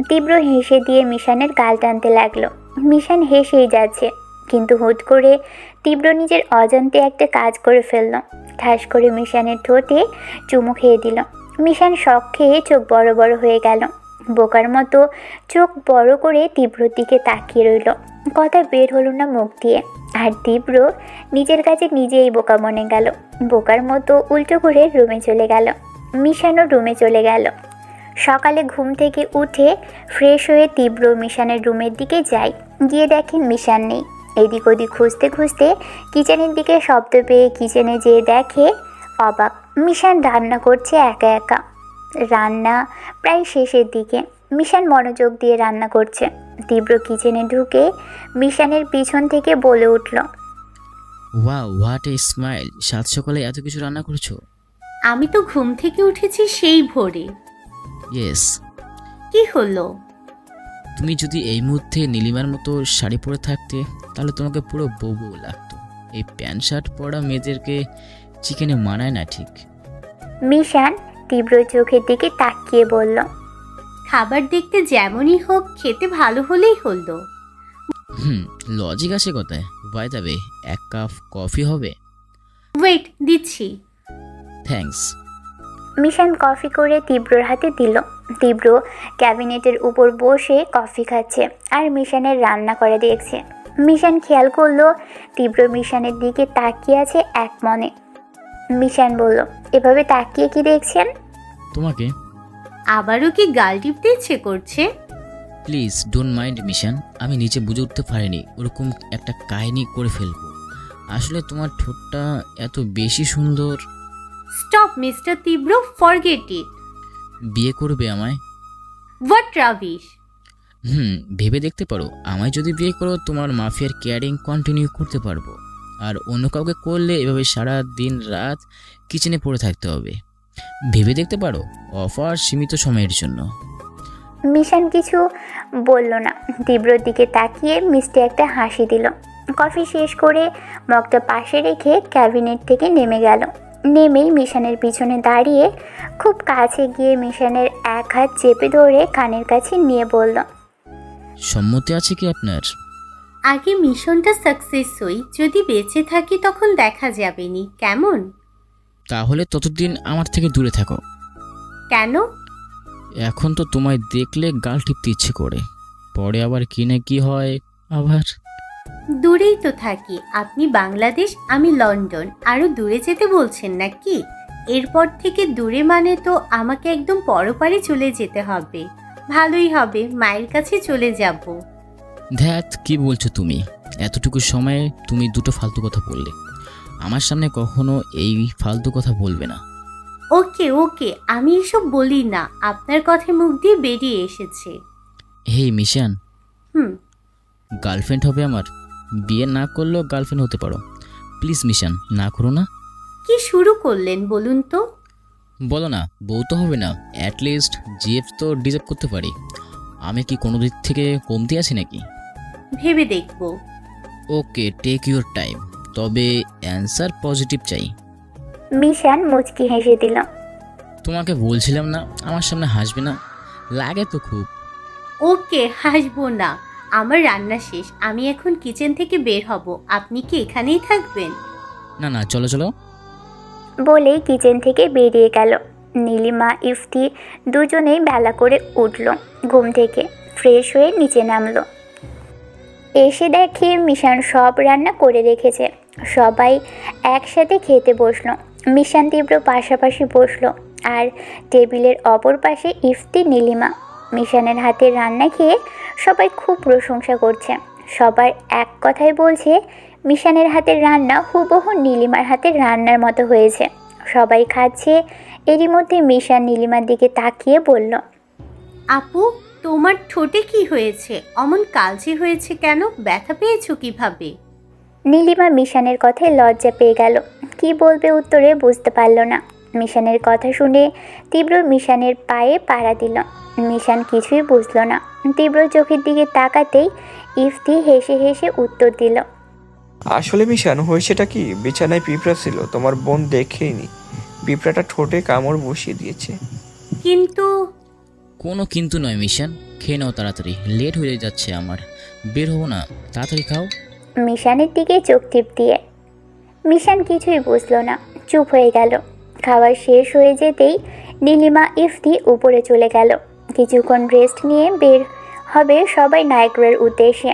তীব্র হেসে দিয়ে মিশানের গাল টানতে লাগলো। মিশান হেসেই যাচ্ছে, কিন্তু হুট করে তীব্র নিজের অজান্তে একটা কাজ করে ফেলল। ঠাস করে মিশানের ঠোঁটে চুমু খেয়ে দিল। মিশান শক খেয়ে চোখ বড় বড় হয়ে গেল। বোকার মতো চোখ বড় করে তীব্রর দিকে তাকিয়ে রইল। কথা বের হলো না মুখ দিয়ে। আর তীব্র নিজের কাছে নিজেই বোকা মনে গেল। বোকার মতো উল্টো করে রুমে চলে গেল। মিশানও রুমে চলে গেল। সকালে ঘুম থেকে উঠে ফ্রেশ হয়ে তীব্র মিশানের রুমের দিকে যায়। গিয়ে দেখেন মিশান নেই। এদিক ওদিক খুঁজতে খুঁজতে কিচেনের দিকে শব্দ পেয়ে কিচেনে যেয়ে দেখে অবাক, মিশান রান্না করছে একা একা। রান্না প্রায় শেষের দিকে। মিশান মনোযোগ দিয়ে রান্না করছে। তীব্র কিচেনে ঢুকে মিশানের পিছন থেকে বলে উঠল, ওয়াও, হোয়াট এ স্মাইল! সাত সকালে এত কিছু রান্না করছো? আমি তো ঘুম থেকে উঠেছি সেই ভোরে। ইয়েস। কি হলো? তুমি যদি এই মুহূর্তে নীলিমার মতো শাড়ি পরে থাকতে তাহলে তোমাকে পুরো বউ বউ লাগতো। এই প্যান্ট শার্ট পরা মেয়েদেরকে চিকেনে মানায় না ঠিক। মিশান তীব্র চোখের দিকে তাকিয়ে বলল, খাবার দেখতে যেমনই হোক, খেতে ভালো হলেই হলো। লজিক আছে কথায়। বাই দ্য ওয়ে, এক কাপ কফি হবে? ওয়েট, দিচ্ছি। থ্যাঙ্কস। মিশান কফি করে তীব্রর হাতে দিল। তীব্র ক্যাবিনেটের উপর বসে কফি খাচ্ছে আর মিশানের রান্না করে দেখছে। মিশান খেয়াল করলো তীব্র মিশানের দিকে তাকিয়ে আছে এক মনে। মিশান বলল, এভাবে তাকিয়ে কি দেখছেন? তোমাকে। আবারও কি গাল টিপতে ইচ্ছে করছে? প্লিজ ডোন্ট মাইন্ড মিশান, আমি নিচে বুঝে উঠতে পারিনি ওরকম একটা কাহিনী করে ফেলবো। আসলে তোমার ঠোঁটটা এত বেশি সুন্দর। স্টপ মিস্টার তীব্র, ফরগেট ইট। বিয়ে করবে আমায়? What rubbish! ভেবে দেখতে পারো, আমায় যদি বিয়ে করো তোমার মাফিয়ার কেয়ারিং কন্টিনিউ করতে পারবো। আর অন্য কাউকে করলে এভাবে সারা দিন রাত কিচেনে পড়ে থাকতে হবে। ভেবে দেখতে পারো, অফার সীমিত সময়ের জন্য। মিশান কিছু বলল না। তীব্রর দিকে তাকিয়ে মিষ্টি একটা হাসি দিল। কফি শেষ করে মগটা পাশে রেখে ক্যাবিনেট থেকে নেমে গেল। নেমেই মিশানের পিছনে দাঁড়িয়ে খুব কাছে গিয়ে মিশানের এক হাত চেপে ধরে কানের কাছে নিয়ে বলল, সম্মতি আছে কি আপনার? আগে মিশনটা সাকসেস হই, যদি বেঁচে থাকি তখন দেখা যাবে নি, কেমন? তাহলে ততদিন আমার থেকে দূরে থাকো। কেন? এখন তো তোমায় দেখলে গাল টিপতে ইচ্ছে করে, পরে আবার কি না কি হয় আবার। দূরেই তো থাকি, আপনি বাংলাদেশ, আমি লন্ডন, আরো দূরে যেতে বলছেন নাকি? এরপর থেকে দূরে মানে তো আমাকে একদম পরপারে চলে যেতে হবে। ভালোই হবে, মায়ের কাছে চলে যাব। ধ্যাত, কি বলছো তুমি? এতটুকু সময়ে তুমি দুটো ফালতু কথা বললে। আমার সামনে কখনো এই ফালতু কথা বলবে না। ওকে ওকে, আমি এসব বলি না, আপনার কথায় মুখ দিয়ে বেরিয়ে এসেছে। হেই মিশান, হুম। গার্লফ্রেন্ড হবে আমার। বিয়ে না করলেও গার্লফ্রেন্ড হতে পারো। প্লিজ মিশান, না করো না। কি শুরু করলেন বলুন তো? বলো না, বউ তো হবে না, অ্যাটলিস্ট জিএফ তো ডিজার্ভ করতে পারি। আমি কি কোনো দিক থেকে কমতি আছি নাকি? ভেবে দেখব। ওকে, টেক ইউর টাইম, তবে অ্যান্সার পজিটিভ চাই। মিশান মুচকি হেসে দিল। তোমাকে বলছিলাম না আমার সামনে হাসবে না, লাগে তো খুব। ওকে, হাসবো না। আমার রান্না শেষ, আমি এখন কিচেন থেকে বের হব। আপনি কি এখানেই থাকবেন? না না, চলো চলো। বলেই কিচেন থেকে বেরিয়ে গেল। নীলিমা ইফতি দুজনেই বেলা করে উঠল ঘুম থেকে। ফ্রেশ হয়ে নিচে নামলো। এসে দেখে মিশান সব রান্না করে রেখেছে। সবাই একসাথে খেতে বসলো। মিশান তীব্র পাশাপাশি বসলো আর টেবিলের অপর পাশে ইফতি নীলিমা। মিশানের হাতের রান্না খেয়ে সবাই খুব প্রশংসা করছে। সবার এক কথাই বলছে মিশানের হাতের রান্না হুবহু নীলিমার হাতের রান্নার মতো হয়েছে। সবাই খাচ্ছে। এরই মধ্যে মিশান নীলিমার দিকে তাকিয়ে বলল, আপু, তোমার ঠোঁটে কি হয়েছে? অমন কালচে হয়েছে কেন? ব্যথা পেয়েছো কিভাবে? নীলিমা মিশানের কথায় লজ্জা পেয়ে গেল। কি বলবে উত্তরে বুঝতে পারল না। মিশানের কথা শুনে তীব্র মিশানের পায়ে পাড়া দিল। মিশান কিছুই বুঝল না। তীব্র চোখের দিকে তাকাতেই ইফতি হেসে হেসে উত্তর দিল, আসলে মিশান, হয়েছেটা কি, বিছানায় পিঁপড়া ছিল, তোমার বোন দেখেইনি। পিঁপড়াটা ঠোঁটে কামড় বসিয়ে দিয়েছে। কিন্তু কোনো কিন্তু নয় মিশান, খেয়ে নাও তাড়াতাড়ি, লেট হয়ে যাচ্ছে আমার, বের হবো না, তাড়াতাড়ি খাও। মিশানের দিকে চোখ টিপ দিয়ে। মিশান কিছুই বুঝলো না, চুপ হয়ে গেল। খাবার শেষ হয়ে যেতেই নীলিমা ইফতি উপরে চলে গেল। কিছুক্ষণ রেস্ট নিয়ে বের হবে সবাই নায়গ্রার উদ্দেশ্যে।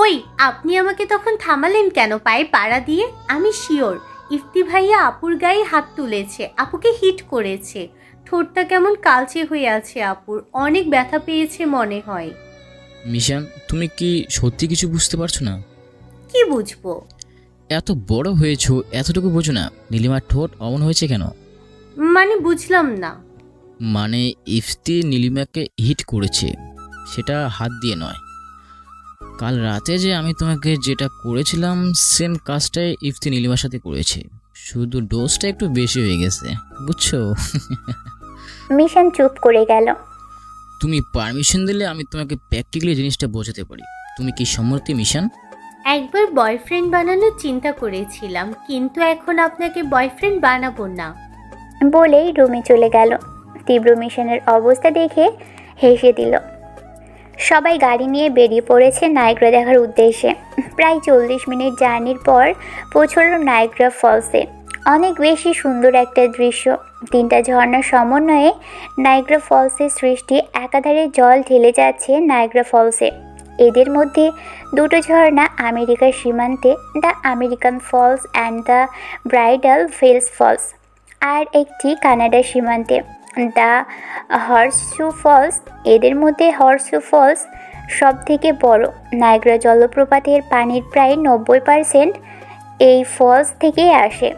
ওই, আপনি আমাকে তখন থামালেন কেন পায়ে পাড়া দিয়ে? আমি শিওর ইফতি ভাইয়া আপুর গায়ে হাত তুলেছে, আপুকে হিট করেছে। ঠোঁটটা কেমন কালচে হয়ে আছে আপুর, অনেক ব্যথা পেয়েছে মনে হয়। মিশান, তুমি কি সত্যি কিছু বুঝতে পারছো না? কি বুঝবো? এত বড় হয়েছো, এতটুকু বোঝো না নীলিমার ঠোঁট অমন হয়েছে কেন? মানে বুঝলাম না। মানে ইফতি নীলিমাকে হিট করেছে, সেটা হাত দিয়ে নয়। কাল রাতে যে আমি তোমাকে যেটা করেছিলাম সেম কাজটাই ইফতি নীলিমার সাথে করেছে, শুধু ডোজটা একটু বেশি হয়ে গেছে, বুঝছো? মিশান চুপ করে গেল। তুমি পারমিশন দিলে আমি তোমাকে প্র্যাকটিক্যালি জিনিসটা বোঝাতে পারি। তুমি কি সম্মতি মিশান? একবার বয়ফ্রেন্ড বানানোর চিন্তা করেছিলাম, কিন্তু এখন আপনাকে বয়ফ্রেন্ড বানাবো না। বলেই রুমে চলে গেল। তীব্র মিশনের অবস্থা দেখে হেসে দিল। সবাই গাড়ি নিয়ে বেরিয়ে পড়েছে নায়গ্রা দেখার উদ্দেশ্যে। প্রায় 40 মিনিট জার্নির পর পৌঁছল নায়গ্রা ফলসে। অনেক বেশি সুন্দর একটা দৃশ্য। 3টা ঝর্ণার সমন্বয়ে নায়গ্রা ফলসের সৃষ্টি। একাধারে জল ঢেলে যাচ্ছে নায়গ্রা ফলসে। এদের মধ্যে 2টো ঝর্ণা আমেরিকার সীমান্তে, the American Falls and the Bridal ফেলস ফলস, আর একটি কানাডার সীমান্তে, দ্য হর্সশু ফলস। এদের মধ্যে হর্সশু ফলস সব থেকে বড়। নায়গ্রা জলপ্রপাতের পানির প্রায় 90% এই ফলস থেকেই আসে।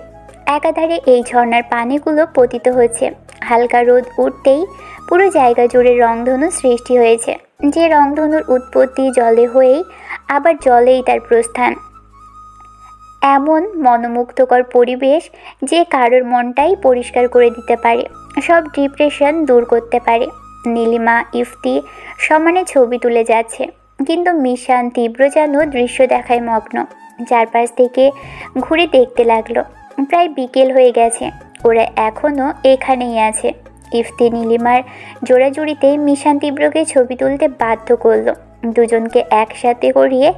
একাধারে এই ঝর্ণার পানিগুলো পতিত হয়েছে। হালকা রোদ উঠতেই পুরো জায়গা জুড়ে রংধনু সৃষ্টি হয়েছে। যে রংধনুর উৎপত্তি জলে হয়েই আবার জলেই তার প্রস্থান। এমন মনোমুগ্ধকর পরিবেশ যে কারোর মনটাই পরিষ্কার করে দিতে পারে, সব ডিপ্রেশন দূর করতে পারে। নীলিমা ইফতি সমানে ছবি তুলে যাচ্ছে, কিন্তু মিশান তীব্র যেন দৃশ্য দেখায় মগ্ন। চারপাশ থেকে ঘুরে দেখতে লাগলো। প্রায় বিকেল হয়ে গেছে, ওরা এখনও এখানেই আছে। ইফতি নীলিমার জোড়াজুড়িতে মিশান তীব্রকে ছবি তুলতে বাধ্য করলো। দুজনকে একসাথে করিয়ে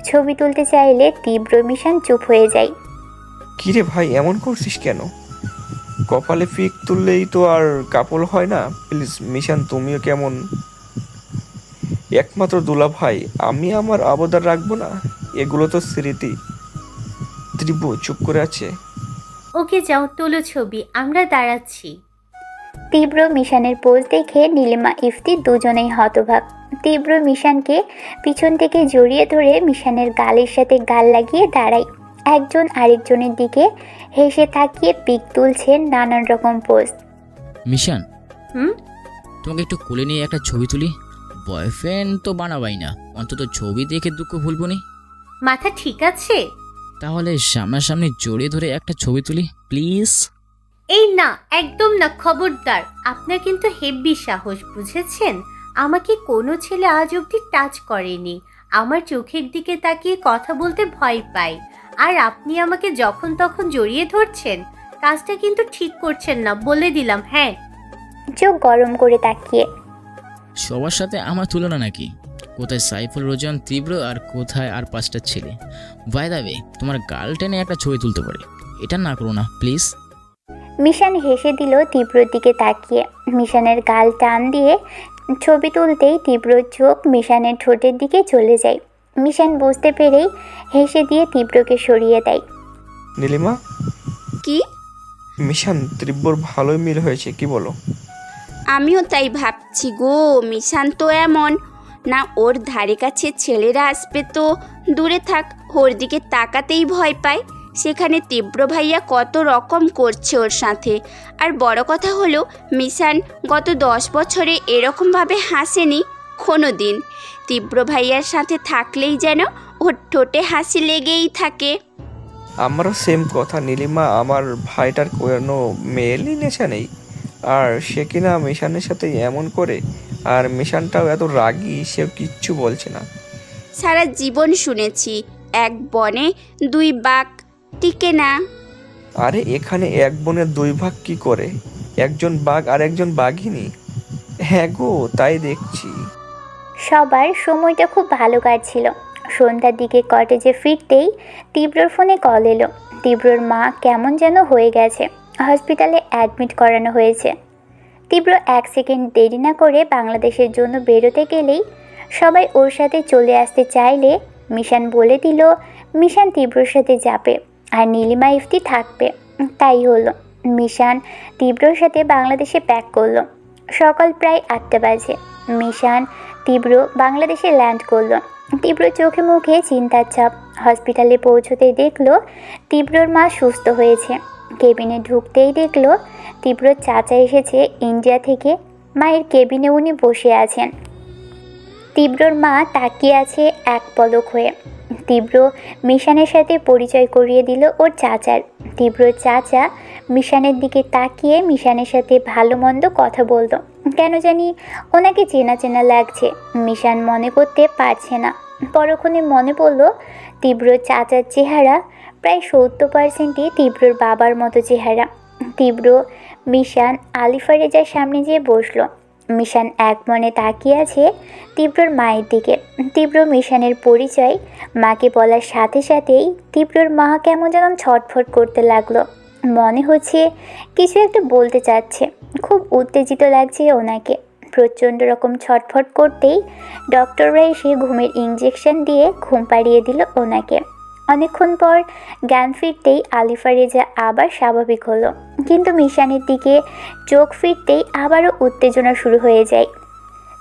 ছবি তুলতে চাইলে তীব্র মিশান চুপ হয়ে যায়। কিরে ভাই, এমন করছিস কেন? কপালে পিক তুললেই তো আর কাপল হয় না। প্লিজ মিশান, তুমিও কেমন একমাত্র দুলা ভাই, আমি আমার আবদার রাখবো না? এগুলো তো স্মৃতি। ত্রিভু চুপ করে আছে। ওকে যাও, তোলো ছবি, আমরা দাঁড়াচ্ছি। তীব্র মিশানের পোজ দেখে নীলিমা ইফতি দুজনেই হতবাক। তীব্র মিশানকে পিছন থেকে জড়িয়ে ধরে মিশানের গালের সাথে গাল লাগিয়ে দাঁড়ায়। একজন আরেকজনের দিকে হেসে তাকিয়ে পিক তুলছেন, নানান রকম পোজ। মিশান, হুম? তোমাকে একটু কোলে নিয়ে একটা ছবি তুলি। বয়ফ্রেন্ড তো বানাবাই না, অন্তত ছবি দেখে দুঃখ ভুলবো নি। মাথা ঠিক আছে? তাহলে সামনাসামনি জড়িয়ে ধরে একটা ছবি তুলি প্লিজ। এই না, একদম না, খবরদার। আপনার কিন্তু হেব্বি সাহস, বুঝেছেন? আমাকে কোনো ছেলে আজ অব্দি টাচ করেনি। আমার চোখের দিকে তাকিয়ে কথা বলতে ভয় পায়। আর আপনি আমাকে যখন তখন জড়িয়ে ধরছেন, কাজটা কিন্তু ঠিক করছেন না, বলে দিলাম। হ্যাঁ, চোখ গরম করে তাকিয়ে। সবার সাথে আমার তুলনা নাকি? কোথায় সাইফুল রোজন তীব্র আর কোথায় আর 5টা ছেলে। বাই দ্য ওয়ে, তোমার গাল টেনে একটা ছবি তুলতে পারে, এটা না করো না প্লিজ। মিশান হেসে দিল তীব্রর দিকে তাকিয়ে। মিশানের গাল টান দিয়ে ছবি তুলতেই তীব্র চোখ মিশানের ঠোঁটের দিকে চলে যায়। মিশান বুঝতে পেরেই হেসে দিয়ে তীব্রকে সরিয়ে দেয়। নীলিমা, কি? মিশান ত্রিব্যর ভালোই মিল হয়েছে, কি বলো? আমিও তাই ভাবছি গো। মিশান তো এমন না, ওর ধারে কাছে ছেলেরা আসবে তো দূরে থাক, ওর দিকে তাকাতেই ভয় পায়। সেখানে তীব্র ভাইয়া কত রকম করছে ওর সাথে। আর বড় কথা হলো, মিশান গত 10 বছরে এরকমভাবে হাসেনি কোনো দিন। তীব্র ভাইয়ার সাথে থাকলেই যেন ওর ঠোঁটে হাসি লেগেই থাকে। আমারও সেম কথা নীলিমা, আমার ভাইটার কোনো মেয়েলই নেশা নেই, আর সে কিনা মিশানের সাথে এমন করে। আর মিশানটাও এত রাগী, সেও কিচ্ছু বলছে না। সারা জীবন শুনেছি, এক বনে 2 বাঘ টিকে না। আরে এখানে এক বোনের 2 ভাগ কি করে? একজন বাঘ আর একজন বাঘিনী। হ্যাঁ গো, তাই দেখছি। সবার সময়টা খুব ভালো কাটছিল। সন্ধ্যার দিকে কটেজে ফিরতেই তীব্রর ফোনে কল এলো। তীব্রর মা কেমন যেন হয়ে গেছে, হসপিটালে অ্যাডমিট করানো হয়েছে। তীব্র 1 সেকেন্ড দেরি না করে বাংলাদেশের জন্য বেরোতে গেলেই সবাই ওর সাথে চলে আসতে চাইলে মিশান বলে দিল মিশান তীব্রর সাথে যাবে আর নীলিমা ইফতি থাকবে। তাই হলো, মিশান তীব্রর সাথে বাংলাদেশে ব্যাক করলো। সকাল প্রায় 8টা বাজে। মিশান তীব্র বাংলাদেশে ল্যান্ড করলো। তীব্র চোখে মুখে চিন্তার ছাপ। হসপিটালে পৌঁছতেই দেখলো তীব্রর মা সুস্থ হয়েছে। কেবিনে ঢুকতেই দেখলো তীব্রর চাচা এসেছে ইন্ডিয়া থেকে। মায়ের কেবিনে উনি বসে আছেন। তীব্রর মা তাকিয়ে আছে এক পলক হয়ে। তীব্র মিশানের সাথে পরিচয় করিয়ে দিল ওর চাচার। তীব্রর চাচা মিশানের দিকে তাকিয়ে মিশানের সাথে ভালো মন্দ কথা বলতো। কেন জানি ওনাকে চেনা চেনা লাগছে। মিশান মনে করতে পারছে না। পরক্ষণে মনে পড়ল তীব্রর চাচার চেহারা প্রায় 70%ই তীব্রর বাবার মতো চেহারা। তীব্র মিশান আলিফা রেজার সামনে যেয়ে বসলো। মিশান এক মনে তাকিয়ে আছে তীব্রর মায়ের দিকে। তীব্র মিশানের পরিচয় মাকে বলার সাথে সাথেই তীব্রর মা কেমন যেন ছটফট করতে লাগলো। মনে হচ্ছে কিছু একটা বলতে চাচ্ছে। খুব উত্তেজিত লাগছে ওনাকে। প্রচণ্ড রকম ছটফট করতেই ডক্টররা এসে ঘুমের ইঞ্জেকশন দিয়ে ঘুম পাড়িয়ে দিল ওনাকে। অনেকক্ষণ পর জ্ঞান ফিরতেই আলিফা রেজা আবার স্বাভাবিক হলো, কিন্তু মিশানের দিকে চোখ ফিরতেই আবারও উত্তেজনা শুরু হয়ে যায়।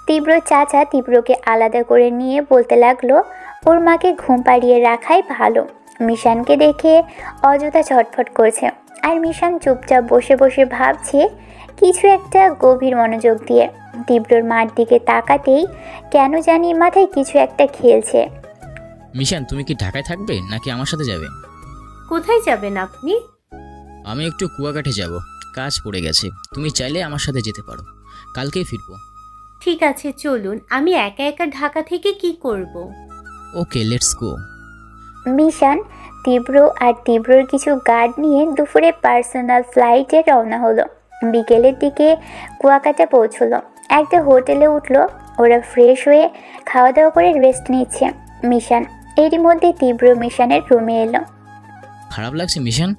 তীব্র চাচা তীব্রকে আলাদা করে নিয়ে বলতে লাগলো ওর মাকে ঘুম পাড়িয়ে রাখাই ভালো। মিশানকে দেখে অযথা ছটফট করছে, আর মিশান চুপচাপ বসে বসে ভাবছে কিছু একটা গভীর মনোযোগ দিয়ে। তীব্রর মার দিকে তাকাতেই কেন জানি মাথায় কিছু একটা খেলছে। মিশান, তুমি কি ঢাকায় থাকবে নাকি আমার সাথে যাবে? কোথায় যাবেন আপনি? আমি একটু কুয়াকাটে যাব, কাজ পড়ে গেছে। তুমি চাইলে আমার সাথে যেতে পারো, কালকেই ফিরবো। ঠিক আছে, চলুন। আমি একা একা ঢাকা থেকে কি করব? ওকে, লেটস গো। মিশান, তীব্র আর তীব্রর কিছু গার্ড নিয়ে দুপুরে পার্সোনাল ফ্লাইটে রওনা হলো। বিকেলের দিকে কুয়াকাটা পৌঁছলো। একটা হোটেলে উঠলো। ওরা ফ্রেশ হয়ে খাওয়া দাওয়া করে রেস্ট নিচ্ছে। মিশান এরই মধ্যে তীব্র মিশানের রুমে এলো। খারাপ লাগছে মিশান?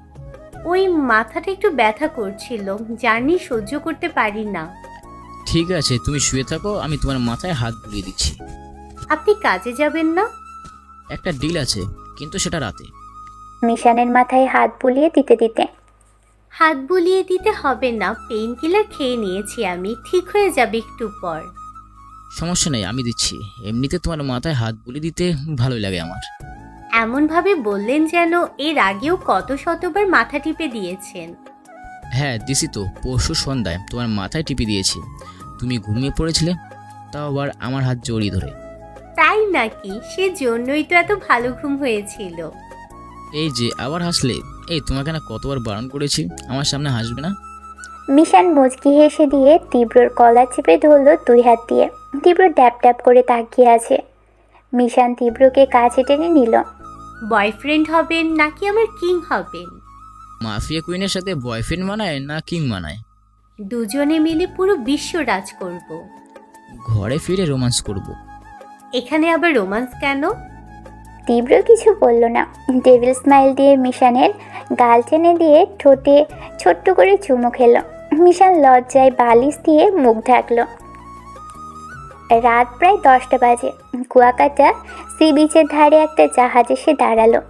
ওই মাথাটা একটু ব্যথা করছিল, জার্নি সহ্য করতে পারি না। ঠিক আছে, তুমি শুয়ে থাকো, আমি তোমার মাথায় হাত বুলিয়ে দিচ্ছি। আপনি কাজে যাবেন না? একটা ডিল আছে, কিন্তু সেটা রাতে। মিশানের মাথায় হাত বুলিয়ে দিতে দিতে হাত বুলিয়ে দিতে হবে না, পেইন কিলার খেয়ে নিয়েছি আমি, ঠিক হয়ে যাবে একটু পর। সমস্যা নেই, আমি দিচ্ছি। এমনিতে তোমার মাথায় হাত বুলিয়ে দিতে ভালোই লাগে আমার। এমনভাবে বললেন যেন এর আগেও কত শতবার মাথা টিপে দিয়েছেন। হ্যাঁ দিছি তো, পরশু সন্ধ্যায় তোমার মাথায় টিপে দিয়েছি। তুমি ঘুমিয়ে পড়েছিলে, তাও আবার আমার হাত জড়িয়ে ধরে। তাই নাকি? সেজন্যই তো এত ভালো ঘুম হয়েছিল। এই যে আবার হাসলে। এই তোমাকে না কতবার বারণ করেছি আমার সামনে হাসবে না। মিশান মুচকি হেসে দিয়ে তীব্রর কলার চেপে ধরল 2 হাত দিয়ে। তীব্র ড্যাপ ড্যাপ করে তাকিয়ে আছে। মিশান তীব্রকে কাছে টেনে নিল। বয়ফ্রেন্ড হবেন নাকি আমার কিং হবেন? মাফিয়া কুইনের সাথে বয়ফ্রেন্ড মানায় না কিং মানায়? দুজনে মিলে পুরো বিশ্ব রাজ করব। ঘরে ফিরে রোমান্স করব। এখানে আবার রোমান্স কেন? তীব্র কিছু বলল না। ডেভিল স্মাইল দিয়ে মিশানের গাল টেনে দিয়ে ঠোঁটে ছোট্ট করে চুমু খেলো। মিশান লজ্জায় বালিশ দিয়ে মুখ ঢাকলো। রাত প্রায় 10টা বাজে। কুয়াকাটা সি বিচের ধারে একটা জাহাজ এসে দাঁড়ালো।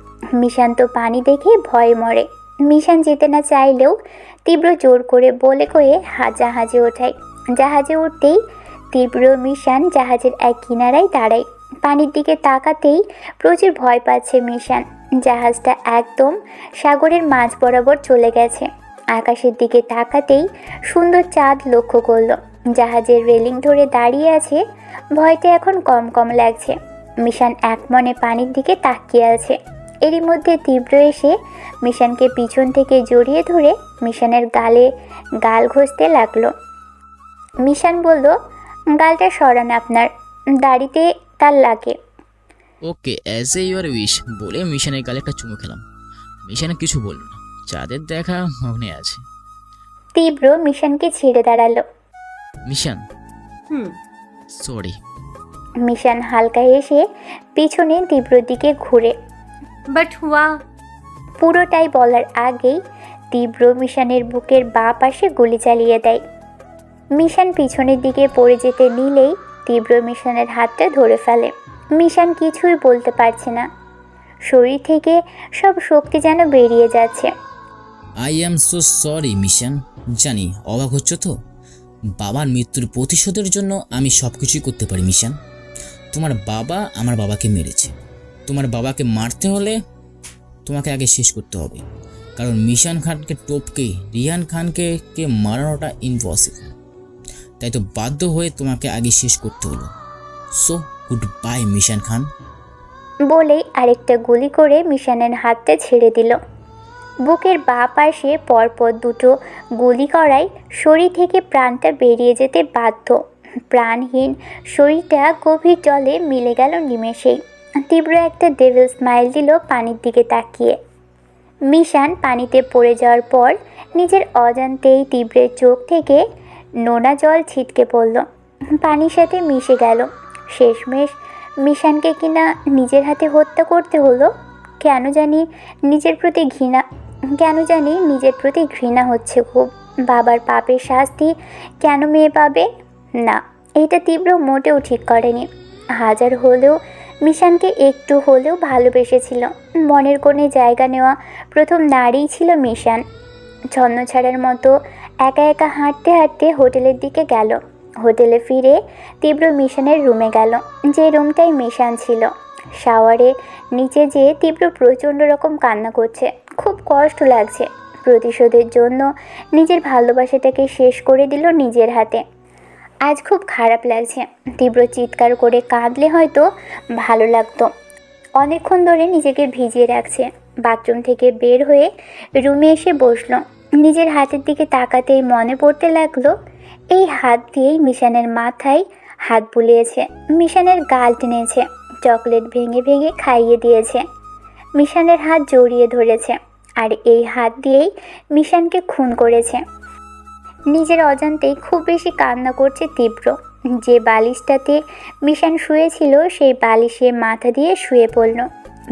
মিশান তো পানি দেখে ভয়ে মরে। মিশান যেতে না চাইলেও তীব্র জোর করে বলে কয়ে জাহাজে ওঠায়। জাহাজে উঠতেই তীব্র মিশান জাহাজের এক কিনারায় দাঁড়ায়। পানির দিকে তাকাতেই প্রচুর ভয় পাচ্ছে মিশান। জাহাজটা একদম সাগরের মাঝ বরাবর চলে গেছে। আকাশের দিকে তাকাতেই সুন্দর চাঁদ লক্ষ্য করলো। জাহাজের রেলিং ধরে দাঁড়িয়ে আছে। ভয়তে এখন কম কম লাগছে। মিশান এক মনে পানির দিকে তাকিয়ে আছে। এরই মধ্যে তীব্র এসে মিশানকে পিছন থেকে জড়িয়ে ধরে মিশানের গালে গাল ঘষতে লাগলো। মিশান বলল, গালটা সরান, আপনার দাড়িতে তার লাগে। ওকে, অ্যাজ এ ইউর উইশ বলে মিশনের গালে একটা চুমু খেলাম। মিশানে কিছু বলল না, চাঁদের দেখা মনে আছে। তীব্র মিশানকে ছেড়ে দাঁড়ালো। মিশান, হুম। সরি। মিশান হালকা এসে পিছনে তীব্রর দিকে ঘুরে বাট ওয়া। পুরোটাই বলার আগেই তীব্র মিশানের বুকের বাঁ পাশে গুলি চালিয়ে দেয়। মিশান পিছনের দিকে পড়ে যেতে নিলেই তীব্র মিশানের হাতটা ধরে ফেলে। মিশান কিছুই বলতে পারছে না, শরীর থেকে সব শক্তি যেন বেরিয়ে যাচ্ছে। I am so sorry Mishan. জানি অবাক হচ্ছ তো, বাবার মৃত্যুর প্রতিশোধের জন্য আমি সব কিছুই করতে পারি মিশান। তোমার বাবা আমার বাবাকে মেরেছে, তোমার বাবাকে মারতে হলে তোমাকে আগে শেষ করতে হবে, কারণ মিশান খানকে টপকে রিহান খানকে মারানোটা ইম্পসিবল। তাই তো বাধ্য হয়ে তোমাকে আগে শেষ করতে হলো। সো গুড বাই মিশান খান। বলেই আরেকটা গুলি করে মিশানের হাতটা ছেড়ে দিল। বুকের বাঁ পাশে পরপর দুটো গুলি করায় শরীর থেকে প্রাণটা বেরিয়ে যেতে বাধ্য। প্রাণহীন শরীরটা গভীর জলে মিলে গেল নিমেষেই। তীব্র একটা ডেভিল স্মাইল দিল পানির দিকে তাকিয়ে। মিশান পানিতে পড়ে যাওয়ার পর নিজের অজান্তেই তীব্রের চোখ থেকে নোনা জল ছিটকে পড়ল, পানির সাথে মিশে গেল। শেষমেশ মিশানকে কিনা নিজের হাতে হত্যা করতে হলো। কেন জানি নিজের প্রতি ঘৃণা হচ্ছে খুব। বাবার পাপের শাস্তি কেন মেয়ে পাবে না, এটা তীব্র মোটেও ঠিক করেনি। হাজার হলেও মিশানকে একটু হলেও ভালোবেসেছিল। মনের কোণে জায়গা নেওয়া প্রথম নারীই ছিল মিশান। ছন্নছাড়ার মতো একা একা হাঁটতে হাঁটতে হোটেলের দিকে গেল। হোটেলে ফিরে তীব্র মিশানের রুমে গেল, যে রুমটাই মিশান ছিল। শাওয়ারে নিচে যেয়ে তীব্র প্রচণ্ড রকম কান্না করছে, খুব কষ্ট লাগছে। প্রতিশোধের জন্য নিজের ভালোবাসাটাকে শেষ করে দিল নিজের হাতে। আজ খুব খারাপ লাগছে। তীব্র চিৎকার করে কাঁদলে হয়তো ভালো লাগতো। অনেকক্ষণ ধরে নিজেকে ভিজিয়ে রাখছে। বাথরুম থেকে বের হয়ে রুমে এসে বসলো। নিজের হাতের দিকে তাকাতেই মনে পড়তে লাগলো এই হাত দিয়েই মিশানের মাথায় হাত বুলিয়েছে, মিশানের গাল টেনেছে, চকলেট ভেঙে ভেঙে খাইয়ে দিয়েছে, মিশানের হাত জড়িয়ে ধরেছে, আর এই হাত দিয়েই মিশানকে খুন করেছে। নিজের অজান্তেই খুব বেশি কান্না করছে তীব্র। যে বালিশটাতে মিশান শুয়েছিল সেই বালিশে মাথা দিয়ে শুয়ে পড়ল।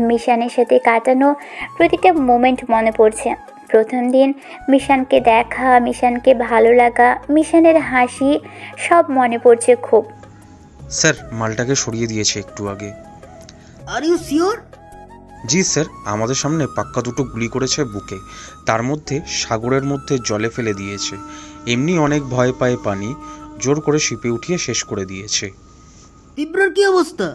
মিশানের সাথে কাটানো প্রতিটা মোমেন্ট মনে পড়ছে। প্রথম দিন মিশানকে দেখা, মিশানকে ভালো লাগা, মিশানের হাসি সব মনে পড়ছে খুব। স্যার, মালটাকে সরিয়ে দিয়েছে একটু আগে। Are you sure? জি স্যার, আমাদের সামনে পাক্কা দুটো গুলি করেছে বুকে, তার মধ্যে সাগরের মধ্যে জলে ফেলে দিয়েছে। এমনি অনেক ভয় পায় পানি, জোর করে শিপে উঠিয়ে শেষ করে দিয়েছে। তীব্রর কি অবস্থা?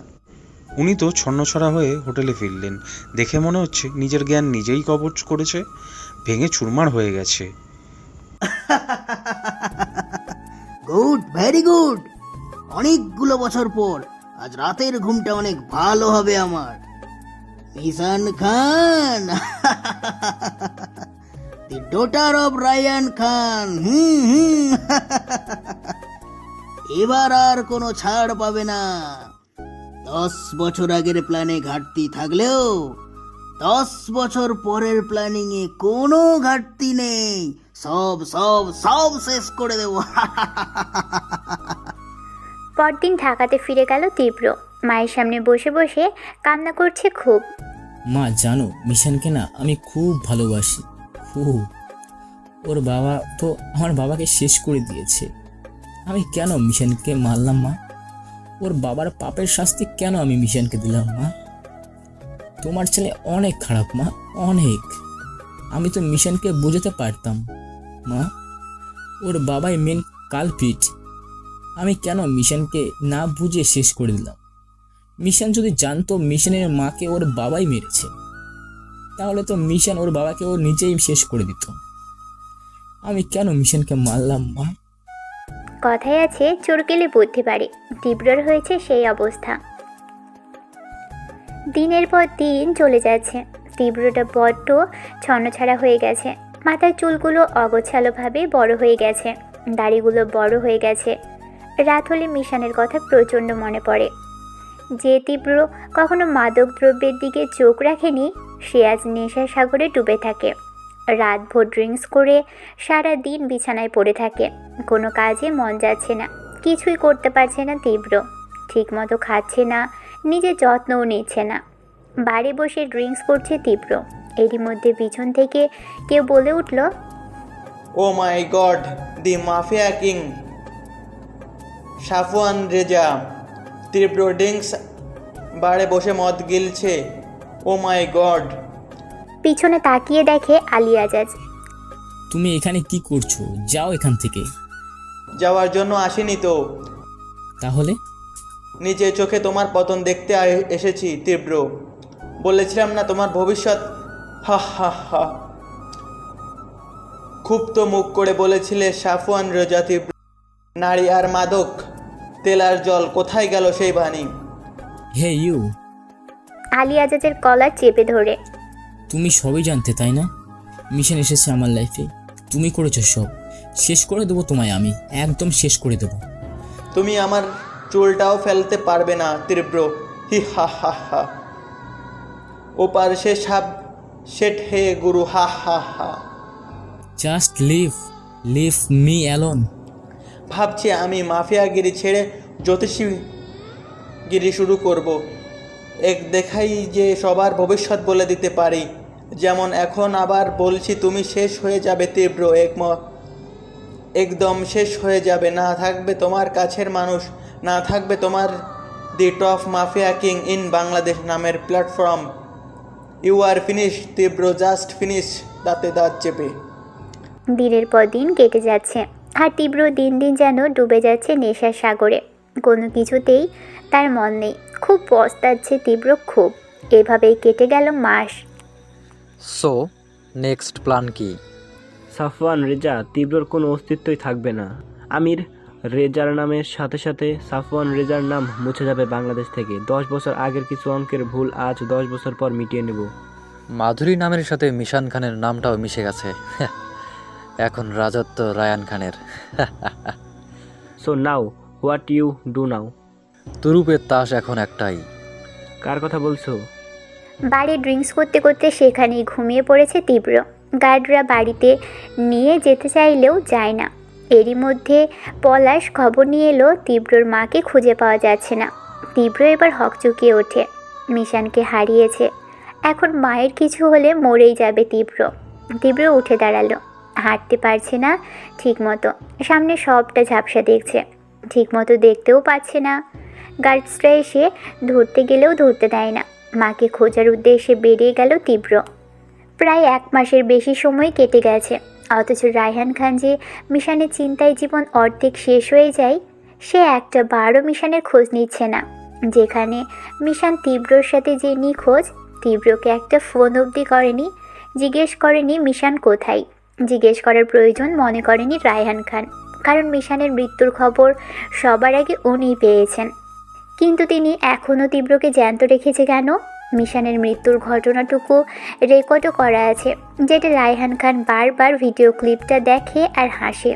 উনি তো ছন্নছড়া হয়ে হোটেলে ফিরলেন, দেখে মনে হচ্ছে নিজের জ্ঞান নিজেই কবজ করেছে, ভেঙে চুরমার হয়ে গেছে। Good, very good. অনেকগুলো বছর পর আজ রাতের ঘুমটা অনেক ভালো হবে আমার। মিশান Khan, the daughter of Ryan খান। এবার আর কোনো ছাড় পাবে না। 10 বছর আগের প্ল্যানে ঘাটতি থাকলেও 10 বছর পরের প্ল্যানিং এ কোনো ঘাটতি নেই। সব সব সব শেষ করে দেব। পরদিন ঢাকাতে ফিরে গেল তীব্র। মায়ের সামনে বসে বসে কান্না করছে খুব। মা জানো, মিশানকে না আমি খুব ভালোবাসি, খুব। ওর বাবা তো আমার বাবাকে শেষ করে দিয়েছে। আমি কেন মিশানকে মারলাম মা? ওর বাবার পাপের শাস্তি কেন আমি মিশানকে দিলাম মা? তোমার ছেলে অনেক খারাপ মা, অনেক। আমি তো মিশানকে বোঝাতে পারতাম মা, ওর বাবাই মেন কালপ্রিট। আমি কেন মিশানকে না বুঝে শেষ করে দিলাম? মিশান যদি জানতো মিশানের মাকে ওর বাবাই মেরেছে, তাহলে তো মিশান ওর বাবাকে ও নিজেই শেষ করে দিত। আমি কেন মিশানকে মারলাম মা? কথায় আছে চোর গেলে বুদ্ধি বাড়ে। তীব্রর হয়েছে সেই অবস্থা। দিনের পর দিন চলে যাচ্ছে। তীব্রটা বড্ড ছন্নছাড়া হয়ে গেছে। মাথার চুলগুলো অগোছালোভাবে বড় হয়ে গেছে, দাড়িগুলো বড় হয়ে গেছে। রাত হলে মিশানের কথা প্রচণ্ড মনে পড়ে। যে তীব্র কখনো মাদক দ্রব্যের দিকে চোখ রাখেনি, সে আজ নেশার সাগরে ডুবে থাকে। রাতভর ড্রিঙ্কস করে সারা দিন বিছানায় পড়ে থাকে। কোনো কাজে মন যাচ্ছে না, কিছুই করতে পারছে না তীব্র। ঠিকমতো খাচ্ছে না, নিজের যত্নও নিচ্ছে না। বাড়ি বসে ড্রিঙ্কস করছে তীব্র। এরই মধ্যে পিছন থেকে কেউ বলে উঠল, oh my God, the mafia king Safwan Reza. Tibro drinks বারে বসে মদ গিলছে। ও মাই গড। পিছনে তাকিয়ে দেখে আলী আজাজ। তুমি এখানে কি করছো? যাও এখান থেকে। যাওয়ার জন্য আসিনি তো, তাহলে? নিজের চোখে তোমার পতন দেখতে এসেছি তীব্র। বলেছিলাম না তোমার ভবিষ্যৎ। হা হা হা। খুব তো মুখ করে বলেছিলে সাফওয়ান রেজা তীব্র। নারী আর মাদক, তেল আর জল, কোথায় গেল সেই বাণী? হে ইউ, আলী আজাজের কলার চেপে ধরে। তুমি সবই জানতে তাই না? মিশন এসেছে আমার লাইফে, তুমি করেছো সব। শেষ করে দেবো তোমায়, আমি একদম শেষ করে দেবো। তুমি আমার চুলটাও ফেলতে পারবে না তীব্র। হি হা হা হা। ওপার সে সাপ শেঠ হে গুরু। হা হা হা। Just leave me alone. ভাবছি আমি মাফিয়াগিরি ছেড়ে জ্যোতিষীগিরি শুরু করব। এক দেখাই যে সবার ভবিষ্যৎ বলে দিতে পারি। যেমন এখন আবার বলছি, তুমি শেষ হয়ে যাবে তীব্র, একদম শেষ হয়ে যাবে। না থাকবে তোমার কাছের মানুষ, না থাকবে তোমার the top mafia king in Bangladesh নামের প্ল্যাটফর্ম। ইউ আর ফিনিশ তীব্র, জাস্ট ফিনিশ, দাঁতে দাঁত চেপে। দিনের পর দিন কেটে যাচ্ছে, আর তীব্র দিন দিন যেন ডুবে যাচ্ছে নেশার সাগরে। কোনো কিছুতেই তার মন নেই। খুব পস্তাচ্ছে তীব্র, খুব। এভাবেই কেটে গেল মাস। সো নেক্সট প্ল্যান কি? সাফওয়ান রেজা তীব্রর কোনো অস্তিত্বই থাকবে না। আমির রেজার নামের সাথে সাথে সাফওয়ান রেজার নাম মুছে যাবে বাংলাদেশ থেকে। 10 বছর আগের কিছু অঙ্কের ভুল আজ 10 বছর পর মিটিয়ে নেব। মাধুরী নামের সাথে মিশান খানের নামটাও মিশে গেছে। এখন রাজত্ব রায়ান খানের। So now what you do now? তুরুপের তাস এখন একটাই। কার কথা বলছো? বাড়ি ড্রিঙ্কস করতে করতে সেখানেই ঘুমিয়ে পড়েছে তীব্র। গার্ডরা বাড়িতে নিয়ে যেতে চাইলেও যায় না। এরই মধ্যে পলাশ খবর নিয়ে এলো তীব্রর মাকে খুঁজে পাওয়া যাচ্ছে না। তীব্র এবার হকচকিয়ে ওঠে। মিশানকে হারিয়েছে। এখন মায়ের কিছু হলে মরেই যাবে তীব্র। তীব্র উঠে দাঁড়ালো। হাঁটতে পারছে না ঠিকমতো। সামনে সবটা ঝাপসা দেখছে, ঠিকমতো দেখতেও পাচ্ছে না। গার্ডসরা এসে ধরতে গেলেও ধরতে দেয় না। মাকে খোঁজার উদ্দেশ্যে বেরিয়ে গেল তীব্র। প্রায় 1 মাসের বেশি সময় কেটে গেছে, অথচ রায়হান খান যে মিশনের চিন্তায় জীবন অর্ধেক শেষ হয়ে যায়, সে একটা বারও মিশনের খোঁজ নিচ্ছে না। যেখানে মিশন তীব্রর সাথে যে নিখোঁজ, তীব্রকে একটা ফোন অবধি করেনি, জিজ্ঞেস করেনি মিশন কোথায়। জিজ্ঞেস করার প্রয়োজন মনে করেনি রায়হান খান, কারণ মিশনের মৃত্যুর খবর সবার আগে উনিই পেয়েছেন। কিন্তু তিনি এখনও তীব্রকে জ্যান্ত রেখেছে কেন? মিশনের মৃত্যুর ঘটনাটুকু রেকর্ডও করা আছে, যেটা রায়হান খান বারবার ভিডিও ক্লিপটা দেখে আর হাসে।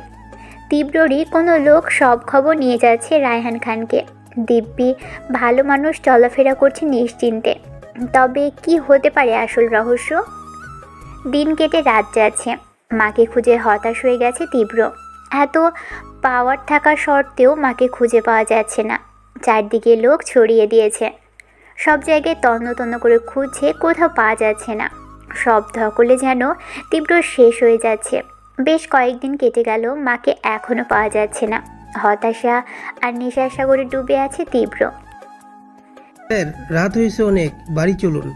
তীব্ররই কোনো লোক সব খবর নিয়ে যাচ্ছে রায়হান খানকে। দিব্যি ভালো মানুষ চলাফেরা করছে নিশ্চিন্তে। তবে কি হতে পারে আসল রহস্য? দিন কেটে রাত যাচ্ছে। মাকে খুঁজে হতাশ হয়ে গেছে তীব্র। এত পাওয়ার থাকা সত্ত্বেও মাকে খুঁজে পাওয়া যাচ্ছে না। চারদিকে লোক ছড়িয়ে দিয়েছে, সব জায়গায় তন্ন তন্ন করে খুঁজছে, কোথাও পাওয়া যাচ্ছে না। সব ধকলে যেন তীব্র শেষ হয়ে যাচ্ছে। বেশ কয়েকদিন কেটে গেল, মাকে এখনও পাওয়া যাচ্ছে না। হতাশা আর নেশার সাগরে ডুবে আছে তীব্র। স্যার, রাত হয়েছে অনেক, বাড়ি চলুন।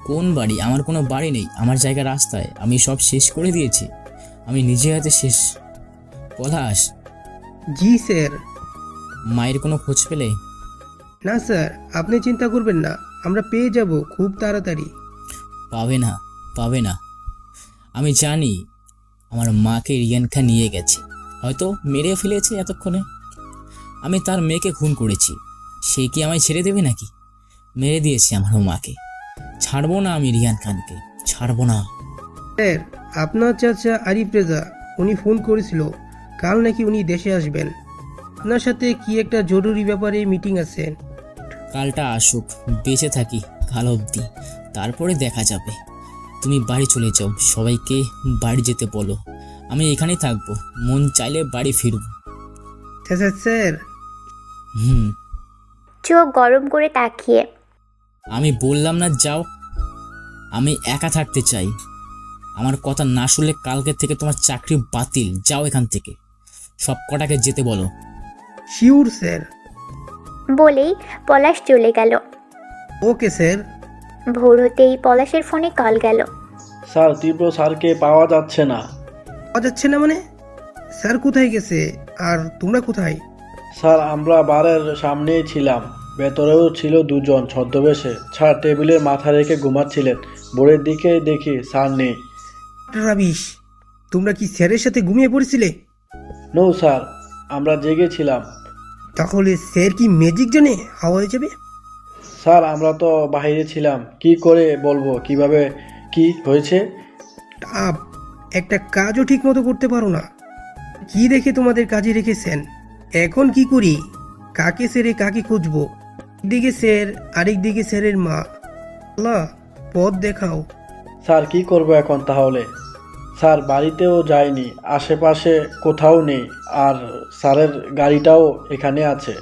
কোন বাড়ি? আমার কোনো বাড়ি নেই। আমার জায়গা রাস্তায়। আমি সব শেষ করে দিয়েছি। আমি নিজে হাতে শেষ। পলাশ, জি স্যার। মায়ের কোনো খোঁজ পেলে? না স্যার, আপনি চিন্তা করবেন না, আমরা পেয়ে যাব খুব তাড়াতাড়ি। পাবে না। আমি জানি আমার মাকে রিয়ান খান নিয়ে গেছে, হয়তো মেরে ফেলেছে এতক্ষণে। আমি তার মেয়েকে খুন করেছি, সে কি আমায় ছেড়ে দেবে নাকি? মেরে দিয়েছে আমার মাকে। ছাড়বো না আমি রিয়ান খানকে, ছাড়বো না। স্যার, আপনার চাচা আরিফ রেজা, উনি ফোন করেছিল, কাল নাকি উনি দেশে আসবেন। আপনার সাথে কি একটা জরুরি ব্যাপারে মিটিং আছে। কালটা আসুক, বেঁচে থাকি কাল অবধি, তারপরে দেখা যাবে। তুমি বাড়ি চলে যাও, সবাইকে বাড়ি যেতে বলো। আমি এখানেই থাকবো, মন চাইলে বাড়ি ফিরব। স্যার হুম, চোখ গরম করে তাকিয়ে। আমি বললাম না যাও। আমি একা থাকতে চাই। আমার কথা না শুনলে কালকে থেকে তোমার চাকরি বাতিল। যাও এখান থেকে, সব কটাকে যেতে বলো। Sure sir. বলেই পলাশ চলে গেল। Okay sir. ভোর হতেই পলাশের ফোনে কল গেল। স্যার, তীব্র স্যারকে পাওয়া যাচ্ছে না। পাওয়া যাচ্ছে না মানে? স্যার কোথায় গেছে আর তোমরা কোথায়? স্যার, আমরা বারের সামনেই ছিলাম, ভেতরেও ছিল দুজন ছদ্মবেশে। স্যার টেবিলের মাথা রেখে ঘুমাচ্ছিলেন। ভোরের দিকে দেখি স্যার নেই। রাবিশ, তোমরা কি স্যারের সাথে ঘুমিয়ে পড়েছিলে? নো স্যার, আমরা জেগেছিলাম। তাহলে স্যার কি ম্যাজিক জানে হাওয়া হয়ে যাবে? স্যার, আমরা তো বাইরে ছিলাম, কি করে বলবো কিভাবে কি হয়েছে? টাপ, একটা কাজও ঠিক মতো করতে পারো না। কি দেখে তোমাদের কাজে রেখেছেন? এখন কি করি? কাকে সেরে কাকে খুঁজবো? একদিকে স্যার, আরেক দিকে স্যারের মা। আল্লাহ, পথ দেখাও। স্যার, কি করব এখন তাহলে? স্যার বাড়িতেও যায়নি, আশেপাশে কোথাও নেই, আর স্যারের গাড়িটাও এখানে আছে।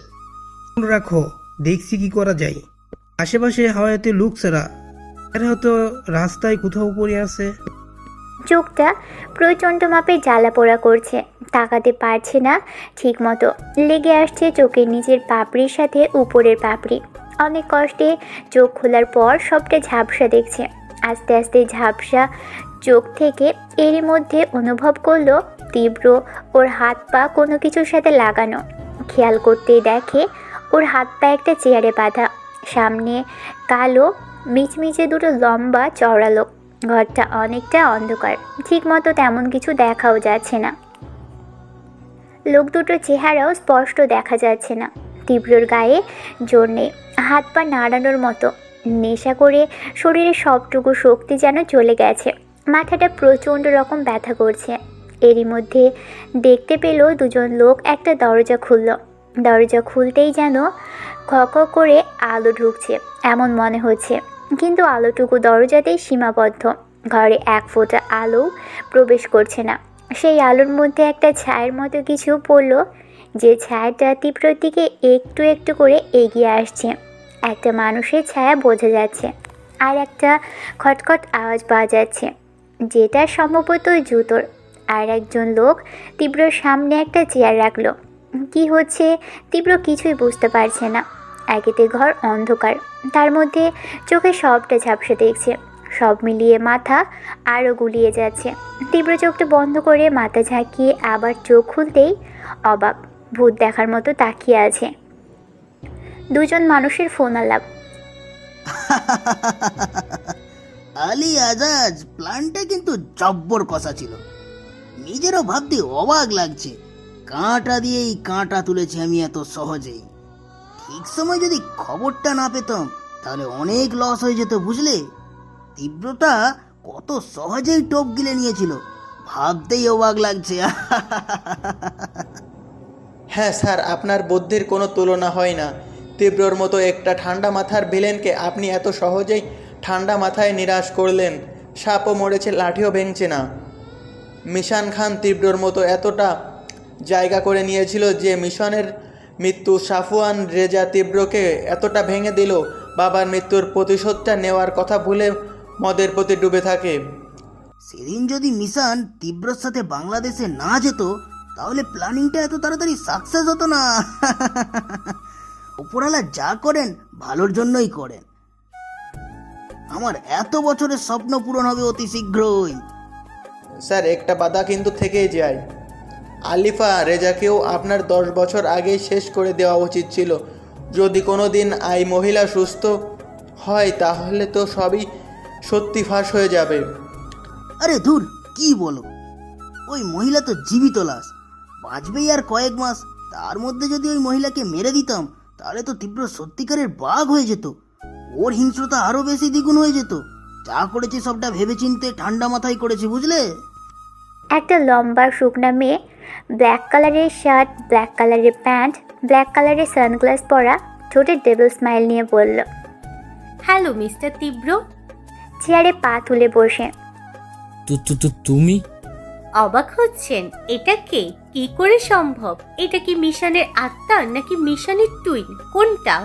ফোন রাখো, দেখছি কি করা যায়। আশেপাশে হাওয়াতে লোক ছাড়া এরা হয়তো রাস্তায় কোথাও পড়ে আছে। চোখটা প্রচণ্ড মাপের জ্বালা পোড়া করছে, তাকাতে পারছে না ঠিক মতো। লেগে আসছে চোখের নিচের পাপড়ির সাথে উপরের পাপড়ি। অনেক কষ্টে চোখ খোলার পর সবটা ঝাপসা দেখছে। আস্তে আস্তে ঝাপসা চোখ থেকে এরই মধ্যে অনুভব করলো তীব্র ওর হাত পা কোনো কিছুর সাথে লাগানো। খেয়াল করতেই দেখে ওর হাত পা একটা চেয়ারে বাঁধা। সামনে কালো মিচমিচে দুটো লম্বা চওড়া লোক। ঘরটা অনেকটা অন্ধকার, ঠিক মতো তেমন কিছু দেখাও যাচ্ছে না। লোক দুটোর চেহারাও স্পষ্ট দেখা যাচ্ছে না। তীব্রর গায়ে জোর নেই, হাত পা নাড়ানোর মতো। নেশা করে শরীরের সবটুকু শক্তি যেন চলে গেছে। মাথাটা প্রচণ্ড রকম ব্যথা করছে। এরই মধ্যে দেখতে পেল দুজন লোক একটা দরজা খুলল। দরজা খুলতেই যেন খক করে আলো ঢুকছে এমন মনে হচ্ছে, কিন্তু আলোটুকু দরজাতেই সীমাবদ্ধ। ঘরে এক ফোঁটা আলো প্রবেশ করছে না। সেই আলোর মধ্যে একটা ছায়ার মতো কিছু পড়ল, যে ছায়াটা তীব্রর দিকে একটু একটু করে এগিয়ে আসছে। একটা মানুষের ছায়া বোঝা যাচ্ছে, আর একটা খটখট আওয়াজ পাওয়া যাচ্ছে, যেটা সম্ভবত জুতোর। আর একজন লোক তীব্রর সামনে একটা চেয়ার রাখলো। কি হচ্ছে তীব্র কিছুই বুঝতে পারছে না। একেতে ঘর অন্ধকার, তার মধ্যে চোখে সবটা ঝাপসা দেখছে। সব মিলিয়ে মাথা আরও গুলিয়ে যাচ্ছে। তীব্র চোখটা বন্ধ করে মাথা ঝাঁকিয়ে আবার চোখ খুলতেই অবাক, ভূত দেখার মতো তাকিয়ে আছে। দুজন মানুষের ফোন আলাপ। আলী আজাজ, প্ল্যানটা কিন্তু জব্বর কষা ছিল। নিজেরও ভাবতে অবাক লাগছে, কাঁটা দিয়েই কাঁটা তুলেছি আমি এত সহজেই। ঠিক সময় যদি খবরটা না পেতাম তাহলে অনেক লস হয়ে যেত, বুঝলে? তীব্রতা কত সহজেই টোপ গিলে নিয়েছিল, ভাবতেই অবাক লাগছে। হ্যাঁ স্যার, আপনার বুদ্ধির কোনো তুলনা হয় না। তীব্রর মতো একটা ঠান্ডা মাথার ভিলেনকে আপনি এত সহজেই ঠান্ডা মাথায় নিরাশ করলেন। সাপও মরেছে, লাঠিও ভেঙছে না। মিশান খান তীব্রর মতো এতটা জায়গা করে নিয়েছিল যে মিশনের মৃত্যু সাফওয়ান রেজা তীব্রকে এতটা ভেঙে দিল, বাবার মৃত্যুর প্রতিশোধটা নেওয়ার কথা ভুলে মদের প্রতি ডুবে থাকে। সেদিন যদি মিশন তীব্রর সাথে বাংলাদেশে না যেত তাহলে প্ল্যানিংটা এত তাড়াতাড়ি সাকসেস হতো না। উপরওয়ালা যা করেন ভালোর জন্যই করেন। আমার এত বছরের স্বপ্ন পূরণ হবে অতি শীঘ্রই। স্যার, একটা বাধা কিন্তু থেকেই যায়। আলিফা রেজাকেও আপনার 10 বছর আগেই শেষ করে দেওয়া উচিত ছিল। যদি কোনো দিন এই মহিলা সুস্থ হয় তাহলে তো সবই সত্যি ফাঁস হয়ে যাবে। আরে ধুর, কি বলো? ওই মহিলা তো জীবিত লাশ, বাঁচবেই আর কয়েক মাস। তার মধ্যে যদি ওই মহিলাকে মেরে দিতাম তাহলে তো তীব্র সত্যিকারের বাঘ হয়ে যেত। ওর হিংস্রতা আরো বেশি দ্বিগুণ হয়ে যেত। যা করেছি সবটা ভেবেচিন্তে ঠান্ডা মাথায় করেছি, বুঝলে? একটা লম্বা শুকনা মেয়ে, ব্ল্যাক কালারের শার্ট, ব্ল্যাক কালারের প্যান্ট, ব্ল্যাক কালারের সানগ্লাস পরা, ঠোঁটে ডেবল স্মাইল নিয়ে বলল, হ্যালো মিস্টার তীব্র। চেয়ারে পা তুলে বসে। তুমি? অবাক হচ্ছেন? এটা কে? কি করে সম্ভব? এটা কি মিশনের আত্মা নাকি মিশনের টুইন? কোনটা?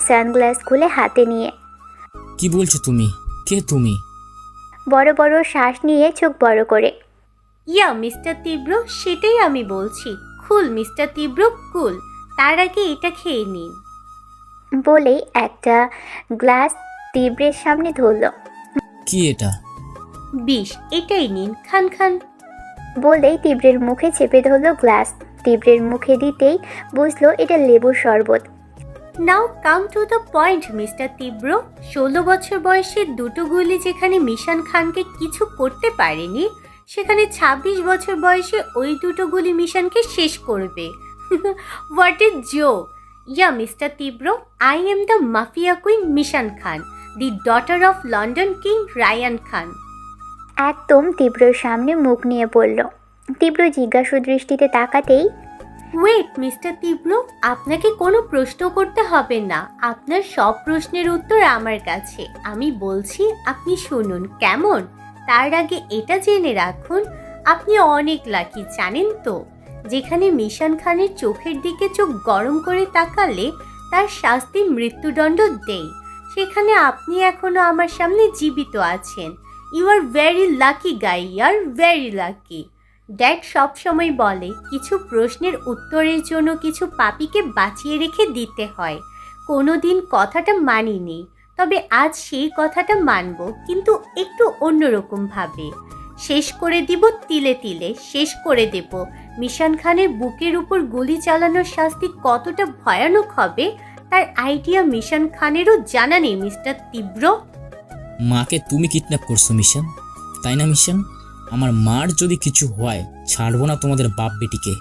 সানগ্লাস খুলে হাতে নিয়ে কি বলছো তুমি? কে তুমি? বড় বড় শ্বাস নিয়ে চোখ বড় করে। ইয়া মিস্টার তীব্র, সেটাই আমি বলছি। কুল মিস্টার তীব্র, কুল। তার আগে এটা খেয়ে নিন। বলেই একটা গ্লাস তীব্রের সামনে ধরল। কি এটা? বিষ, এটাই নিন, খান খান। বলেই তীব্রের মুখে চেপে ধরল গ্লাস। তীব্রের মুখে দিতেই বুঝলো এটা লেবুর শরবত। Now come to the point mister Tibro. 16 বছর বয়সে দুটো গুলি যেখানে মিশান খানকে কিছু করতে পারেনি, সেখানে 26 বছর বয়সে ওই দুটো গুলি মিশানকে শেষ করবে। What a joke! Yeah mister Tibro, I am the mafia queen Mishan Khan, the daughter of London king Ryan Khan. একদম তীব্রর সামনে মুখ নিয়ে পড়ল। তীব্র জিজ্ঞাসু দৃষ্টিতে তাকাতেই ওয়েট মিস্টার তীব্র, আপনাকে কোনো প্রশ্ন করতে হবে না। আপনার সব প্রশ্নের উত্তর আমার কাছে। আমি বলছি, আপনি শুনুন কেমন? তার আগে এটা জেনে রাখুন, আপনি অনেক লাকি, জানেন তো? যেখানে মিশান খানের চোখের দিকে চোখ গরম করে তাকালে তার শাস্তি মৃত্যুদণ্ড দেয়, সেখানে আপনি এখনো আমার সামনে জীবিত আছেন। You are very lucky guy, you are very lucky. Dad সবসময় বলে কিছু প্রশ্নের উত্তরের জন্য কিছু পাপীকে বাঁচিয়ে রেখে দিতে হয়। কোনোদিন কথাটা মানিনি, তবে আজ সেই কথাটা মানব, কিন্তু একটু অন্যরকম ভাবে। শেষ করে দিব তিলে তিলে, শেষ করে দেব। মিশান খানের বুকের উপর গুলি চালানোর শাস্তি কতটা ভয়ানক হবে তার আইডিয়া মিশান খানেরও জানা নেই মিস্টার তীব্র। মাকে তুমি কিডন্যাপ করছো মিশন, তাই না মিশন? আমার মার যদি কিছু হয়, ছাড়বো না তোমাদের বাপ বেটিকে।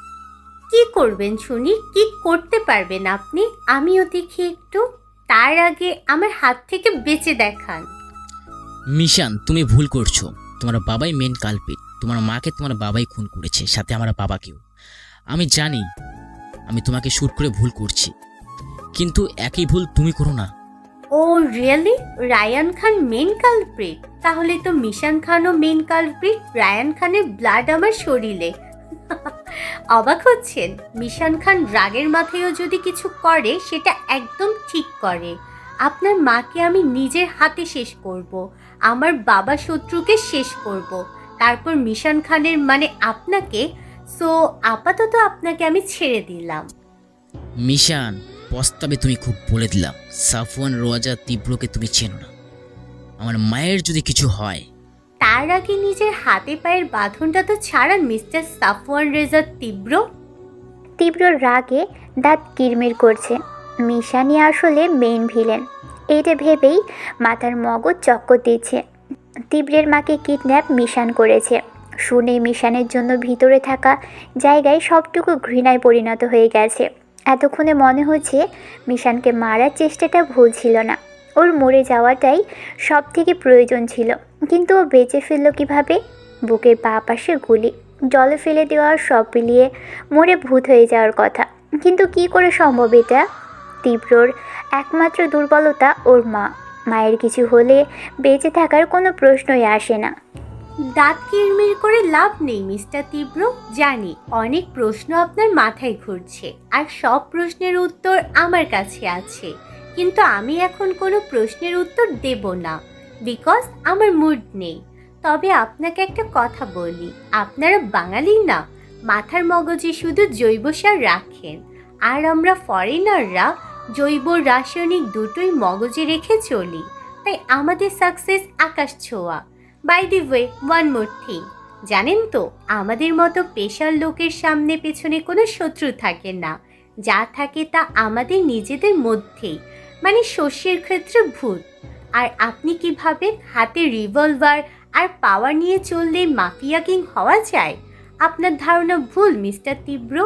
কি করবেন শুনি? কি করতে পারবেন আপনি? আমিও দেখি একটু। তার আগে আমার হাত থেকে বেঁচে দেখান। মিশন, তুমি ভুল করছো। তোমার বাবাই মেন কালপিট। তোমার মাকে তোমার বাবাই খুন করেছে, সাথে আমার বাবাকেও। আমি জানি আমি তোমাকে শুট করে ভুল করছি, কিন্তু একই ভুল তুমি করো না। ও রিয়েলি? রায়ান খান মেন কালপ্রিট? তাহলে তো মিশান খানও মেন কালপ্রিট। রায়ান খানের ব্লাড আমার শরীরে। অবাক হচ্ছেন? মিশান খান রাগের মাথায়ও যদি কিছু করে সেটা একদম ঠিক করে। আপনার মাকে আমি নিজের হাতে শেষ করব, আমার বাবা শত্রুকে শেষ করব, তারপর মিশান খানের মানে আপনাকে। সো আপাতত আপনাকে আমি ছেড়ে দিলাম। মিশন, প্রস্তাবে তুমি খুব বলে দিলাম। সাফওয়ান রোজা তীব্রকে তুমি চেনো না। আমার মায়ের যদি কিছু হয়, তার আগে নিজের হাতে পায়ের বাঁধনটা তো ছাড়ান মিস্টার সাফওয়ান রেজা তীব্র। তীব্রর রাগে দাঁত কিরমির করছে। মিশানি আসলে মেইন ভিলেন, এইটা ভেবেই মাথার মগজ চক্কর দিচ্ছে। তীব্রের মাকে কিডন্যাপ মিশান করেছে শুনে মিশানের জন্য ভিতরে থাকা জায়গায় সবটুকু ঘৃণায় পরিণত হয়ে গেছে। এতক্ষণে মনে হচ্ছে মিশানকে মারার চেষ্টাটা ভুল ছিল না, ওর মরে যাওয়াটাই সব থেকে প্রয়োজন ছিল। কিন্তু ও বেঁচে ফেলল কীভাবে? বুকের বাঁ পাশে গুলি, জলে ফেলে দেওয়ার সব মিলিয়ে মরে ভূত হয়ে যাওয়ার কথা, কিন্তু কি করে সম্ভব এটা? তীব্রর একমাত্র দুর্বলতা ওর মা। মায়ের কিছু হলে বেঁচে থাকার কোনো প্রশ্নই আসে না। দাঁত কিরমির করে লাভ নেই মিস্টার তীব্র। জানি অনেক প্রশ্ন আপনার মাথায় ঘুরছে, আর সব প্রশ্নের উত্তর আমার কাছে আছে, কিন্তু আমি এখন কোনো প্রশ্নের উত্তর দেব না, বিকজ আমার মুড নেই। তবে আপনাকে একটা কথা বলি, আপনারা বাঙালি না, মাথার মগজে শুধু জৈব সার রাখেন, আর আমরা ফরেনাররা জৈব রাসায়নিক দুটোই মগজে রেখে চলি, তাই আমাদের সাকসেস আকাশ ছোঁয়া। By the way, one more thing, জানেন তো আমাদের মতো পেশার লোকের সামনে পেছনে কোনো শত্রু থাকে না, যা থাকে তা আমাদের নিজেদের মধ্যেই, মানে শস্যের ক্ষেত্রে ভূত। আর আপনি কি ভাবেন হাতে রিভলভার আর পাওয়ার নিয়ে চললে মাফিয়া কিং হওয়া যায়? আপনার ধারণা ভুল মিস্টার তীব্র।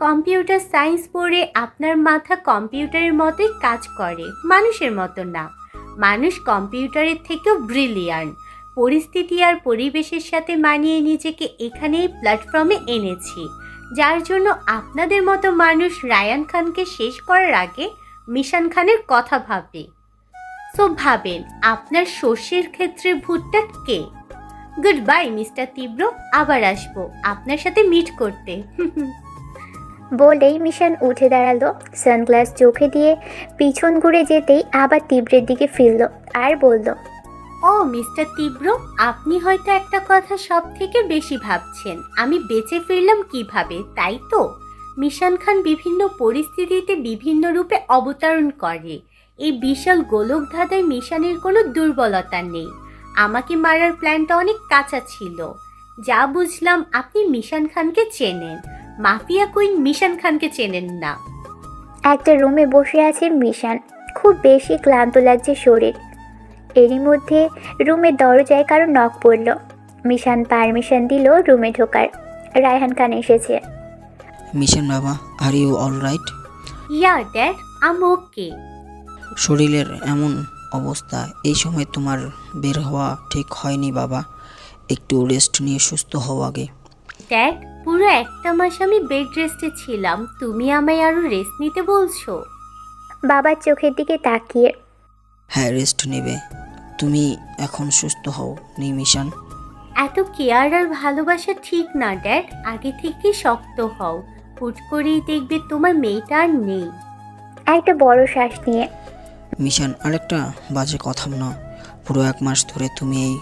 কম্পিউটার সায়েন্স পড়ে আপনার মাথা কম্পিউটারের মতোই কাজ করে, মানুষের মতো না। মানুষ কম্পিউটারের থেকেও ব্রিলিয়ান্ট। পরিস্থিতি আর পরিবেশের সাথে মানিয়ে নিজেকে এখানে এই প্ল্যাটফর্মে এনেছি, যার জন্য আপনাদের মতো মানুষ রায়ান খানকে শেষ করার আগে মিশান খানের কথা ভাবে। সো ভাবেন আপনার শস্যের ক্ষেত্রে ভূতটা কে? গুড বাই মিস্টার তীব্র, আবার আসবো আপনার সাথে মিট করতে। বলেই মিশান উঠে দাঁড়ালো। সানগ্লাস চোখে দিয়ে পিছন ঘুরে যেতেই আবার তীব্রের দিকে ফিরল আর বলল, ও মিস্টার তীব্র, আপনি হয়তো একটা কথা সব থেকে বেশি ভাবছেন, আমি বেঁচে ফিরলাম কিভাবে, তাই তো? মিশান খান বিভিন্ন পরিস্থিতিতে বিভিন্ন রূপে অবতরণ করে। এই বিশাল গোলকধাঁধায় মিশানের কোনো দুর্বলতা নেই। আমাকে মারার প্ল্যানটা অনেক কাঁচা ছিল। যা বুঝলাম আপনি মিশান খানকে চেনেন, মাফিয়া কুইন মিশান খানকে চেনেন না। একটা রুমে বসে আছে মিশান। খুব বেশি ক্লান্ত লাগছে শরীর। এরই মধ্যে রুমের দরজায় কারো নক পড়ল। মিশান পারমিশন দিল রুমে ঢোকার। রায়হান খান এসেছে। মিশন বাবা, are you all right? Yeah dad, I'm okay. শরীরের এমন অবস্থা, এই সময় তোমার বের হওয়া ঠিক হয়নি বাবা। একটু রেস্ট নিয়ে সুস্থ হও আগে। ড্যাড, পুরো একটা মাস আমি বেড রেস্টে ছিলাম, তুমি আমায় আরো রেস্ট নিতে বলছো? বাবার চোখের দিকে তাকিয়ে, হ্যাঁ রেস্ট নেবে। তুমি এখন সুস্থ হও নি মিশন। এত কেয়ার আর ভালোবাসা ঠিক না ড্যাড, আগে থেকে শক্ত হও। হুট করেই দেখবে তোমার মেয়েটা আর নেই। একটা বড় শ্বাস নিয়ে, মিশন, আরেকটা বাজে কথা না। পুরো 1 মাস ধরে তুমি এই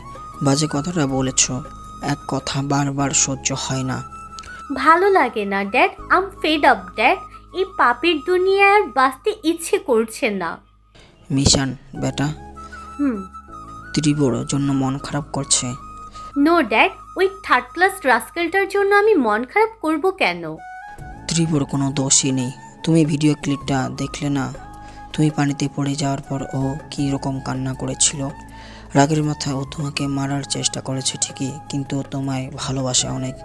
বাজে কথাটা বলেছ। এক কথা বারবার সহ্য হয় না। ভালো লাগে না ড্যাড, আম ফেড আপ ড্যাড। এই পাপের দুনিয়ায় আর বাঁচতে ইচ্ছে করছে না। মিশন বেটা, হুম। ত্রিবড় জন্য মন খারাপ করছে। নো ড্যাড, ওই থার্ড ক্লাস রাস্কেলটার জন্য আমি মন খারাপ করব কেন? ত্রিবড় কোনো দোষই নেই। তুমি ভিডিও ক্লিপটা দেখলে না? তুমি পানিতে পড়ে যাওয়ার পর ও কী রকম কান্না করেছিল। রাগের মাথায় ও তোমাকে মারার চেষ্টা করেছে ঠিকই, কিন্তু ও তোমায় ভালোবাসে অনেক।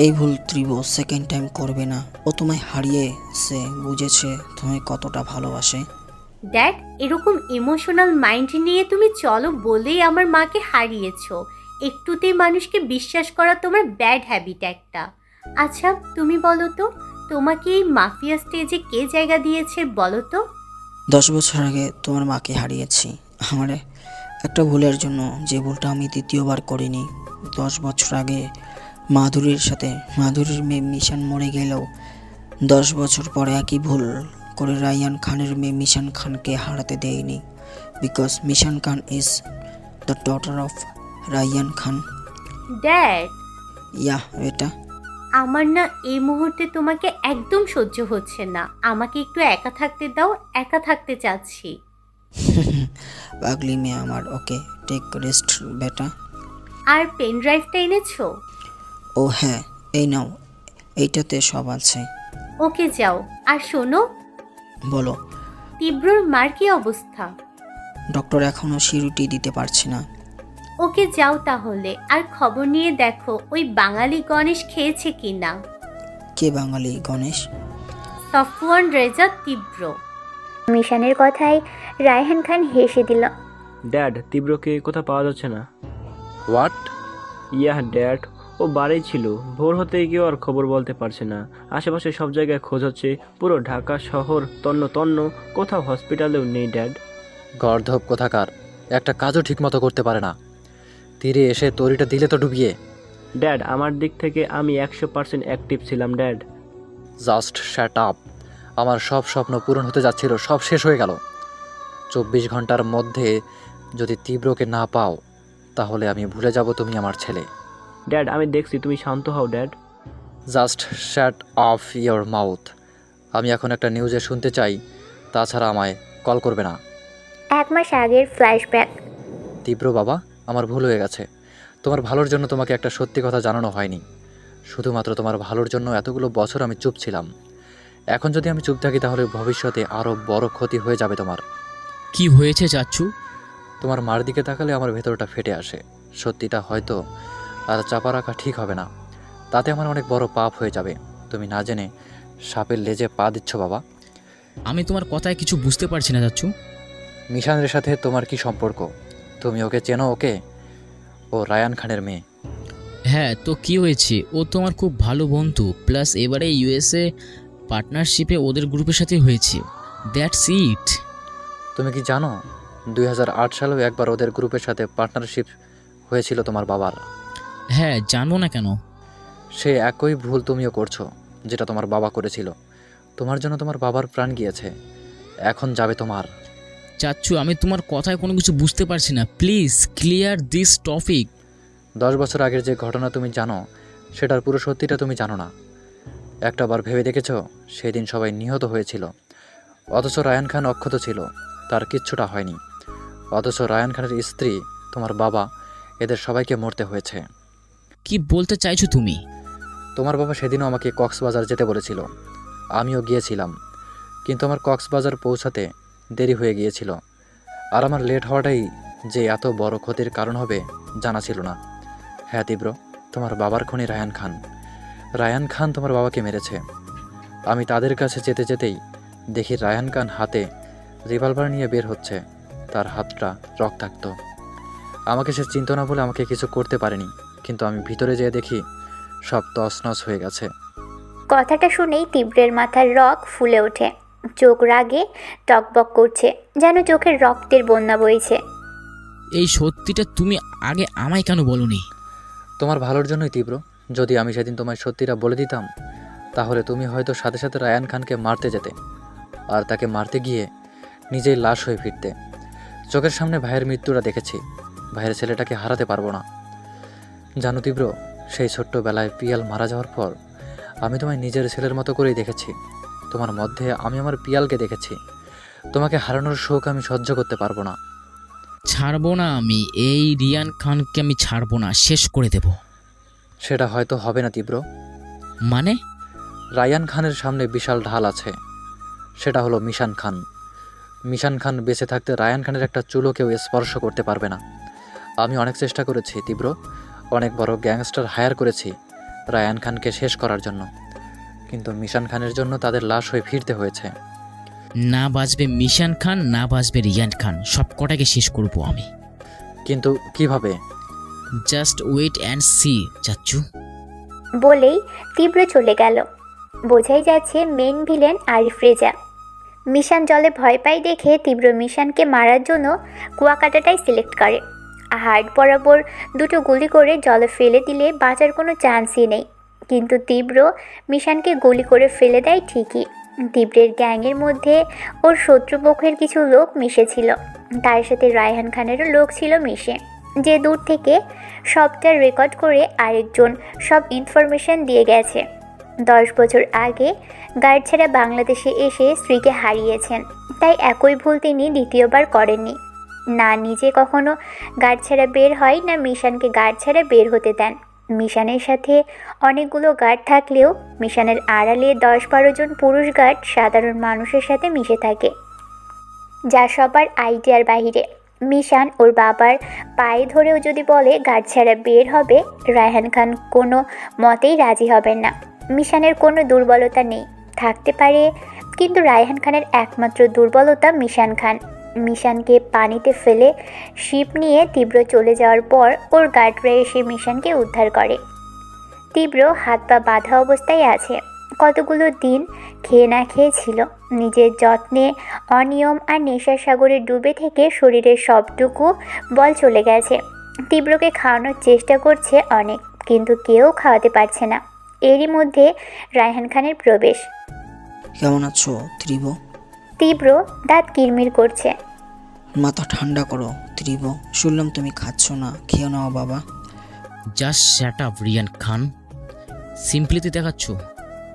এই ভুল ত্রিবড় সেকেন্ড টাইম করবে না। ও তোমায় হারিয়েছে, বুঝেছে তোমায় কতটা ভালোবাসে। ড্যাড, এরকম ইমোশনাল মাইন্ড নিয়ে তুমি চলো বলেই আমার মাকে হারিয়েছো। একটুতেই মানুষকে বিশ্বাস করা তোমার ব্যাড হ্যাবিট একটা। আচ্ছা তুমি বলো তো, তোমাকে এই মাফিয়া স্টেজে কে জায়গা দিয়েছে বলো তো? 10 বছর আগে তোমার মাকে হারিয়েছি। আমার একটা ভুলের জন্য, যে ভুলটা আমি দ্বিতীয়বার করিনি। 10 বছর আগে মাধুরীর মেয়ে মিশন মরে গেলেও 10 বছর পরে একই ভুল করে রায়ান খানের মেয়ে মিশন খানকে হারাতে দেয়নি। Because Mishan Khan is the daughter of Ryan Khan. Dad, yeah বেটা। আমার না এই মুহূর্তে তোমাকে একদম সহ্য হচ্ছে না। আমাকে একটু একা থাকতে দাও, একা থাকতে চাচ্ছি। পাগলি মেয়ে আমার। ওকে, টেক রেস্ট বেটা। আর পেন ড্রাইভটা এনেছো? ও হ্যাঁ, এই নাও, এইটাতে সব আছে। ওকে যাও। আর শোনো, বলো। তীব্রর মার কি অবস্থা? ডক্টর এখনো সিউরিটি দিতে পারছে না। ওকে যাও তাহলে, আর খবর নিয়ে দেখো ওই বাঙালি গণেশ খেয়েছে কিনা। কে বাঙালি গণেশ? সাফওয়ান রেজা তীব্র। মিশানের কথায় রায়হান খান হেসে দিল। ড্যাড, তীব্রকে কোথাও পাওয়া যাচ্ছে না। হোয়াট? ইয়াহ ড্যাড, ও বাড়ি ছিল, ভোর হতে গিয়েও আর খবর বলতে পারছে না। আশেপাশে সব জায়গায় খোঁজ হচ্ছে, পুরো ঢাকা শহর তন্ন তন্ন, কোথাও হসপিটালেও নেই ড্যাড। গর্ধব কোথাকার, একটা কাজও ঠিকমতো করতে পারে না। তীরে এসে তরিটা দিলে তো ডুবিয়ে। ড্যাড, আমার দিক থেকে আমি 100% অ্যাক্টিভ ছিলাম ড্যাড। Just shut up. আমার সব স্বপ্ন পূরণ হতে যাচ্ছিল, সব শেষ হয়ে গেল। 24 ঘন্টার মধ্যে যদি তীব্রকে না পাও, তাহলে আমি ভুলে যাব তুমি আমার ছেলে। ড্যাড, আমি দেখছি, তুমি শান্ত হও dad. Just shut off your mouth. আমি এখন একটা নিউজে শুনতে চাই, তাছাড়া আমায় কল করবে না। 1 মাস আগের ফ্ল্যাশব্যাক। তীব্র বাবা, আমার ভুল হয়ে গেছে। তোমার ভালোর জন্য তোমাকে একটা সত্যি কথা জানানো হয়নি। শুধুমাত্র তোমার ভালোর জন্য এতগুলো বছর আমি চুপ ছিলাম। এখন যদি আমি চুপ থাকি, তাহলে ভবিষ্যতে আরও বড় ক্ষতি হয়ে যাবে তোমার। কি হয়েছে চাচ্ছু? তোমার মার দিকে তাকালে আমার ভেতরটা ফেটে আসে। সত্যিটা হয়তো আর চাপা রাখা ঠিক হবে না, তাতে আমার অনেক বড় পাপ হয়ে যাবে। তুমি না জেনে সাপের লেজে পা দিচ্ছ বাবা। আমি তোমার কথায় কিছু বুঝতে পারছি না চাচ্ছু। মিশানের সাথে তোমার কি সম্পর্ক? তুমি ওকে চেনো? ওকে, ও রায়ান খানের মেয়ে। হ্যাঁ, তো কি হয়েছে? ও তো আমার খুব ভালো বন্ধু, প্লাস এবারে ইউএসএ পার্টনারশিপে ওদের গ্রুপের সাথে হয়েছে। That's it. তুমি কি জানো 2008 সালেও একবার ওদের গ্রুপের সাথে পার্টনারশিপ হয়েছিল তোমার বাবার। হ্যাঁ, জানবো না কেন? সে একই ভুল তুমিও করছো যেটা তোমার বাবা করেছিল। তোমার জন্য তোমার বাবার প্রাণ গিয়েছে, এখন যাবে তোমার। চাচ্ছু, আমি তোমার কথায় কোনো কিছু বুঝতে পারছি না। Please clear this topic. 10 বছর আগের যে ঘটনা তুমি জানো, সেটার পুরো সত্যিটা তুমি জানো না। একটাবার ভেবে দেখেছো সেদিন সবাই নিহত হয়েছিল, অথচ রায়ান খান অক্ষত ছিল, তার কিচ্ছুটা হয়নি। অথচ রায়ান খানের স্ত্রী, তোমার বাবা, এদের সবাইকে মরতে হয়েছে। কি বলতে চাইছো তুমি? তোমার বাবা সেদিনও আমাকে কক্সবাজার যেতে বলেছিল, আমিও গিয়েছিলাম, কিন্তু আমার কক্সবাজার পৌঁছাতে দেরি হয়ে গিয়েছিল। আর আমার লেট হওয়াটাই যে এত বড় ক্ষতির কারণ হবে জানা ছিল না। হ্যাঁ তীব্র, তোমার বাবার খুনি রায়ান খান। রায়ান খান তোমার বাবাকে মেরেছে। আমি তাদের কাছে যেতে যেতেই দেখি রায়ান খান হাতে রিভলভার নিয়ে বের হচ্ছে, তার হাতটা রক্তাক্ত। আমাকে সে চিন্তা না বলে আমাকে কিছু করতে পারেনি, কিন্তু আমি ভিতরে যেয়ে দেখি সব তছনছ হয়ে গেছে। কথাটা শুনেই তীব্রের মাথার রগ ফুলে ওঠে, চোখ রাগে টকবক করছে, যেন চোখের রক্তের বন্যা বইছে। এই সত্যিটা তুমি আগে আমায় কেন বলনি? তোমার ভালোর জন্যই তীব্র। যদি আমি সেদিন তোমায় সত্যিটা বলে দিতাম, তাহলে তুমি হয়তো সাথে সাথে রায়ান খানকে মারতে যেতে, আর তাকে মারতে গিয়ে নিজেই লাশ হয়ে ফিরতে। চোখের সামনে ভাইয়ের মৃত্যুটা দেখেছি, ভাইয়ের ছেলেটাকে হারাতে পারবো না। জানো তীব্র, সেই ছোট্টবেলায় পিয়াল মারা যাওয়ার পর আমি তোমায় নিজের ছেলের মতো করেই দেখেছি। তোমার মধ্যে আমি আমার পিয়ালকে দেখেছি। তোমাকে হারানোর শোক আমি সহ্য করতে পারবো না। ছাড়বো না আমি, এই রিয়ান খানকে আমি ছাড়বো না, শেষ করে দেব। সেটা হয়তো হবে না তীব্র। মানে? রায়ান খানের সামনে বিশাল ঢাল আছে, সেটা হলো মিশান খান। মিশান খান বেঁচে থাকতে রায়ান খানের একটা চুলও কেউ স্পর্শ করতে পারবে না। আমি অনেক চেষ্টা করেছি তীব্র, অনেক বড় গ্যাংস্টার হায়ার করেছি রায়ান খানকে শেষ করার জন্য, কিন্তু মিশান খানের জন্য তাদের লাশ হয়ে ফিরতে হয়েছে। না বাঁচবে মিশান খান, না বাঁচবে রিয়ান খান, সব কটাকে শেষ করব আমি। কিন্তু কিভাবে? জাস্ট ওয়েট অ্যান্ড সি চাচ্ছু। বলেই তীব্র চলে গেল। বোঝাই যাচ্ছে মেন ভিলেন আরিফ রেজা। মিশান জলে ভয় পাই দেখে তীব্র মিশানকে মারার জন্য কুয়াকাটাটাই সিলেক্ট করে। হার্ট বরাবর দুটো গুলি করে জলে ফেলে দিলে বাঁচার কোনো চান্সই নেই, কিন্তু তীব্র মিশানকে গুলি করে ফেলে দেয় ঠিকই। তীব্রের গ্যাংয়ের মধ্যে ওর শত্রুপক্ষের কিছু লোক মিশেছিল, তার সাথে রায়হান খানেরও লোক ছিল মিশে, যে দূর থেকে সবটা রেকর্ড করে আরেকজন সব ইনফরমেশন দিয়ে গেছে। 10 বছর আগে গার্ড ছেড়ে বাংলাদেশে এসে স্ত্রীকে হারিয়েছেন, তাই একই ভুল তিনি দ্বিতীয়বার করেননি। না নিজে কখনো গার্ড ছেড়ে বের হয়, না মিশানকে গার্ড ছেড়ে বের হতে দেন। মিশানের সাথে অনেকগুলো গার্ড থাকলেও মিশানের আড়ালে 10-12 জন পুরুষ গার্ড সাধারণ মানুষের সাথে মিশে থাকে, যা সবার আইডিয়ার বাহিরে। মিশান ওর বাবার পায়ে ধরেও যদি বলে গার্ড ছাড়া বের হবে, রায়হান খান কোনো মতেই রাজি হবেন না। মিশানের কোনো দুর্বলতা নেই, থাকতে পারে, কিন্তু রায়হান খানের একমাত্র দুর্বলতা মিশান খান। মিশানকে পানিতে ফেলে শিপ নিয়ে তীব্র চলে যাওয়ার পর ওর গার্ডরা এসে মিশানকে উদ্ধার করে। তীব্র হাত পা বাঁধা অবস্থায় আছে, কতগুলো দিন খেয়ে না খেয়ে ছিল। নিজের যত্নে, অনিয়ম আর নেশার সাগরে ডুবে থেকে শরীরের সবটুকু বল চলে গেছে। তীব্রকে খাওয়ানোর চেষ্টা করছে অনেক, কিন্তু কেউ খাওয়াতে পারছে না। এরই মধ্যে রায়হান খানের প্রবেশ। কেমন আছো ত্রিব? তীব্র দাঁত কিরমির করছে। মাথা ঠান্ডা করো ত্রিব, শুনলাম তুমি খাচ্ছ না, খেয়ে নাও বাবা। জাস্ট শ্যাট আপ রিয়ান খান। সিম্পলিতে দেখাচ্ছ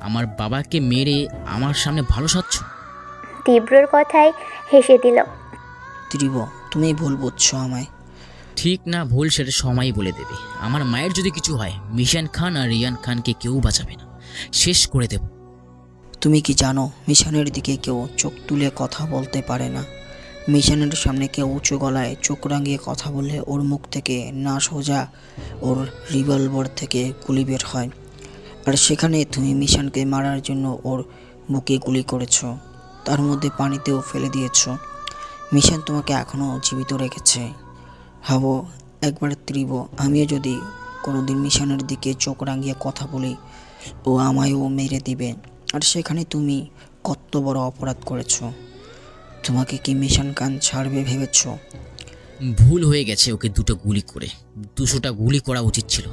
আমার বাবাকে মেরে আমার সামনে ভালো সাচ্ছ। তীব্রর কথায় হেসে দিল। ত্রিব, তুমি ভুল বুঝছো আমায়। ঠিক না ভুল সেটা সময়ই বলে দেবে। আমার মায়ের যদি কিছু হয়, মিশান খান আর রিয়ান খানকে কেউ বাঁচাবে না, শেষ করে দেব। তুমি কি জানো মিশনের দিকে কেউ চোখ তুলে কথা বলতে পারে না। মিশনের সামনে কেউ উঁচু গলায় চোখ রাঙিয়ে কথা বললে ওর মুখ থেকে না সোজা ওর রিভলভার থেকে গুলি বের হয়। আর সেখানে তুমি মিশনকে মারার জন্য ওর বুকে গুলি করেছো, তার মধ্যে পানিতেও ফেলে দিয়েছো। মিশন তোমাকে এখনও জীবিত রেখেছে। ভাবো একবার ত্রিব, আমিও যদি কোনোদিন মিশনের দিকে চোখ রাঙিয়ে কথা বলি, ও আমায়ও মেরে দিবে। আর সেখানে তুমি কত বড় অপরাধ করেছো। তোমাকে কি মিশন কান ছাড়বে ভেবেছ? ভুল হয়ে গেছে, ওকে 2টা গুলি করে 200টা গুলি করা উচিত ছিল।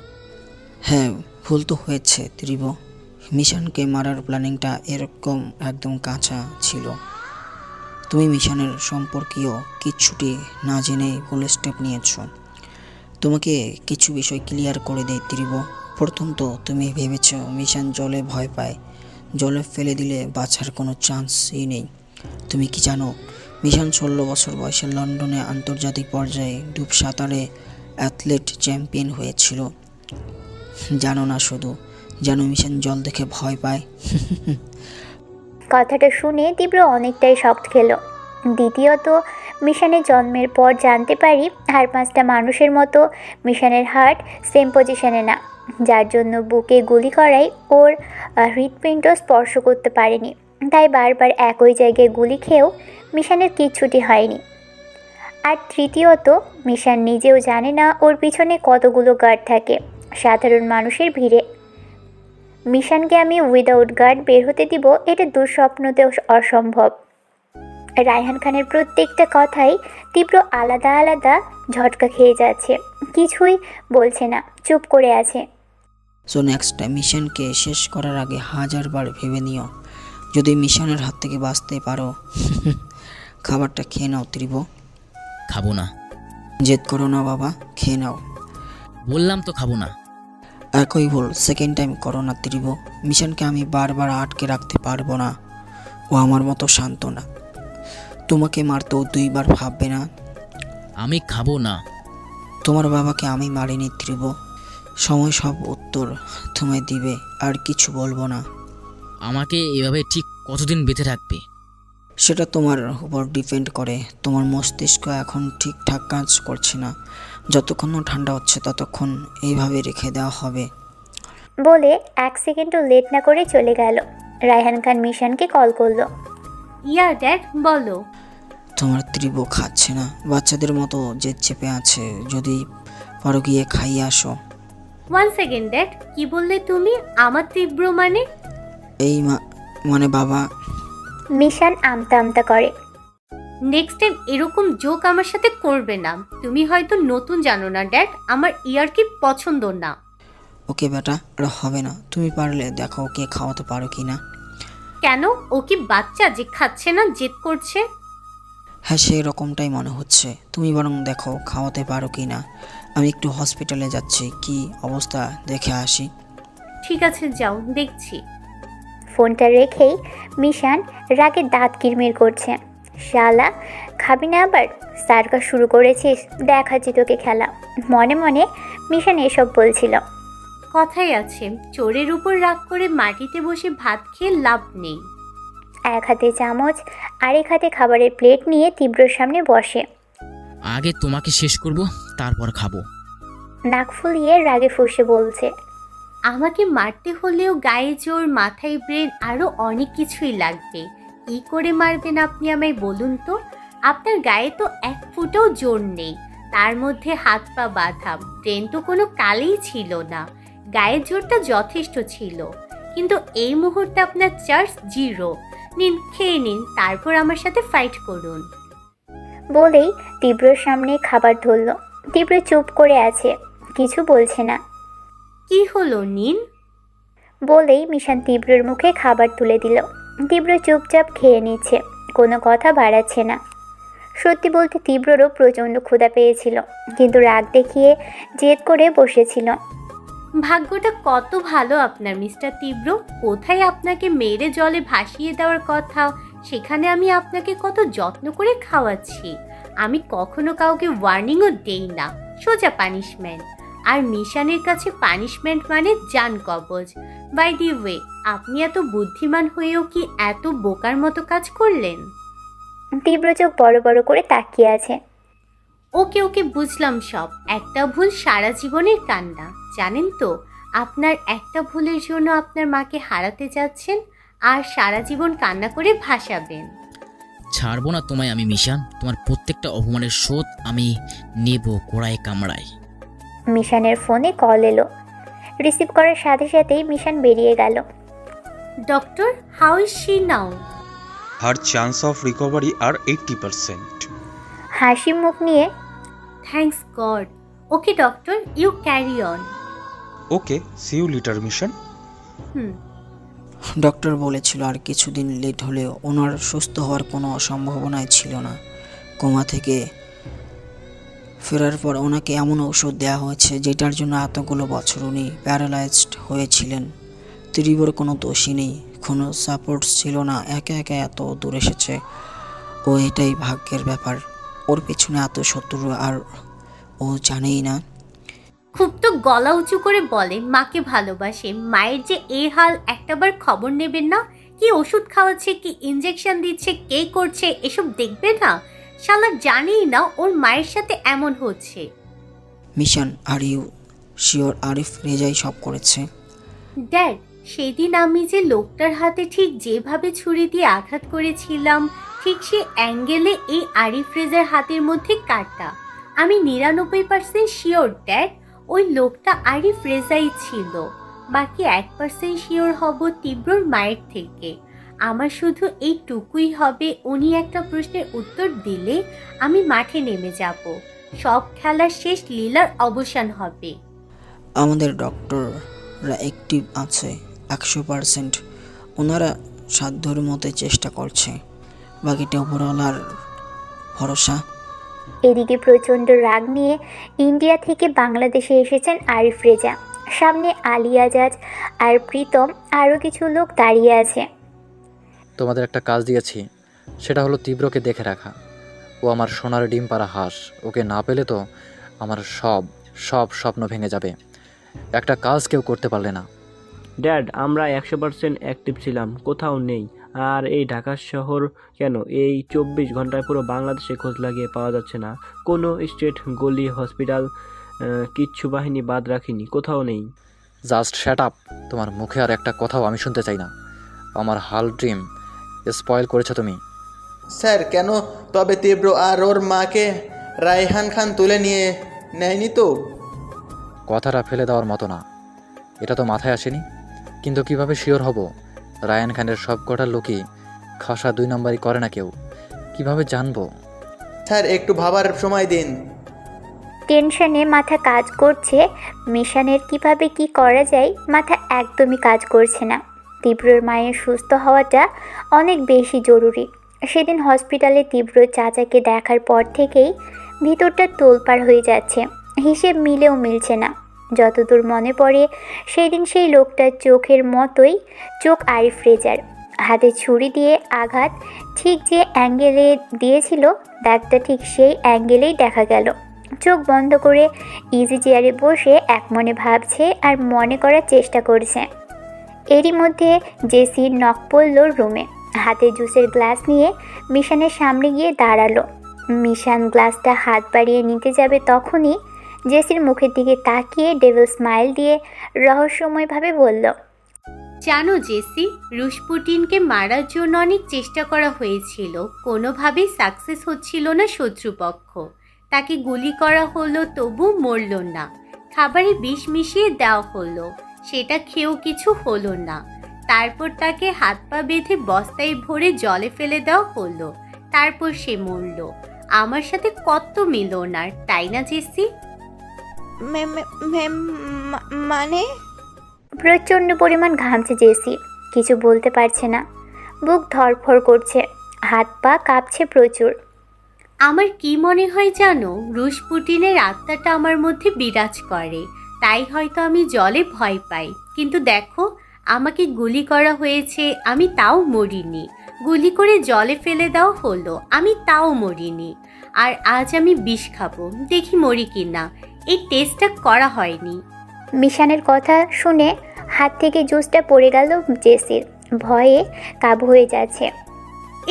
হ্যাঁ, ভুল তো হয়েছে ত্রিব। মিশনকে মারার প্ল্যানিংটা এরকম একদম কাঁচা ছিল। তুমি মিশনের সম্পর্কীয় কিচ্ছুটি না জেনেই ভুল স্টেপ নিয়েছো। তোমাকে কিছু বিষয় ক্লিয়ার করে দেয় ত্রিব। প্রথম তো তুমি ভেবেছ মিশন জলে ভয় পায়, জলে ফেলে দিলে বাঁচার কোনো চান্সই নেই। তুমি কি জানো মিশন 16 বছর বয়সে লন্ডনে আন্তর্জাতিক পর্যায়ে ডুব সাঁতারে অ্যাথলেট চ্যাম্পিয়ন হয়েছিল? জানো না, শুধু জানো মিশন জল দেখে ভয় পায়। কথাটা শুনে তীব্র অনেকটাই শক্ট খেল। দ্বিতীয়ত, মিশনের জন্মের পর জানতে পারি আর 5টা মানুষের মতো মিশনের হার্ট সেম পজিশনে না, যার জন্য বুকে গুলি করাই ওর হৃৎপিণ্ড স্পর্শ করতে পারেনি। তাই বারবার একই জায়গায় গুলি খেয়েও মিশনের কিচ্ছুটি হয়নি। আর তৃতীয়ত, মিশন নিজেও জানে না ওর পিছনে কতগুলো গার্ড থাকে সাধারণ মানুষের ভিড়ে। মিশনকে আমি উইদাউট গার্ড বের হতে দিব, এটা দুঃস্বপ্নতেও অসম্ভব। রায়হান খানের প্রত্যেকটা কথাই তীব্র আলাদা আলাদা ঝটকা খেয়ে যাচ্ছে, কিছুই বলছে না, চুপ করে আছে। সো নেক্সট টাইম মিশনকে শেষ করার আগে 1000বার ভেবে নিও। যদি মিশনের হাত থেকে বাঁচতে পারো খাবারটা খেয়ে নাও ত্রিব। খাবো না। জেদ করো না বাবা, খেয়ে নাও। বললাম তো খাবো না। একই ভুল সেকেন্ড টাইম করো না ত্রিব। মিশনকে আমি বারবার আটকে রাখতে পারবো না, ও আমার মতো শান্ত না। তোমাকে মারতেও 2বার ভাববে না। আমি খাবো না। তোমার বাবাকে আমি মারিনি ত্রিব। সময় সব উত্তর তোমায় দিবে, আর কিছু বলবো না। আমাকে এভাবে ঠিক কতদিন বেঁধে রাখবে? সেটা তোমার উপর ডিপেন্ড করে। তোমার মস্তিষ্ক এখন ঠিকঠাক কাজ করছে না, যতক্ষণ না ঠান্ডা হচ্ছে ততক্ষণ এইভাবে রেখে দেওয়া হবে। বলে 1 সেকেন্ডও লেট না করে চলে গেল। রায়হান খান মিশনকে কল করলো। ইয়া ড্যাড, বলো। তোমার ত্রিব খাচ্ছে না, বাচ্চাদের মতো জেদ চেপে আছে। যদি পারো গিয়ে খাইয়ে আসো। 1 সেকেন্ড ড্যাড, কি বললে তুমি? আমার তীব্র মানে? এই মানে বাবা। মিশন আমতা আমতা করে। নেক্সট টাইম এরকম জোক আমার সাথে করবে না। তুমি হয়তো নতুন জানো না ড্যাড, আমার ইয়ার কি পছন্দ না। ওকে বেটা, ওটা হবে না। তুমি পারলে দেখো ওকে খাওয়াতে পারো কি না। কেন? ও কি বাচ্চা যে খাচ্ছে না, জেদ করছে? হ্যাঁ, সেই রকমটাই মনে হচ্ছে। তুমি বরং দেখো খাওয়াতে পারো কি না। আমি একটু হসপিটালে যাচ্ছি, কি অবস্থা দেখে আসি। ঠিক আছে, যাও, দেখছি। ফোনটা রেখেই মিশন রাগে দাঁত কিরমির করছে। শালা, খাবি না আবার? সার্কাস শুরু করেছিস? দেখাচ্ছি তোকে খেলা। মনে মনে মিশন এসব বলছিল। কথাই আছে, চোরের উপর রাগ করে মাটিতে বসে ভাত খেয়ে লাভ নেই। এক হাতে চামচ, আরেক হাতে খাবারের প্লেট নিয়ে তীব্রর সামনে বসে। আগে তোমাকে শেষ করব, তারপর খাবো। নাক ফুলিয়ে রাগে ফুঁসে বলছে। আমাকে মারতে হলেও গায়ে জোর, মাথায় ব্রেন, আরও অনেক কিছুই লাগবে। কী করে মারবেন আপনি আমায় বলুন তো? আপনার গায়ে তো 1 ফুটও জোর নেই, তার মধ্যে হাত পা বাঁধা। ব্রেন তো কোনো কালেই ছিল না, গায়ের জোরটা যথেষ্ট ছিল। কিন্তু এই মুহূর্তে আপনার চার্জ 0। নিন, খেয়ে নিন, তারপর আমার সাথে ফাইট করুন। বলেই তীব্রর সামনে খাবার ধরল। তীব্র চুপ করে আছে, কিছু বলছে না। কি হলো, নিন। বলেই মিশন তীব্রর মুখে খাবার তুলে দিল। তীব্র চুপচাপ খেয়ে নিচ্ছে, কোনো কথা বাড়াচ্ছে না। সত্যি বলতে তীব্ররও প্রচণ্ড ক্ষুধা পেয়েছিল, কিন্তু রাগ দেখিয়ে জেদ করে বসেছিল। ভাগ্যটা কত ভালো আপনার মিস্টার তীব্র। কোথায় আপনাকে মেরে জলে ভাসিয়ে দেওয়ার কথা, সেখানে আমি আপনাকে কত যত্ন করে খাওয়াচ্ছি। আমি কখনো কাউকে ওয়ার্নিংও দেই না, সোজা পানিশমেন্ট। আর মিশনের কাছে পানিশমেন্ট মানে জান কবজ। বাই দি ওয়ে, আপনি এত বুদ্ধিমান হয়েও কি এত বোকার মতো কাজ করলেন? তীব্র চোখ বড় বড় করে তাকিয়ে আছে। ওকে ওকে, বুঝলাম সব। একটা ভুল সারা জীবনের কান্না, জানেন তো? আপনার একটা ভুলের জন্য আপনার মাকে হারাতে যাচ্ছেন, আর সারা জীবন কান্না করে ভাসাবেন। ছাড়বো না তোমায় আমি মিশন, তোমার প্রত্যেকটা অপমানের শোধ আমি নেব কোড়ায় কামড়ায়। মিশনের ফোনে কল এলো। রিসিভ করার সাথে সাথেই মিশন বেরিয়ে গেল। Doctor, how is she now? Her chance of recovery are 80%. হাসি মুখ নিয়ে thanks God. Okay doctor, you carry on. Okay, see you later Mishan. Hmm. Doctor বলেছিল আর কিছুদিন লেট হলেও ওনার সুস্থ হওয়ার কোনো সম্ভাবনাই ছিল না। কোমা থেকে ফেরার পর ওনাকে এমন ওষুধ দেওয়া হয়েছে যেটার জন্য এতগুলো বছর উনি প্যারালাইজড হয়েছিলেন। তীব্রর কোনো দোষই নেই, কোনো সাপোর্টস ছিল না, একা একা এত দূর এসেছে। ও এটাই ভাগ্যের ব্যাপার। ওর পেছনে এত শত্রু আর ও জানেই না। খুব তো গলা উঁচু করে বলে মাকে ভালোবাসে, মায়ের যে এই হাল একটাবার খবর নেবেন না? কি ওষুধ খাওয়াচ্ছে, কি ইনজেকশন দিচ্ছে, কে করছে, এসব দেখবে না? শালা জানেই না ওর মায়ের সাথে এমন হচ্ছে। Mission, are you sure Arif Rezai সব করেছে? ড্যাড, সেদিন আমি যে লোকটার হাতে ঠিক যেভাবে ছুরি দিয়ে আঘাত করেছিলাম, ঠিক সে অ্যাঙ্গেলে এই আরিফ রেজার হাতের মধ্যে কাটা। আমি 99% শিওর ড্যাড, ওই লোকটা আরিফ রেজাই ছিল। বাকি 1% শিওর হব তীব্রর মায়ের থেকে। আমার শুধু এইটুকুই হবে, উনি একটা প্রশ্নের উত্তর দিলে আমি মাঠে নেমে যাব। সব খেলার শেষ, লীলার অবসান হবে। আমাদের ডক্টররা অ্যাক্টিভ আছে 100%। ওনারা সাধ্যর মতো চেষ্টা করছে, বাকিটা উপরওয়ালার ভরসা। এদিকে প্রচণ্ড রাগ নিয়ে ইন্ডিয়া থেকে বাংলাদেশে এসেছেন আরিফ রেজা। সামনে আলী আজাদ আর প্রীতম, আরও কিছু লোক দাঁড়িয়ে আছে। তোমাদের একটা কাজ দিয়েছি, সেটা হলো তীব্রকে দেখে রাখা। ও আমার সোনার ডিম পাড়া হাঁস, ওকে না পেলে তো আমার সব সব স্বপ্ন ভেঙে যাবে। একটা কাজ কেউ করতে পারলে না। ড্যাড, আমরা 100% অ্যাক্টিভ ছিলাম, কোথাও নেই। আর এই ঢাকা শহর কেন, এই 24 ঘন্টায় পুরো বাংলাদেশে খোঁজ লাগিয়ে পাওয়া যাচ্ছে না। কোনো স্টেট, গলি, হসপিটাল, কিচ্ছু বাহিনী বাদ রাখিনি, কোথাও নেই। Just shut up. তোমার মুখে আর একটা কথাও আমি শুনতে চাই না। আমার হাল ড্রিম স্পয়েল করেছো তুমি। স্যার, কেন তবে তীব্র আর ওর মাকে রায়হান খান তুলে নিয়ে নেয়নি তো? কথাটা ফেলে দেওয়ার মতো না, এটা তো মাথায় আসেনি। কিন্তু কিভাবে শিওর হব? রায়ান খানের সব কটা লোকই খাসা 2 নম্বরই করে না কেউ, কিভাবে জানবো? স্যার, একটু ভাবার সময় দিন। টেনশনে মাথা কাজ করছে। মিশনের কিভাবে কি করা যায় মাথা একদমই কাজ করছে না। তীব্রর মায়ের সুস্থ হওয়াটা অনেক বেশি জরুরি। সেদিন হসপিটালে তীব্র চাচাকে দেখার পর থেকেই ভিতরটা তোলপাড় হয়ে যাচ্ছে। হিসেব মিলেও মিলছে না। যতদূর মনে পড়ে সেই দিন সেই লোকটার চোখের মতোই চোখ আরিফ রেজার। হাতে ছুরি দিয়ে আঘাত ঠিক যে অ্যাঙ্গেলে দিয়েছিল, দাগটা ঠিক সেই অ্যাঙ্গেলেই দেখা গেল। চোখ বন্ধ করে ইজি চেয়ারে বসে একমনে ভাবছে আর মনে করার চেষ্টা করছে। এরই মধ্যে জেসির নক পড়ল রুমে। হাতে জুসের গ্লাস নিয়ে মিশানের সামনে গিয়ে দাঁড়ালো। মিশান গ্লাসটা হাত বাড়িয়ে নিতে যাবে, তখনই জেসির মুখের দিকে তাকিয়ে ডেভিল স্মাইল দিয়ে রহস্যময়ভাবে বলল, জানো জেসি, রুশ পুটিনকে মারার জন্য অনেক চেষ্টা করা হয়েছিল, কোনোভাবেই সাকসেস হচ্ছিল না শত্রুপক্ষ। তাকে গুলি করা হলো, তবু মরল না। খাবারে বিষ মিশিয়ে দেওয়া হলো, সেটা খেয়েও কিছু হলো না। তারপর তাকে হাত পা বেঁধে বস্তায় ভরে জলে ফেলে দেওয়া হলো, তারপর সে মরল। আমার সাথে কত মিল ওনার, তাই না জেসি? মানে? প্রচণ্ড পরিমাণ ঘামছে জেসি, কিছু বলতে পারছে না। বুক ধড়ফড় করছে, হাত পা কাঁপছে প্রচুর। আমার কি মনে হয় জানো, রুশ পুটিনের আত্মাটা আমার মধ্যে বিরাজ করে, তাই হয়তো আমি জলে ভয় পাই। কিন্তু দেখো, আমাকে গুলি করা হয়েছে, আমি তাও মরিনি। গুলি করে জলে ফেলে দেওয়া হলো, আমি তাও মরিনি। আর আজ আমি বিষ খাবো, দেখি মরি কিনা। এই টেস্টটা করা হয়নি। মিশানের কথা শুনে হাত থেকে জুসটা পড়ে গেল জেসির। ভয়ে কাবু হয়ে যাচ্ছে।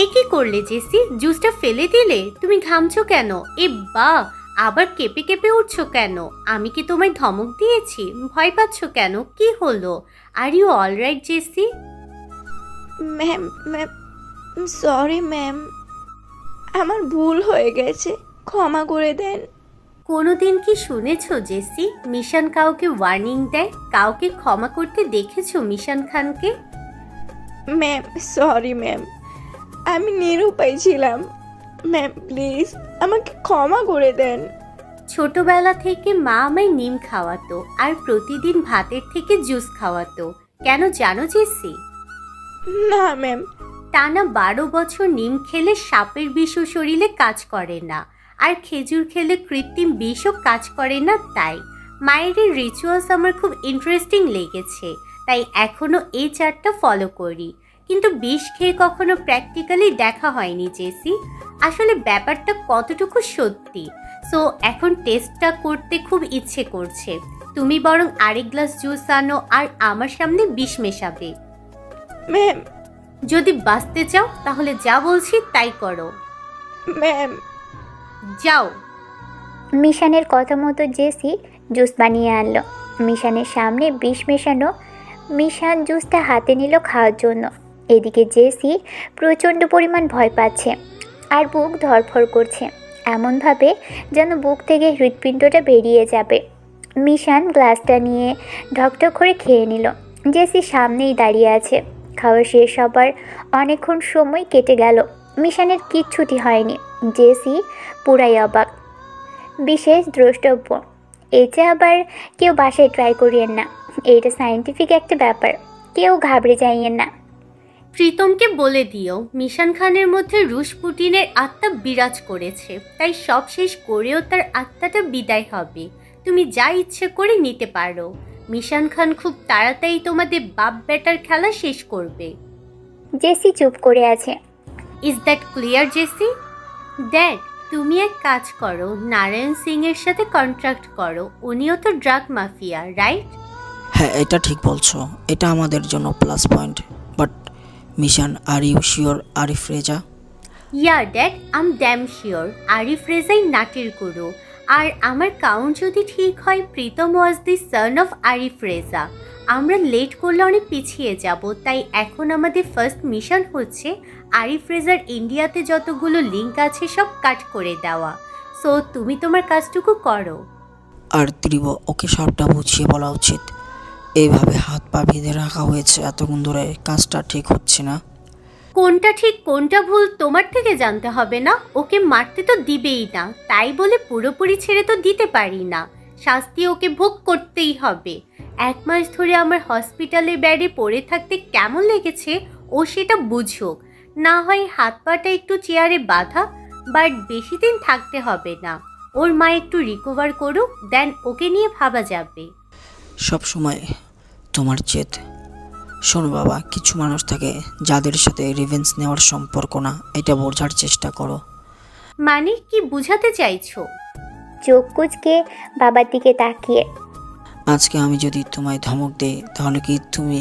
এ কি করলে জেসি? জুসটা ফেলে দিলে? তুমি ঘামছো কেন? এ বা, আবার কেঁপে কেঁপে উঠছো কেন? আমি কি তোমায় ধমক দিয়েছি? ভয় পাচ্ছ কেন? কি হলো? Are you alright Jessie? Ma'am, sorry ma'am, আমার ভুল হয়ে গেছে, ক্ষমা করে দেন। কোনোদিন কি শুনেছো জেসি মিশন কাউকে ওয়ার্নিং দেয়? কাউকে ক্ষমা করতে দেখেছো মিশন খানকে? ম্যাম, সরি ম্যাম, আমি নিরুপায় ছিলাম। ম্যাম প্লিজ আমাকে ক্ষমা করে দেন। ছোটবেলা থেকে মা আমায় নিম খাওয়াতো আর প্রতিদিন ভাতের থেকে জুস খাওয়াতো। কেন জানো জেসি? না ম্যাম। টানা 12 বছর নিম খেলে সাপের বিষও শরীরে কাজ করে না, আর খেজুর খেলে কৃত্রিম বিষও কাজ করে না। তাই মায়ের এই রিচুয়ালস আমার খুব ইন্টারেস্টিং লেগেছে, তাই এখনো এই চারটা ফলো করি। কিন্তু বিষ খেয়ে কখনো প্র্যাকটিক্যালি দেখা হয়নি জেসি, আসলে ব্যাপারটা কতটুকু সত্যি। সো এখন টেস্টটা করতে খুব ইচ্ছে করছে। তুমি বরং আরেক গ্লাস জুস আনো আর আমার সামনে বিষ মেশাবে। ম্যাম। যদি বাঁচতে চাও তাহলে যা বলছি তাই করো। ম্যাম। যাও। মিশানের কথা মতো জেসি জুস বানিয়ে আনলো। মিশানের সামনে বিষ মেশানো। মিশান জুসটা হাতে নিল খাওয়ার জন্য। এদিকে জেসি প্রচণ্ড পরিমাণ ভয় পাচ্ছে আর বুক ধড়ফড় করছে, এমনভাবে যেন বুক থেকে হৃৎপিণ্ডটা বেরিয়ে যাবে। মিশান গ্লাসটা নিয়ে ঢকঢক করে খেয়ে নিল। জেসি সামনেই দাঁড়িয়ে আছে। খাওয়া শেষ হবার অনেকক্ষণ সময় কেটে গেল, মিশানের কিচ্ছুটি হয়নি। জেসি পুরাই অবাক। বিশেষ দ্রষ্টব্য, এটা আবার কেউ বাসায় ট্রাই করিয়েন না, এইটা সায়েন্টিফিক একটা ব্যাপার, কেউ ঘাবড়ে যাইয়েন না। প্রীতমকে বলে দিও মিশান খানের মধ্যে রুশ পুটিনের আত্মা বিরাজ করেছে, তাই সব শেষ করেও তার আত্মাটা বিদায় হবে। তুমি যা ইচ্ছে করে নিতে পারো। মিশান খান খুব তাড়াতাড়ি তোমাদের বাপ বেটার খেলা শেষ করবে। জেসি চুপ করে আছে। Is that clear Jessie? Dad, তুমি এক কাজ করো, নারায়ণ সিং এর সাথে কন্ট্রাক্ট করো, উনিও তো ড্রাগ মাফিয়া, রাইট? হ্যাঁ, এটা ঠিক বলছো, এটা আমাদের জন্য plus point. But Mishan, are you sure Arif Reza? Yeah dad, I'm damn sure Arif রেজাই নাটের গুরু। আর আমার কাউন্ট যদি ঠিক হয়, Pritam was the son of Arif Reza. আমরা লেট করলে অনেক পিছিয়ে যাব, তাই এখন আমাদের ফার্স্ট মিশন হচ্ছে আরিফ রেজার ইন্ডিয়াতে যতগুলো লিঙ্ক আছে সব কাট করে দেওয়া। সো তুমি তোমার কাজটুকু করো। আর ত্রিব, ওকে সবটা বুঝিয়ে বলা উচিত। এইভাবে হাত পা বেঁধে রাখা হয়েছে এতক্ষণ ধরে, কাজটা ঠিক হচ্ছে না। কোনটা ঠিক কোনটা ভুল তোমার থেকে জানতে হবে না। ওকে মারতে তো দিবেই না, তাই বলে পুরোপুরি ছেড়ে তো দিতে পারি না, শাস্তি ওকে ভোগ করতেই হবে। 1 মাস ধরে আমার হসপিটালে বেডে পড়ে থাকতে কেমন লেগেছে ও সেটা বুঝুক। না হয় হাত পাটা একটু চেয়ারে বাঁধা, বাট বেশি দিন থাকতে হবে না। ওর মা একটু রিকভার করুক, দেন ওকে নিয়ে ভাবা যাবে। সব সময় তোমার জেদ। শোনো বাবা, কিছু মানুষ থাকে যাদের সাথে রিভেঞ্জ নেওয়ার সম্পর্ক না, এটা বোঝার চেষ্টা করো। মানে কি বুঝাতে চাইছো? চোখ কুচকে বাবার দিকে তাকিয়ে। আজকে আমি যদি তোমায় ধমক দেই, তাহলে কি তুমি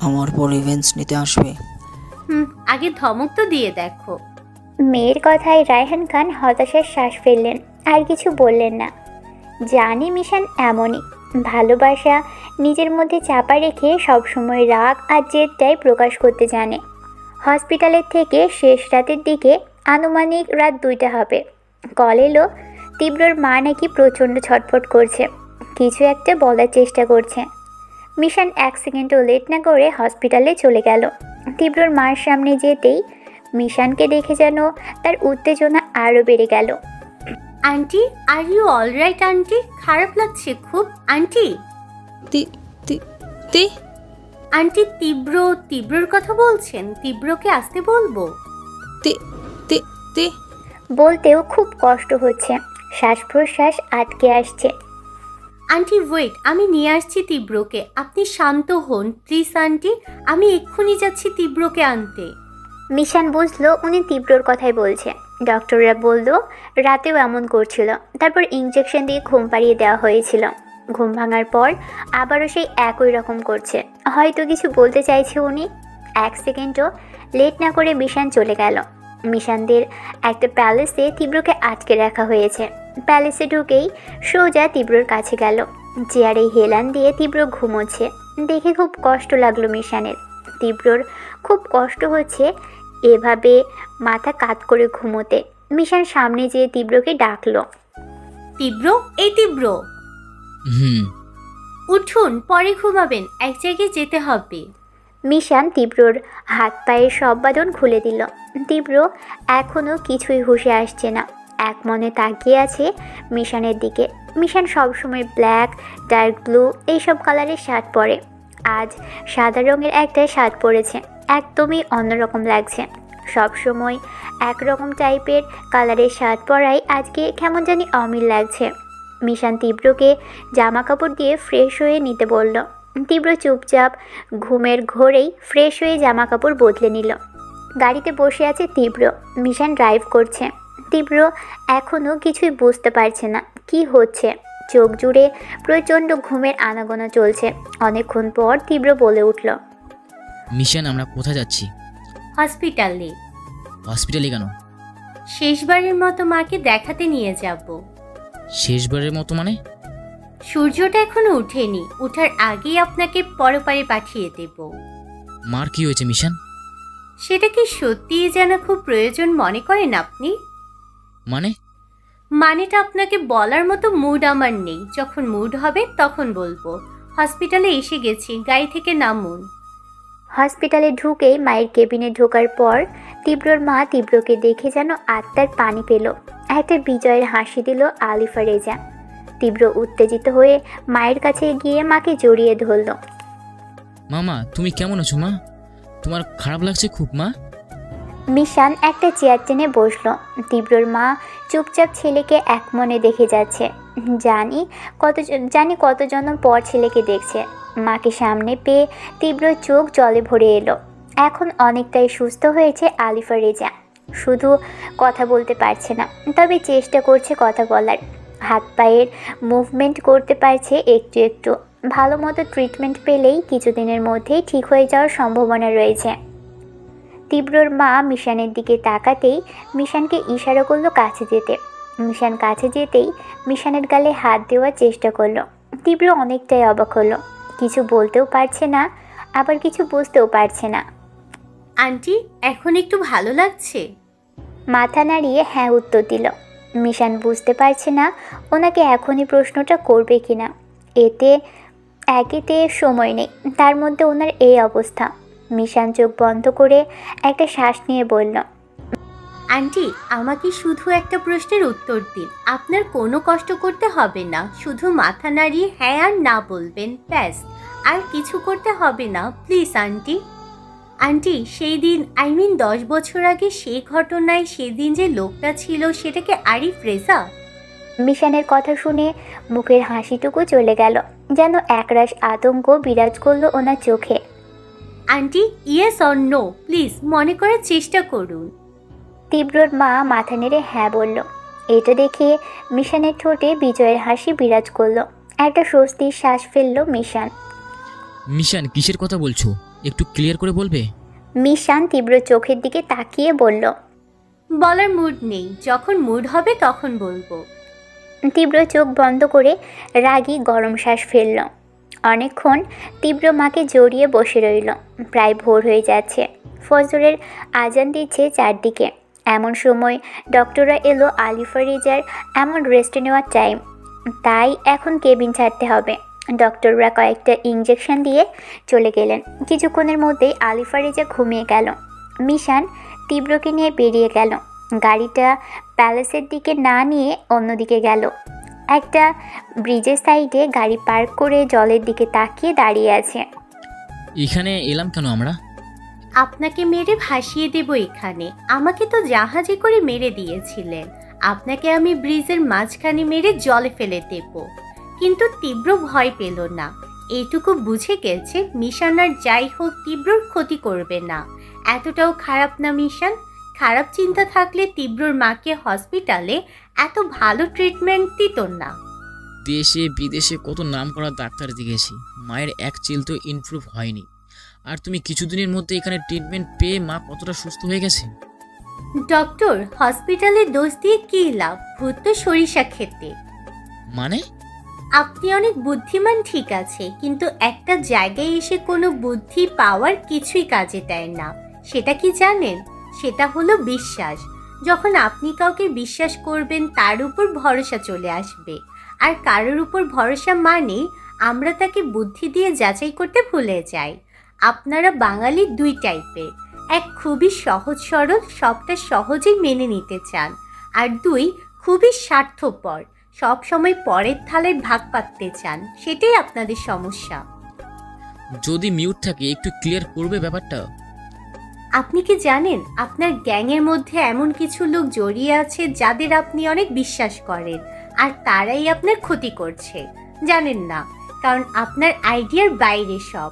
আমার উপর রিভেঞ্জ নিতে আসবে? আগে ধমক তো দিয়ে দেখো। মেয়ের কথায় রায়হান খান হতাশার শ্বাস ফেললেন, আর কিছু বললেন না। জানি মিশান এমনই, ভালোবাসা নিজের মধ্যে চাপা রেখে সবসময় রাগ আর জেদটাই প্রকাশ করতে জানে। হসপিটালের থেকে শেষ রাতের দিকে, আনুমানিক রাত 2টা হবে, কল এলো তীব্রর মা নাকি প্রচণ্ড ছটফট করছে, কিছু একটা বলার চেষ্টা করছে। মিশান 1 সেকেন্ডও লেট না করে হসপিটালে চলে গেল। তীব্রর মার সামনে যেতেই মিশানকে দেখে যেন তার উত্তেজনা আরও বেড়ে গেল। Aunty, are you alright aunty? খারাপ লাগছে খুব আন্টি। আন্টি তীব্রর কথা বলছেন? তীব্রকে আসতে বলবো? বলতেও খুব কষ্ট হচ্ছে, শ্বাস প্রশ্বাস আটকে আসছে। আন্টি ওয়েট, আমি নিয়ে আসছি তীব্রকে, আপনি শান্ত হন প্লিজ আন্টি, আমি এক্ষুনি যাচ্ছি তীব্রকে আনতে। মিশান বুঝলো উনি তীব্রর কথাই বলছে। ডক্টররা বলল রাতেও এমন করছিল, তারপর ইঞ্জেকশন দিয়ে ঘুম পাড়িয়ে দেওয়া হয়েছিল। ঘুম ভাঙার পর আবারও সেই একই রকম করছে, হয়তো কিছু বলতে চাইছে উনি। 1 সেকেন্ডও লেট না করে মিশান চলে গেল। মিশানদের একটা প্যালেসে তীব্রকে আটকে রাখা হয়েছে। প্যালেসে ঢুকেই সোজা তীব্রর কাছে গেল, চেয়ারে হেলান দিয়ে তীব্র ঘুমোচ্ছে দেখে খুব কষ্ট লাগলো মিশানের। তীব্রর খুব কষ্ট হচ্ছে এভাবে মাথা কাত করে ঘুমোতে। মিশান সামনে যেয়ে তীব্রকে ডাকলো, তীব্র, এই তীব্র উঠুন, পরে ঘুমাবেন, এক জায়গায় যেতে হবে। মিশান তীব্রর হাত পায়ের সব বাঁধন খুলে দিল। তীব্র এখনও কিছুই হুঁশে আসছে না, এক মনে তাকিয়ে আছে মিশানের দিকে। মিশান সবসময় ব্ল্যাক, ডার্ক ব্লু এইসব কালারের শার্ট পরে, আজ সাদা রঙের একটা শার্ট পরেছে, একদমই অন্যরকম লাগছে। সবসময় একরকম টাইপের কালারের শার্ট পরাই আজকে কেমন জানি অমিল লাগছে। মিশান তীব্রকে জামা কাপড় দিয়ে ফ্রেশ হয়ে নিতে বলল। তীব্র চুপচাপ ঘুমের ঘোরেই ফ্রেশ হয়ে জামা কাপড় বদলে নিল। গাড়িতে বসে আছে তীব্র, মিশান ড্রাইভ করছে। তীব্র এখনও কিছুই বুঝতে পারছে না কি হচ্ছে, চোখ জুড়ে প্রচণ্ড ঘুমের আনাগোনা চলছে। অনেকক্ষণ পর তীব্র বলে উঠল, মিশন, আমরা কোথায় যাচ্ছি? হসপিটালে। হসপিটালে কেন? শেষবারের মতো মাকে দেখাতে নিয়ে যাব। শেষবারের মতো মানে? সূর্যটা এখনো ওঠেনি, ওঠার আগেই আপনাকে পরপারে পাঠিয়ে দেব। মার কি হয়েছে মিশন? সেটা কি সত্যিই জানা খুব প্রয়োজন মনে করেন আপনি? মানেটা আপনাকে বলার মতো মুড আমার নেই, যখন মুড হবে তখন বলবো। হসপিটালে এসে গেছি, গাড়ি থেকে নামুন। হসপিটালে ঢুকেই মায়ের কেবিনে ঢোকার পর তীব্রর মা তীব্রকে দেখে যেন আত্মার পানি পেল। একটা বিজয়ের হাসি দিল আলিফা রেজা। তীব্র উত্তেজিত হয়ে মায়ের কাছে গিয়ে মাকে জড়িয়ে ধরল। মামা, তুমি কেমন আছো মা? তোমার খারাপ লাগছে খুব মা? মিশান একটা চেয়ার টেনে বসলো। তীব্রর মা চুপচাপ ছেলেকে এক মনে দেখে যাচ্ছে। জানি কত জন্ম পর ছেলেকে দেখছে। মাকে সামনে পেয়ে তীব্র চোখ জলে ভরে এলো। এখন অনেকটাই সুস্থ হয়েছে আলিফা রেজা, শুধু কথা বলতে পারছে না, তবে চেষ্টা করছে কথা বলার। হাত পায়ের মুভমেন্ট করতে পারছে একটু একটু। ভালো মতো ট্রিটমেন্ট পেলেই কিছুদিনের মধ্যেই ঠিক হয়ে যাওয়ার সম্ভাবনা রয়েছে। তীব্রর মা মিশানের দিকে তাকাতেই মিশানকে ইশারা করলো কাছে যেতে। মিশান কাছে যেতেই মিশানের গালে হাত দেওয়ার চেষ্টা করলো। তীব্র অনেকটাই অবাক হলো, কিছু বলতেও পারছে না, আবার কিছু বুঝতেও পারছে না। আন্টি, এখন একটু ভালো লাগছে? মাথা নাড়িয়ে হ্যাঁ উত্তর দিল। মিশান বুঝতে পারছে না ওনাকে এখনই প্রশ্নটা করবে কিনা। একেতে সময় নেই, তার মধ্যে ওনার এই অবস্থা। মিশান চোখ বন্ধ করে একটা শ্বাস নিয়ে বলল, আন্টি, আমাকে শুধু একটা প্রশ্নের উত্তর দিন। আপনার কোনো কষ্ট করতে হবে না, শুধু মাথা নাড়িয়ে হ্যাঁ আর না বলবেন, ব্যাস। আর কিছু করতে হবে না, প্লিজ আন্টি। আন্টি, সেই দিন 10 বছর আগে সেই ঘটনায় সেদিন যে লোকটা ছিল সেটা কি আরিফ রেজা? মিশানের কথা শুনে মুখের হাসিটুকু চলে গেল, যেন একরাশ আতঙ্ক বিরাজ করলো ওনার চোখে। Aunty, yes or no please মনে করার চেষ্টা করুন। তীব্রর মা মাথা নেড়ে হ্যাঁ বলল। এটা দেখে মিশানের ঠোঁটে বিজয়ের হাসি বিরাজ করলো। একটা স্বস্তির শ্বাস ফেললো মিশান। মিশন, কিসের কথা বলছো? একটু ক্লিয়ার করে বলবে? মিশান তীব্র চোখের দিকে তাকিয়ে বলল, বলার মুড নেই, যখন মুড হবে তখন বলবো। তীব্র চোখ বন্ধ করে রাগী গরম শ্বাস ফেলল। অনেকক্ষণ তীব্র মাকে জড়িয়ে বসে রইল। প্রায় ভোর হয়ে যাচ্ছে, ফজরের আজান দিচ্ছে চারদিকে। এমন সময় ডক্টররা এলো আলিফা রেজার এমন রেস্ট নেওয়ার টাইম, তাই এখন কেবিন ছাড়তে হবে। ডক্টররা কয়েকটা ইঞ্জেকশন দিয়ে চলে গেলেন। কিছুক্ষণের মধ্যেই আলিফা রেজা ঘুমিয়ে গেল। মিশান তীব্রকে নিয়ে বেরিয়ে গেল। গাড়িটা প্যালেসের দিকে না নিয়ে অন্যদিকে গেল। একটা ব্রিজের সাইডে গাড়ি পার্ক করে জলের দিকে তাকিয়ে দাঁড়িয়ে আছে। এখানে এলাম কেন আমরা? আপনাকে মেরে ভাসিয়ে দেব এখানে। আমাকে তো জাহাজে করে মেরে দিয়েছিলেন, আপনাকে আমি ব্রিজের মাঝখানে মেরে জলে ফেলে দেব। কিন্তু তীব্র ভয় পেল না, এইটুকু বুঝে গেছে মিশান আর যাই হোক তীব্রর ক্ষতি করবে না। এতটাও খারাপ না মিশান। খারাপ চিন্তা থাকলে তীব্রর মাকে হসপিটালে এত ভালো ট্রিটমেন্ট দিত না। দেশে বিদেশে কত নাম করা ডাক্তার দেখেছি, মায়ের এক চিল তো ইমপ্রুভ হয়নি। আর তুমি কিছুদিনের মধ্যে এখানে ট্রিটমেন্ট পেয়ে মা কতটা সুস্থ হয়ে গেছে। ডক্টর, হসপিটালে দোষ দিয়ে কী লাভ? ভূত তো সরিষা খেতে। মানে? আপনি অনেক বুদ্ধিমান ঠিক আছে, কিন্তু একটা জায়গায় এসে কোনো বুদ্ধি পাওয়ার কিছুই কাজে দেয় না। সেটা কি জানেন? সেটা হলো বিশ্বাস। যখন আপনি কাউকে বিশ্বাস করবেন তার উপর ভরসা চলে আসবে। আর কারোর উপর ভরসা মানে আমরা তাকে বুদ্ধি দিয়ে যাচাই করতে ভুলে যাই। আপনারা বাঙালি দুই টাইপের, এক খুবই সহজ সরল, সবটা সহজেই মেনে নিতে চান, আর দুই খুবই স্বার্থপর, সব সময় পরের থালায় ভাগ পাততে চান। সেটাই আপনাদের সমস্যা। যদি মিউট থাকে একটু ক্লিয়ার করবে ব্যাপারটা? আপনি কি জানেন আপনার গ্যাংয়ের মধ্যে এমন কিছু লোক জড়িয়ে আছে যাদের আপনি অনেক বিশ্বাস করেন, আর তারাই আপনার ক্ষতি করছে? জানেন না, কারণ আপনার আইডিয়ার বাইরে সব।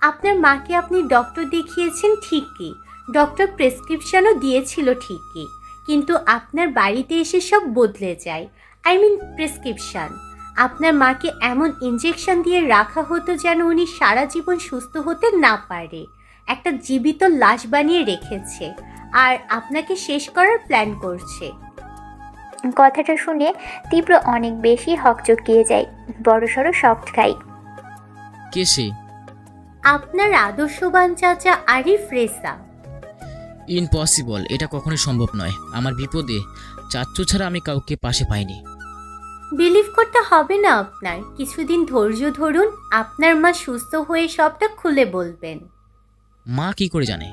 আপনার মাকে আপনি ডক্টর দেখিয়েছেন ঠিকই, ডক্টর প্রেসক্রিপশনও দিয়েছিল ঠিকই, কিন্তু আপনার বাড়িতে এসে সব বদলে যায়। I mean prescription. আপনার মাকে এমন ইনজেকশন দিয়ে রাখা হতো যেন উনি সারা জীবন সুস্থ হতে না পারে, একটা জীবিত লাশ বানিয়ে রেখেছে, আর আপনাকে শেষ করার প্ল্যান করছে। কথাটা শুনে তীব্র অনেক বেশি হকচকিয়ে যায়, বড়সড় শক্ট খাই। কে সে? আপনার আদর্শবান চাচা আরিফ রেজা। ইম্পসিবল, এটা কখনোই সম্ভব নয়। আমার বিপদে চাচ্চু ছাড়া আমি কাউকে পাশে পাইনি। বিলিভ করতে হবে না আপনার, কিছুদিন ধৈর্য ধরুন, আপনার মা সুস্থ হয়ে সবটা খুলে বলবেন। মা কি করে জানে?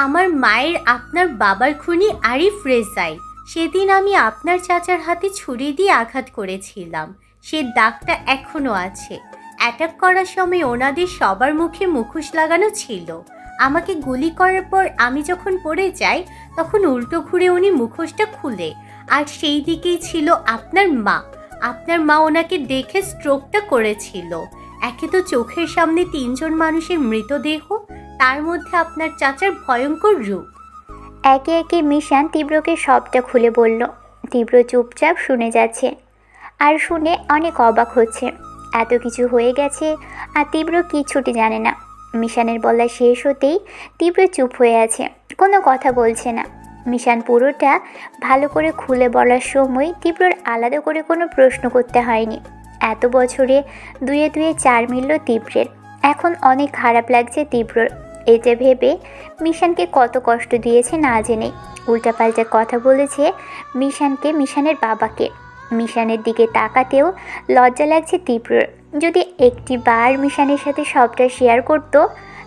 আমার মায়ের আপনার বাবার খুনি আরিফ রেজাই। সেদিন আমি আপনার চাচার হাতে ছুরি দিয়ে আঘাত করেছিলাম, সে দাগটা এখনো আছে। অ্যাটাক করার সময় ওনাদের সবার মুখে মুখোশ লাগানো ছিল। আমাকে গুলি করার পর আমি যখন পড়ে যাই, তখন উল্টো ঘুরে উনি মুখোশটা খুলে, আর সেই দিকেই ছিল আপনার মা। আপনার মা ওনাকে দেখে স্ট্রোকটা করেছিল। একে তো চোখের সামনে 3 জন মানুষের মৃতদেহ, তার মধ্যে আপনার চাচার ভয়ঙ্কর রূপ। একে একে মিশান তীব্রকে সবটা খুলে বলল। তীব্র চুপচাপ শুনে যাচ্ছে, আর শুনে অনেক অবাক হচ্ছে। এত কিছু হয়ে গেছে আর তীব্র কিচ্ছুটি জানে না। মিশানের বলা শেষ হতেই তীব্র চুপ হয়ে আছে, কোনো কথা বলছে না। মিশান পুরোটা ভালো করে খুলে বলার সময় তীব্রর আলাদা করে কোনো প্রশ্ন করতে হয়নি। এত বছরে দুয়ে দুয়ে 4 মিলল তীব্রের। এখন অনেক খারাপ লাগছে তীব্রর। এটা ভেবে মিশানকে কত কষ্ট দিয়েছে না জেনেই। উল্টাপাল্টা কথা বলেছে মিশানকে, মিশানের বাবাকে। মিশানের দিকে তাকাতেও লজ্জা লাগছে তীব্রর। যদি একটি বার মিশানের সাথে সবটা শেয়ার করত,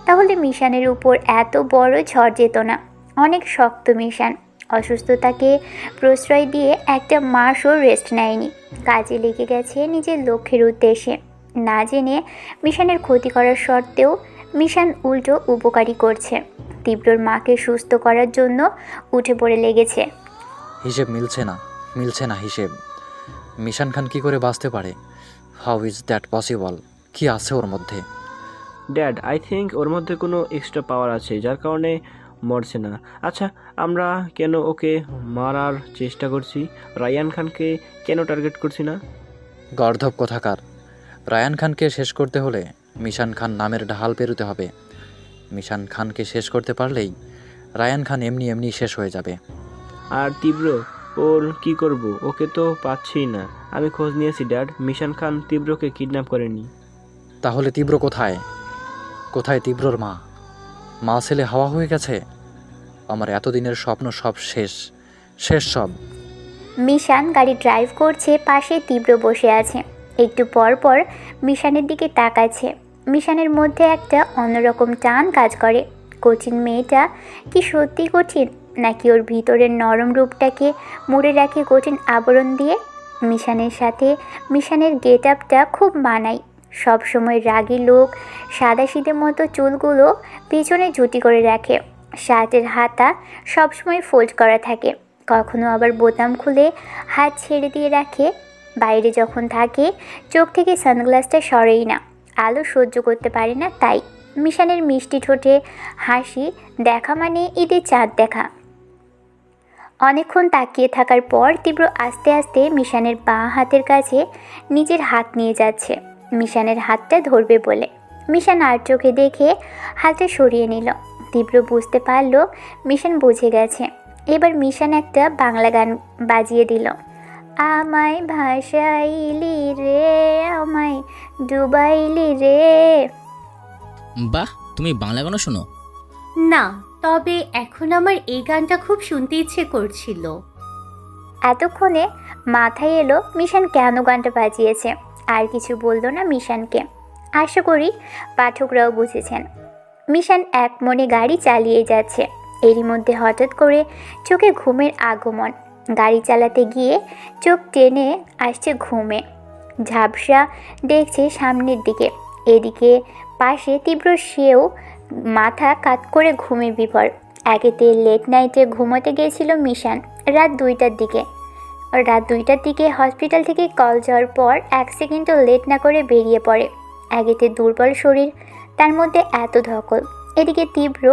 তাহলে মিশানের উপর এত বড় ঝড় যেত না। অনেক শক্ত মিশান, অসুস্থতাকে প্রশ্রয় দিয়ে একটা মাসও রেস্ট নেয়নি। কাজে লেগে গেছে নিজের লক্ষ্যের উদ্দেশ্যে। না জেনে মিশানের ক্ষতি করার সত্ত্বেও মিশান উল্টো উপকারী করছে। তীব্রর মাকে সুস্থ করার জন্য উঠে পড়ে লেগেছে। হিসেব মিলছে না হিসেব। মিশান খান কি করে বাঁচতে পারে? How is that possible? কি আছে ওর মধ্যে? ড্যাড, আই থিঙ্ক ওর মধ্যে কোনো এক্সট্রা পাওয়ার আছে, যার কারণে মরছে না। আচ্ছা, আমরা কেন ওকে মারার চেষ্টা করছি? রায়ান খানকে কেন টার্গেট করছি না? গর্ধব কোথাকার! রায়ান খানকে শেষ করতে হলে মিশান খান নামের ঢাল পেরোতে হবে। মিশান খানকে শেষ করতে পারলেই রায়ান খান এমনি এমনি শেষ হয়ে যাবে। আর তীব্র, ওর কি করব? ওকে তো পাচ্ছি না। আমি খোঁজ নিয়েছি ড্যাড, মিশান খান তীব্রকে কিডন্যাপ করেনি। তাহলে তীব্র কোথায়? কোথায় তীব্রর মা? মা ছেলে হাওয়া হয়ে গেছে। আমার এতদিনের স্বপ্ন সব শেষ সব। মিশান গাড়ি ড্রাইভ করছে, পাশে তীব্র বসে আছে। একটু পর পর মিশানের দিকে তাকাচ্ছে। মিশানের মধ্যে একটা অন্যরকম টান কাজ করে। কঠিন মেয়েটা কি সত্যি কঠিন, নাকি ওর ভিতরের নরম রূপটাকে মুড়ে রাখে কঠিন আবরণ দিয়ে? মিশানের সাথে মিশানের গেট আপটা খুব মানায়। সবসময় রাগী লোক, সাদাসিধে মতো চুলগুলো পেছনে জুটি করে রাখে। শার্টের হাতা সবসময় ফোল্ড করা থাকে, কখনো আবার বোতাম খুলে হাত ছেড়ে দিয়ে রাখে। বাইরে যখন থাকে চোখ থেকে সানগ্লাসটা সরেই না, আলো সহ্য করতে পারে না তাই। মিশানের মিষ্টি ঠোঁটে হাসি দেখা মানে ঈদের চাঁদ দেখা। অনেকক্ষণ তাকিয়ে থাকার পর তীব্র আস্তে আস্তে মিশানের বাঁ হাতের কাছে নিজের হাত নিয়ে যাচ্ছে, মিশানের হাতটা ধরবে বলে। মিশান আর চোখে দেখে হাতটা সরিয়ে নিল। তীব্র বুঝতে পারল মিশান বুঝে গেছে। এবার মিশান একটা বাংলা গান বাজিয়ে দিল। আমায় ভাসাইলি রে, আমায় ডুবাইলি রে। বাহ, তুমি বাংলা গানও শোনো? না, তবে এখন আমার এই গানটা খুব শুনতে ইচ্ছে করছিল। এতক্ষণে মাথায় এলো মিশান কেন গানটা বাজিয়েছে। আর কিছু বলল না মিশানকে। আশা করি পাঠকরাও বুঝেছেন। মিশান এক মনে গাড়ি চালিয়ে যাচ্ছে। এরই মধ্যে হঠাৎ করে চোখে ঘুমের আগমন। গাড়ি চালাতে গিয়ে চোখ টেনে আসছে ঘুমে। ঝাপসা দেখছে সামনের দিকে, এদিকে পাশে তীব্র, সেও মাথা কাত করে ঘুমে বিভোর। একেতে লেট নাইটে ঘুমোতে গিয়েছিল মিশান রাত 2টার দিকে। রাত 2টার দিকে হসপিটাল থেকে কল যাওয়ার পর 1 সেকেন্ডও লেট না করে বেরিয়ে পড়ে। একেতে দুর্বল শরীর, তার মধ্যে এত ধকল। এদিকে তীব্র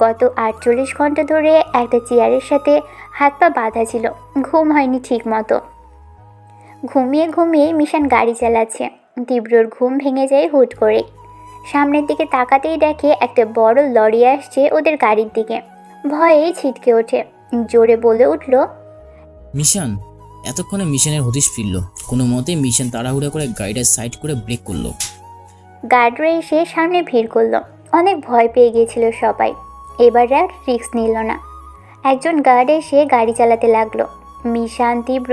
গত 48 ঘন্টা ধরে একটা চেয়ারের সাথে হাত পা বাঁধা ছিল, ঘুম হয়নি ঠিক মতো। ঘুমিয়ে ঘুমিয়ে মিশান গাড়ি চালাচ্ছে। তীব্রর ঘুম ভেঙে যায় হুট করে। সামনের দিকে তাকাতেই দেখে একটা বড় লরি আসছে ওদের গাড়ির দিকে। ভয়ে ছিটকে ওঠে, জোরে বলে উঠল, মিশান! এতক্ষণে মিশনের হদিশ ফিরল। কোনো মতে মিশন তাড়াহুড়া করে গাড়িটা সাইড করে ব্রেক করলো। গার্ডরা এসে সামনে ভিড় করলো। অনেক ভয় পেয়ে গিয়েছিল সবাই, এবার আর রিস্ক নিল না। একজন গার্ড এসে গাড়ি চালাতে লাগলো। মিশান তীব্র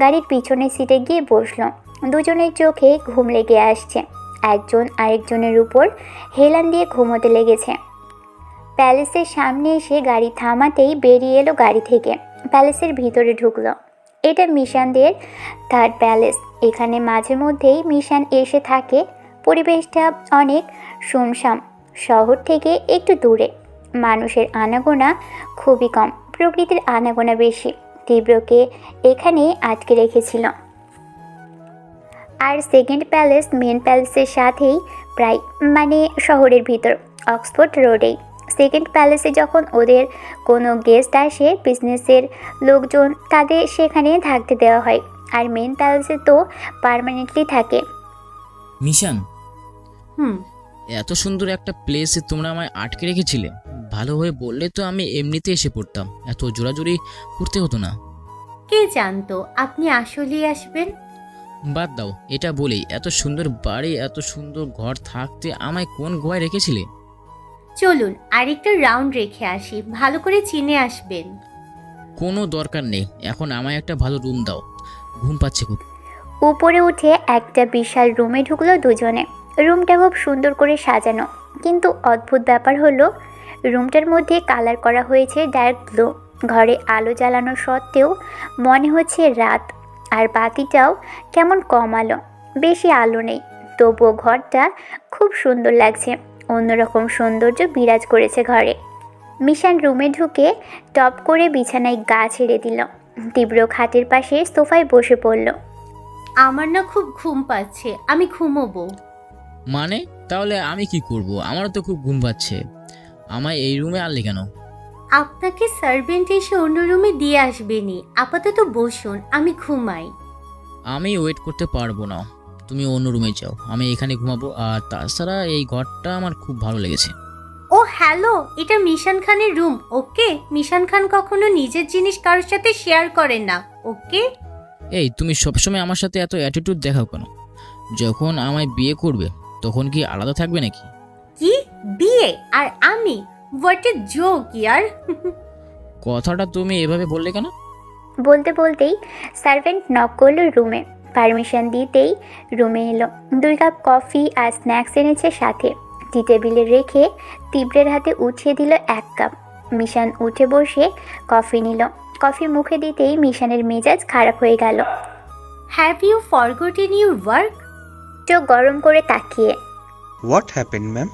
গাড়ির পিছনের সিটে গিয়ে বসলো। দুজনের চোখে ঘুম লেগে আসছে। একজন আরেকজনের উপর হেলান দিয়ে ঘুমোতে লেগেছে। প্যালেসের সামনে এসে গাড়ি থামাতেই বেরিয়ে এলো গাড়ি থেকে, প্যালেসের ভিতরে ঢুকলো। এটা মিশানদের 3rd প্যালেস। এখানে মাঝে মধ্যেই মিশান এসে থাকে। পরিবেশটা অনেক শুনশান, শহর থেকে একটু দূরে। মানুষের আনাগোনা খুবই কম, প্রকৃতির আনাগোনা বেশি। তীব্রকে এখানে আটকে রেখেছিল। আর 2nd প্যালেস মেন প্যালেসের সাথেই, প্রায় মানে শহরের ভিতর, অক্সফোর্ড রোডেই। 2nd প্যালেসে যখন ওদের কোনো গেস্ট আসে, বিজনেসের লোকজন, তাদের সেখানে থাকতে দেওয়া হয়। আর মেন প্যালেসে তো পার্মানেন্টলি থাকে। মিশান, হুম এত সুন্দর একটা প্লেসে তোমরা আমায় আটকে রেখেছিলে। ভালো হয়ে বললে তো আমি এমনিতে এসে পড়তাম, এত জোরাজুরি করতে হতো না। কে জানতো আপনি আসলেই আসবেন। বাদ দাও, এটা বলেই এত সুন্দর বাড়ি, এত সুন্দর ঘর থাকতে আমায় কোন গোয়ায় রেখেছিলে? চলুন আরেকটা রাউন্ড রেখে আসি, ভালো করে চিনে আসবেন। কোনো দরকার নেই, এখন আমায় একটা ভালো রুম দাও, ঘুম পাচ্ছে খুব। উপরে উঠে একটা বিশাল রুমে ঢুকলো দুজনে। রুমটা খুব সুন্দর করে সাজানো, কিন্তু অদ্ভুত ব্যাপার হলো রুমটার মধ্যে কালার করা হয়েছে ডার্ক ব্লু। ঘরে আলো জ্বালানো সত্ত্বেও মনে হচ্ছে রাত, আর বাতিটাও কেমন কম আলো, বেশি আলো নেই। তবুও ঘরটা খুব সুন্দর লাগছে, অন্যরকম সৌন্দর্য বিরাজ করেছে ঘরে। মিশান রুমে ঢুকে টপ করে বিছানায় গা ছেড়ে দিল। তীব্র খাটের পাশে সোফায় বসে পড়ল। আমার না খুব ঘুম পাচ্ছে, আমি ঘুমোবো। মানে তাহলে আমি কি করব? আমারও তো খুব ঘুম পাচ্ছে। আমায় এই রুমে আনলে কেন? আপনাকে সার্ভেন্ট এসে অন্য রুমে দিয়ে আসবেনি, আপাতত বসুন, আমি ঘুমাই। আমি ওয়েট করতে পারবো না, তুমি অন্য রুমে যাও, আমি এখানে ঘুমাবো। আর তাছাড়া এই ঘরটা আমার খুব ভালো লেগেছে। ও হ্যালো, এটা মিশান খানের রুম, ওকে? মিশান খান কখনো নিজের জিনিস কারোর সাথে শেয়ার করেন না, ওকে? এই, তুমি সবসময় আমার সাথে এত অ্যাটিটিউড দেখাও কেন? যখন আমায় বিয়ে করবে তখন কি আলাদা থাকবে নাকি? কি বিয়ে আর আমি? হোয়াট এ জোক ইয়ার। কথাটা তুমি এভাবে বললে কেন? বলতে বলতেই সার্ভেন্ট নক করলো রুমে। পারমিশন দিতেই রুমে এলো। 2 কাপ কফি আর স্ন্যাক্স এনেছে সাথে। টি টেবিলে রেখে তীব্রের হাতে উঠিয়ে দিল 1 কাপ। মিশান উঠে বসে কফি নিল। কফি মুখে দিতেই মিশানের মেজাজ খারাপ হয়ে গেল। Have you forgotten your work? চোখ গরম করে তাকিয়ে, what happen ma'am?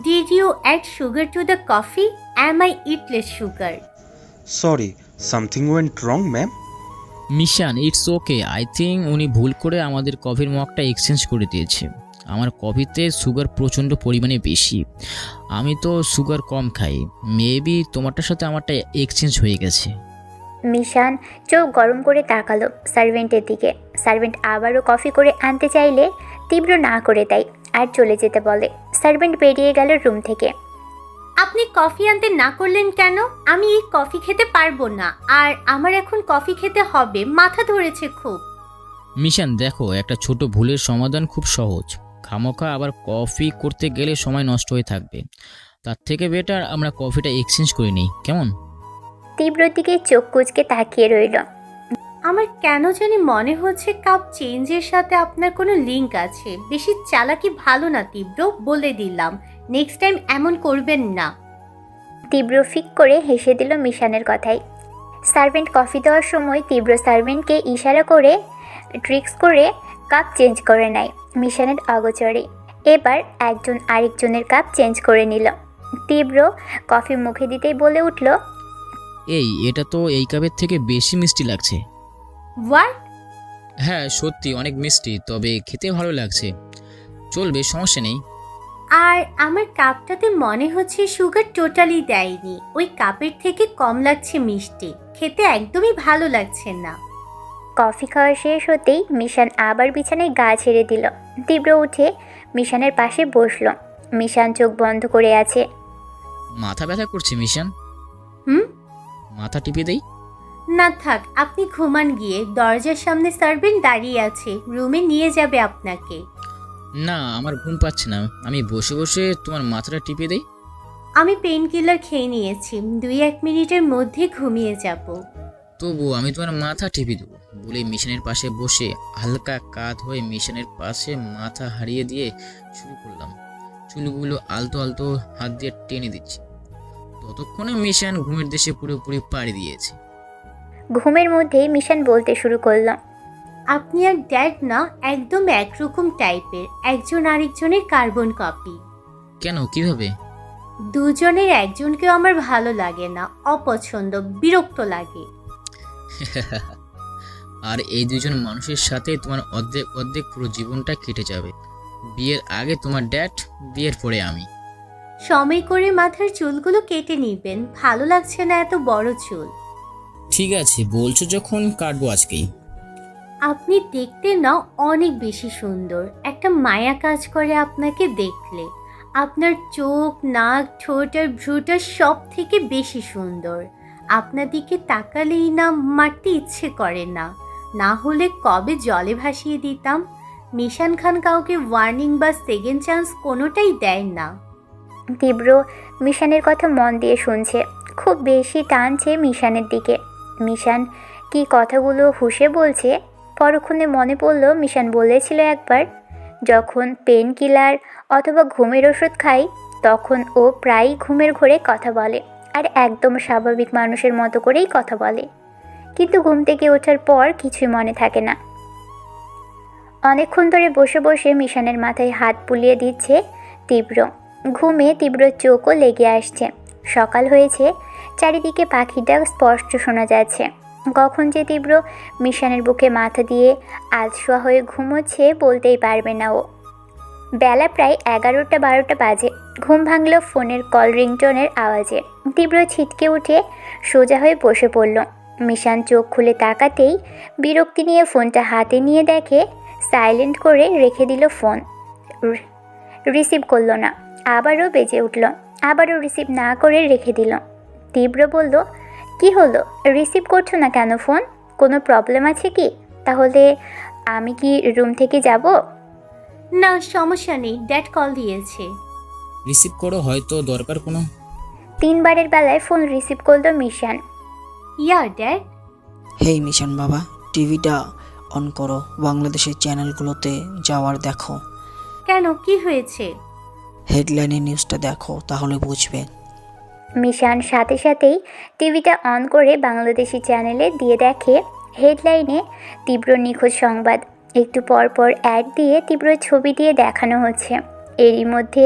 Did you add sugar to the coffee? Am I eat less sugar? Sorry, something went wrong ma'am. Mishan, it's okay. I think উনি ভুল করে আমাদের কফির মগটা এক্সচেঞ্জ করে দিয়েছে। আমার কফিতে সুগার প্রচণ্ড পরিমাণে বেশি, আমি তো সুগার কম খাই। মেবি তোমারটার সাথে আমারটা এক্সচেঞ্জ হয়ে গেছে। মিশান চোখ গরম করে তাকালো সার্ভেন্টের দিকে। সার্ভেন্ট আবারও কফি করে আনতে চাইলে তীব্র না করে দেয় আর চলে যেতে বলে। সার্ভেন্ট বেরিয়ে গেল রুম থেকে। আপনি কফি আনতে না করলেন কেন? আমি এই কফি খেতে পারবো না, আর আমার এখন কফি খেতে হবে, মাথা ধরেছে খুব। মিশান দেখো, একটা ছোট ভুলের সমাধান খুব সহজ। খামোখা আবার কফি করতে গেলে সময় নষ্ট হয়ে থাকবে। তার থেকে বেটার আমরা কফিটা এক্সচেঞ্জ করে নিই, কেমন? তীব্রর দিকে চোখ কুঁচকে তাকিয়ে রইল। আমার কেন জানি মনে হচ্ছে কাপ চেঞ্জের সাথে আপনার কোনো লিঙ্ক আছে। বেশি চালাকি ভালো না তীব্র, বলে দিলাম। নেক্সট টাইম এমন করবেন না। তীব্র ফিক করে হেসে দিল মিশানের কথায়। সার্ভেন্ট কফি দেওয়ার সময় তীব্র সার্ভেন্টকে ইশারা করে ট্রিক্স করে কাপ চেঞ্জ করে নেয় মিশানের অগোচরে। এবার একজন আরেকজনের কাপ চেঞ্জ করে নিল। তীব্র কফি মুখে দিতেই বলে উঠল, এটা তো এই কাপের থেকে বেশি মিষ্টি লাগছে। হোয়াট? হ্যাঁ সত্যি অনেক মিষ্টি, তবে খেতে ভালো লাগছে। চলবে, সমস্যা নেই। আর আমার কাপটাতে মনে হচ্ছে সুগার টোটালি দেয়নি, ওই কাপের থেকে কম লাগছে মিষ্টি, খেতে একদমই ভালো লাগছে না। কফি খাওয়া শেষ হতেই মিশান আবার বিছানায় গা ছেড়ে দিল। তীব্র উঠে মিশানের পাশে বসল। মিশান চোখ বন্ধ করে আছে। মাথা ব্যথা করছে মিশান? হুম? মাথা টিপে দেই? না থাক, আপনি ঘুমান গিয়ে, দরজার সামনে সার্ভেন্ট দাঁড়িয়ে আছে, রুমে নিয়ে যাবে আপনাকে। না, আমার ঘুম পাচ্ছে না, আমি বসে বসে তোমার মাথাটা টিপে দেই। আমি পেইন কিলার খেয়ে নিয়েছি, 2-1 মিনিটের মধ্যে ঘুমিয়ে যাব। তবু আমি তোমার মাথা টিপে দেবো বলে মিশনের পাশে বসে হালকা কাত হয়ে মিশনের পাশে মাথা হারিয়ে দিয়ে শুরু করলাম। চুলগুলো আলতো আলতো হাত দিয়ে টেনে দিচ্ছি। ততক্ষণে মিশন ঘুমের দেশে পুরোপুরি পাড়ি দিয়েছে। ঘুমের মধ্যেই মিশান বলতে শুরু করল, আপনি আর ড্যাড না একদম একরকম টাইপের, একজন আরেকজনের কার্বন কপি। কেন, কিভাবে? দুজনের একজনকেও আমার ভালো লাগে না, অপছন্দ, বিরক্ত লাগে। আর এই দুজন মানুষের সাথে তোমার অর্ধেক অর্ধেক পুরো জীবনটা কেটে যাবে। বিয়ের আগে তোমার ড্যাড, বিয়ের পরে আমি। সময় করে মাথার চুলগুলো কেটে নিবেন, ভালো লাগছে না এত বড় চুল। ঠিক আছে, বলছো যখন কাটবো আজকেই। আপনি দেখতে না অনেক বেশি সুন্দর, একটা মায়া কাজ করে আপনাকে দেখলে। আপনার চোখ, নাক, ঠোঁট আর ভ্রুটা সব থেকে বেশি সুন্দর। আপনার দিকে তাকালেই না মারতে ইচ্ছে করে না, না হলে কবে জলে ভাসিয়ে দিতাম। মিশান খান কাউকে ওয়ার্নিং বা সেকেন্ড চান্স কোনোটাই দেয় না। তীব্র মিশানের কথা মন দিয়ে শুনছে, খুব বেশি টানছে মিশানের দিকে। মিশান কি কথাগুলো হুঁশে বলছে। পরক্ষণে মনে পড়ল মিশান বলেছিল একবার, যখন পেন কিলার অথবা ঘুমের ওষুধ খাই তখন ও প্রায়ই ঘুমের ঘোরে কথা বলে, আর একদম স্বাভাবিক মানুষের মতো করেই কথা বলে, কিন্তু ঘুম থেকে ওঠার পর কিছুই মনে থাকে না। অনেকক্ষণ ধরে বসে বসে মিশানের মাথায় হাত বুলিয়ে দিচ্ছে তীব্র। ঘুমে তীব্র চোখও লেগে আসছে। সকাল হয়েছে, চারিদিকে পাখির ডাক স্পষ্ট শোনা যাচ্ছে। কখন যে তীব্র মিশানের বুকে মাথা দিয়ে আলসোয়া হয়ে ঘুমোচ্ছে বলতেই পারবে না ও। বেলা প্রায় 11টা-12টা বাজে। ঘুম ভাঙল ফোনের কল রিংটোনের আওয়াজে। তীব্র ছিটকে উঠে সোজা হয়ে বসে পড়ল। মিশান চোখ খুলে তাকাতেই বিরক্তি নিয়ে ফোনটা হাতে নিয়ে দেখে সাইলেন্ট করে রেখে দিল ফোন। রিসিভ করল না। আবারও বেজে উঠল, আবারও রিসিভ না করে রেখে দিল। তীব্র বলল, কি হলো, রিসিভ করছো না কেন ফোন? কোনো প্রবলেম আছে কি? তাহলে আমি কি রুম থেকে যাব? না, সমস্যা নেই, ড্যাড কল দিয়েছে। রিসিভ করো, হয়তো দরকার কোনো। 3বারের বেলায় ফোন রিসিভ করলো মিশান। ইয়া ড্যাড। হেই মিশন বাবা, টিভিটা অন করো, বাংলাদেশের চ্যানেলগুলোতে যাওয়ার দেখো। কেন, কি হয়েছে? হেডলাইনে নিউজটা দেখো, তাহলে বুঝবে। মিশান সাথে সাথেই টিভিটা অন করে বাংলাদেশি চ্যানেলে দিয়ে দেখে হেডলাইনে তীব্র নিখোঁজ সংবাদ। একটু পর পর অ্যাড দিয়ে তীব্র ছবি দিয়ে দেখানো হচ্ছে। এরই মধ্যে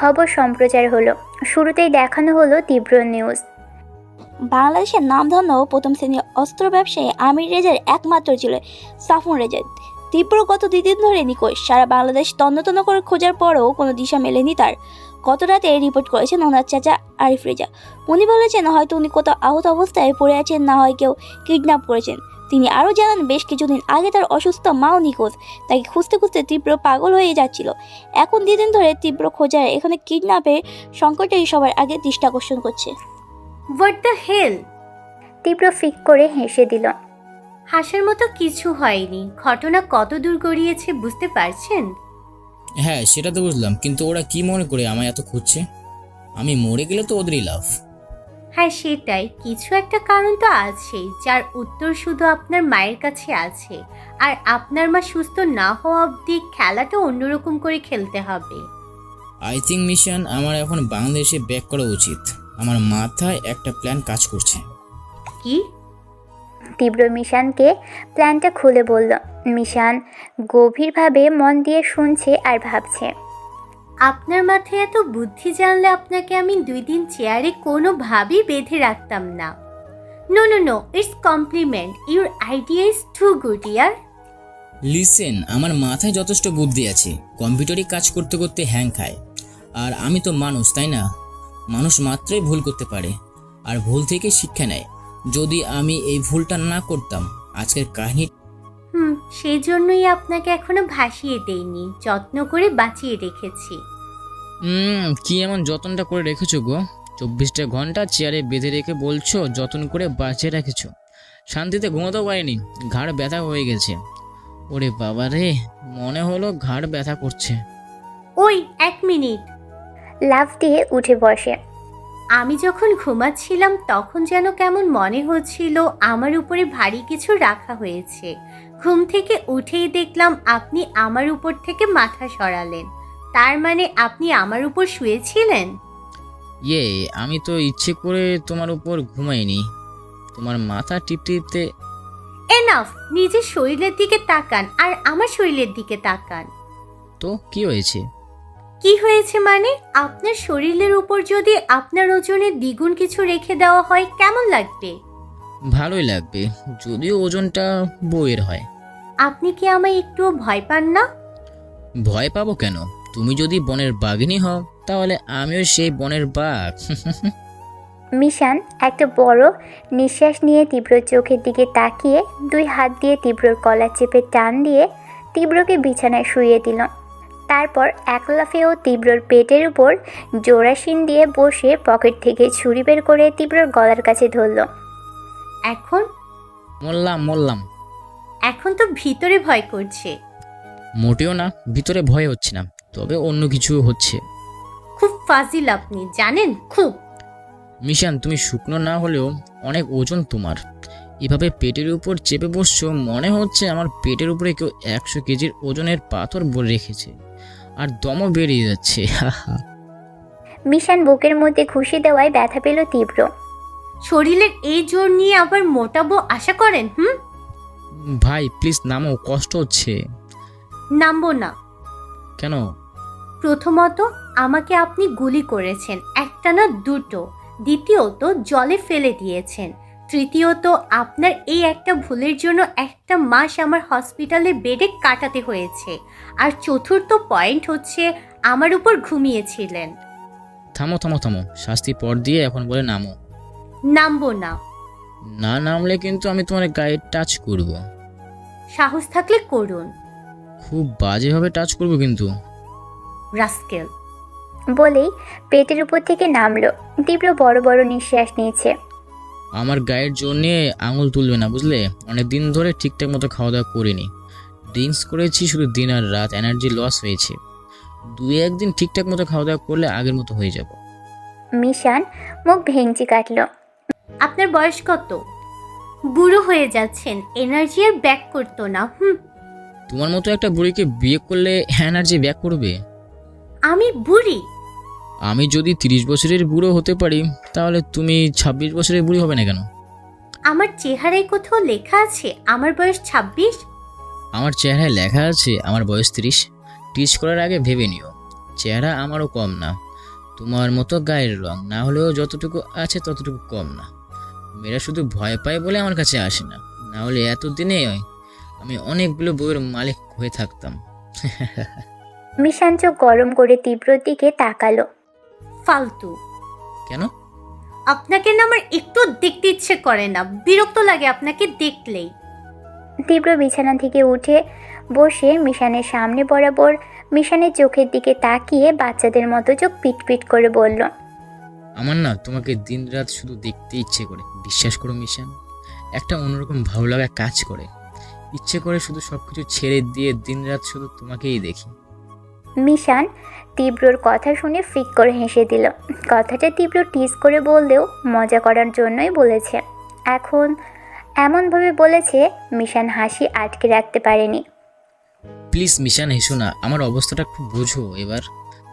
খবর সম্প্রচার হলো। শুরুতেই দেখানো হলো তীব্র নিউজ। বাংলাদেশের নামধন্য প্রথম শ্রেণীর অস্ত্র ব্যবসায়ী আমির রেজার একমাত্র ছিল সাফন রেজা। তীব্র গত 2 দিন ধরে নিখোঁজ। সারা বাংলাদেশ তন্ন করে খোঁজার পরেও কোনো দিশা মেলেনি তার। গত রাতে রিপোর্ট করেছেন ওনার চাচা আরিফ রেজা। উনি বলেছেন হয়তো উনি কোথাও আহত অবস্থায় পড়ে আছেন, না হয় কেউ কিডন্যাপ করেছেন। তিনি আরও জানান বেশ কিছুদিন আগে তার অসুস্থ মাও নিখোঁজ। তাকে খুঁজতে খুঁজতে তীব্র পাগল হয়ে যাচ্ছিল। এখন 2 দিন ধরে তীব্র খোঁজার এখানে কিডন্যাপের সংকটটাই সবার আগে দৃষ্টি আকর্ষণ করছে। What the hell? তীব্র ফিক করে হেসে দিল। হাসার মতো কিছু হয়নি। ঘটনা কত দূর গড়িয়েছে বুঝতে পারছেন? হ্যাঁ সেটা তো বুঝলাম, কিন্তু ওরা কি মনে করে আমায় এত খুঁজছে? আমি মরে গেলে তো ওদেরই লাভ। হ্যাঁ সেটাই, কিছু একটা কারণ তো আছেই, যার উত্তর শুধু আপনার মায়ের কাছে আছে। আর আপনার মা সুস্থ না হওয়া অবধি খেলাটা অন্যরকম করে খেলতে হবে। আই থিঙ্ক মিশন আমার এখন বাংলাদেশে ব্যাক করা উচিত। আমার মাথায় একটা প্ল্যান কাজ করছে। কি? তীব্র মিশানকে প্ল্যানটা খুলে বলল। মিশান গভীরভাবে মন দিয়ে শুনছে আর ভাবছে। আপনার মাথায় এত বুদ্ধি জানলে আপনাকে আমি 2 দিন চেয়ারে কোনোভাবেই বেঁধে রাখতাম না। No no no, it's compliment, your idea is too good ইয়ার। লিসেন, আমার মাথায় যথেষ্ট বুদ্ধি আছে, কম্পিউটারই কাজ করতে করতে হ্যাং খায়। আর আমি তো মানুষ, তাই না? মানুষ মাত্রই ভুল করতে পারে, আর ভুল থেকে শিক্ষা নেয়। যদি আমি এই ভুলটা না করতাম, আজকের কাহিনী সেই জন্যই আপনাকে এখনো ভাসিয়ে দেইনি, যত্ন করে বাঁচিয়ে রেখেছি। কি এমন যত্নটা করে রেখেছো গো? 24টা ঘন্টা চেয়ারে বেঁধে রেখে বলছো যত্ন করে বাঁচিয়ে রেখেছো। শান্তিতে ঘুমাতেও পারিনি, ঘাড় ব্যথা হয়ে গেছে। ওরে বাবা রে, মনে হলো ঘাড় ব্যথা করছে। ওই 1 মিনিট। লাফ দিয়ে উঠে বসে। আমি যখন ঘুমাচ্ছিলাম তখন যেন কেমন মনে হচ্ছিল আমার উপরে ভারী কিছু রাখা হয়েছে। ঘুম থেকে উঠেই দেখলাম আপনি আমার উপর থেকে মাথা সরালেন। তার মানে আপনি আমার উপর শুয়েছিলেন? আমি তো ইচ্ছে করে তোমার উপর ঘুমাইনি, তোমার মাথা টিপতে। এনাফ, নিজের শরীরের দিকে তাকান আর আমার শরীরের দিকে তাকান। তো কি হয়েছে? কি হয়েছে মানে? আপনার শরীরের উপর যদি আপনার ওজনের দ্বিগুণ কিছু রেখে দেওয়া হয় কেমন লাগবে? ভালোই লাগবে, যদিও ওজনটা বউয়ের হয়। আপনি কি আমায় একটুও ভয় পান না? ভয় পাবো কেন? তুমি যদি বনের বাঘিনী হও, তাহলে আমিও সেই বনের বাঘ। মিশান একটা বড় নিঃশ্বাস নিয়ে তীব্রর চোখের দিকে তাকিয়ে 2 হাত দিয়ে তীব্রর কলার চেপে টান দিয়ে তীব্রকে বিছানায় শুইয়ে দিল। তারপর এক লাফেও তীব্রর পেটের উপর জোড়াসীন দিয়ে বসে পকেট থেকে ছুরি বের করে তীব্রর গলার কাছে ধরল। এখন মরলাম। এখন তো ভিতরে ভয় করছে। মোটেও না, ভিতরে ভয় হচ্ছে না, তবে অন্য কিছু হচ্ছে। খুব ফাজিল আপনি, জানেন? খুব। মিশান, তুমি শুকনো না হলেও অনেক ওজন তোমার। এভাবে পেটের উপর চেপে বসছো, মনে হচ্ছে আমার পেটের উপরে কেউ 100 কেজির ওজনের পাথর ভরে রেখেছে, আর দমও বেরিয়ে যাচ্ছে। মিশান বুকের মধ্যে ঘুষি দেওয়ায় ব্যথা পেল তীব্র। শরীরের এই জোর নিয়ে আবার মোটাবো আশা করেন? ভাই প্লিজ নামো, কষ্ট হচ্ছে। নামবো না। কেন? প্রথমত, আমাকে আপনি গুলি করেছেন, একটা না 2টো। দ্বিতীয়ত, জলে ফেলে দিয়েছেন। তৃতীয়ত, আপনার এই একটা ভুলের জন্য 1 মাস আমার হসপিটালে বেডে কাটাতে হয়েছে। আর চতুর্থ পয়েন্ট হচ্ছে আমার উপর ঘুমিয়েছিলেন। থামো, শাস্তি পর দিয়ে এখন বলে নামো। নামবো না। না নামলে কিন্তু আমি তোমার গায়ে টাচ করব। সাহস থাকলে করুন। খুব বাজেভাবে টাচ করব কিন্তু। রাস্কেল। বলেই পেটের উপর থেকে নামলো। তীব্র বড় বড় নিঃশ্বাস নিয়েছে। আমার গায়ের জন্যে আঙুল তুলবে না, বুঝলে? অনেক দিন ধরে ঠিকঠাক মতো খাওয়া দাওয়া করিনি, ড্রিঙ্কস করেছি শুধু দিন আর রাত, এনার্জি লস হয়েছে। 2-1 দিন ঠিকঠাক মতো খাওয়া দাওয়া করলে আগের মতো হয়ে যাব। মিশান মুখ ভেঙচি কাটল। আপনার বয়স কত? বুড়ো হয়ে যাচ্ছেন, এনার্জি আর ব্যাক করতো না। তোমার মতো একটা বুড়িকে বিয়ে করলে এনার্জি ব্যাক করবে? আমি বুড়ি? আমি যদি 30 বছরের বুড়ো হতে পারি, তাহলে তুমি 26 বছরের বুড়ি হবে না কেন? আমার চেহারায় কোথাও লেখা আছে আমার বয়স 26? আমার চেহারায় লেখা আছে আমার বয়স 30। টিচ করার আগে ভেবে নিও, চেহারা আমারও কম না, তোমার মতো গায়ের রং না হলেও যতটুকু আছে ততটুকু কম না। মেয়েরা শুধু ভয় পায় বলে আমার কাছে আসে না, না হলে এতদিনে আমি অনেকগুলো বইয়ের মালিক হয়ে থাকতাম। মিশান চোখ গরম করে তীব্রর দিকে তাকালো। ফালতু। কেন? আপনাকে না আমার একটু দেখতে ইচ্ছে করে না, বিরক্ত লাগে আপনাকে দেখলেই। তীব্র বিছানা থেকে উঠে বসে মিশানের সামনে বরাবর মিশানের চোখের দিকে তাকিয়ে বাচ্চাদের মতো চোখ পিটপিট করে বলল, আমার না তোমাকে দিনরাত শুধু দেখতে ইচ্ছে করে। বিশ্বাস করো মিশান, একটা অন্যরকম ভালো লাগা কাজ করে। ইচ্ছে করে শুধু সবকিছু ছেড়ে দিয়ে দিনরাত শুধু তোমাকেই দেখি। মিশান তীব্রর কথা শুনে ফিক করে হেসে দিল। কথাটা তীব্র টিজ করে বললেও মজা করার জন্যই বলেছে। এখন এমনভাবে বলেছে মিশান হাসি আটকে রাখতে পারেনি। প্লিজ মিশান হেসো না, আমার অবস্থাটা খুব বোঝো এবার।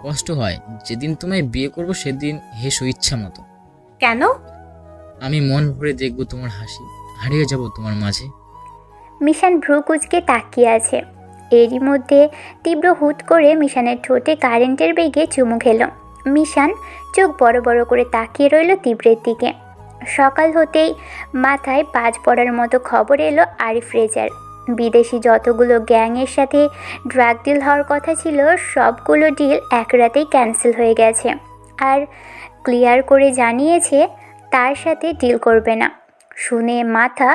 কষ্ট হয়। যেদিন তোমায় বিয়ে করব সেদিন হেসো ইচ্ছা মতো। কেন? আমি মন ভরে দেখব তোমার হাসি, হারিয়ে যাব তোমার মাঝে। মিশান ভ্রু কুঁচকে তাকিয়ে আছে। এরই মধ্যে তীব্র হুট করে মিশানের ঠোঁটে কারেন্টের বেগে চুমু খেলো। মিশান চোখ বড় বড় করে তাকিয়ে রইল তীব্রের দিকে। সকাল হতেই মাথায় বাজ পড়ার মতো খবর এলো আরিফ রেজার। বিদেশি যতগুলো গ্যাংয়ের সাথে ড্রাগ ডিল হওয়ার কথা ছিল সবগুলো ডিল এক রাতেই ক্যান্সেল হয়ে গেছে। আর ক্লিয়ার করে জানিয়েছে তার সাথে ডিল করবে না। শুনে মাথা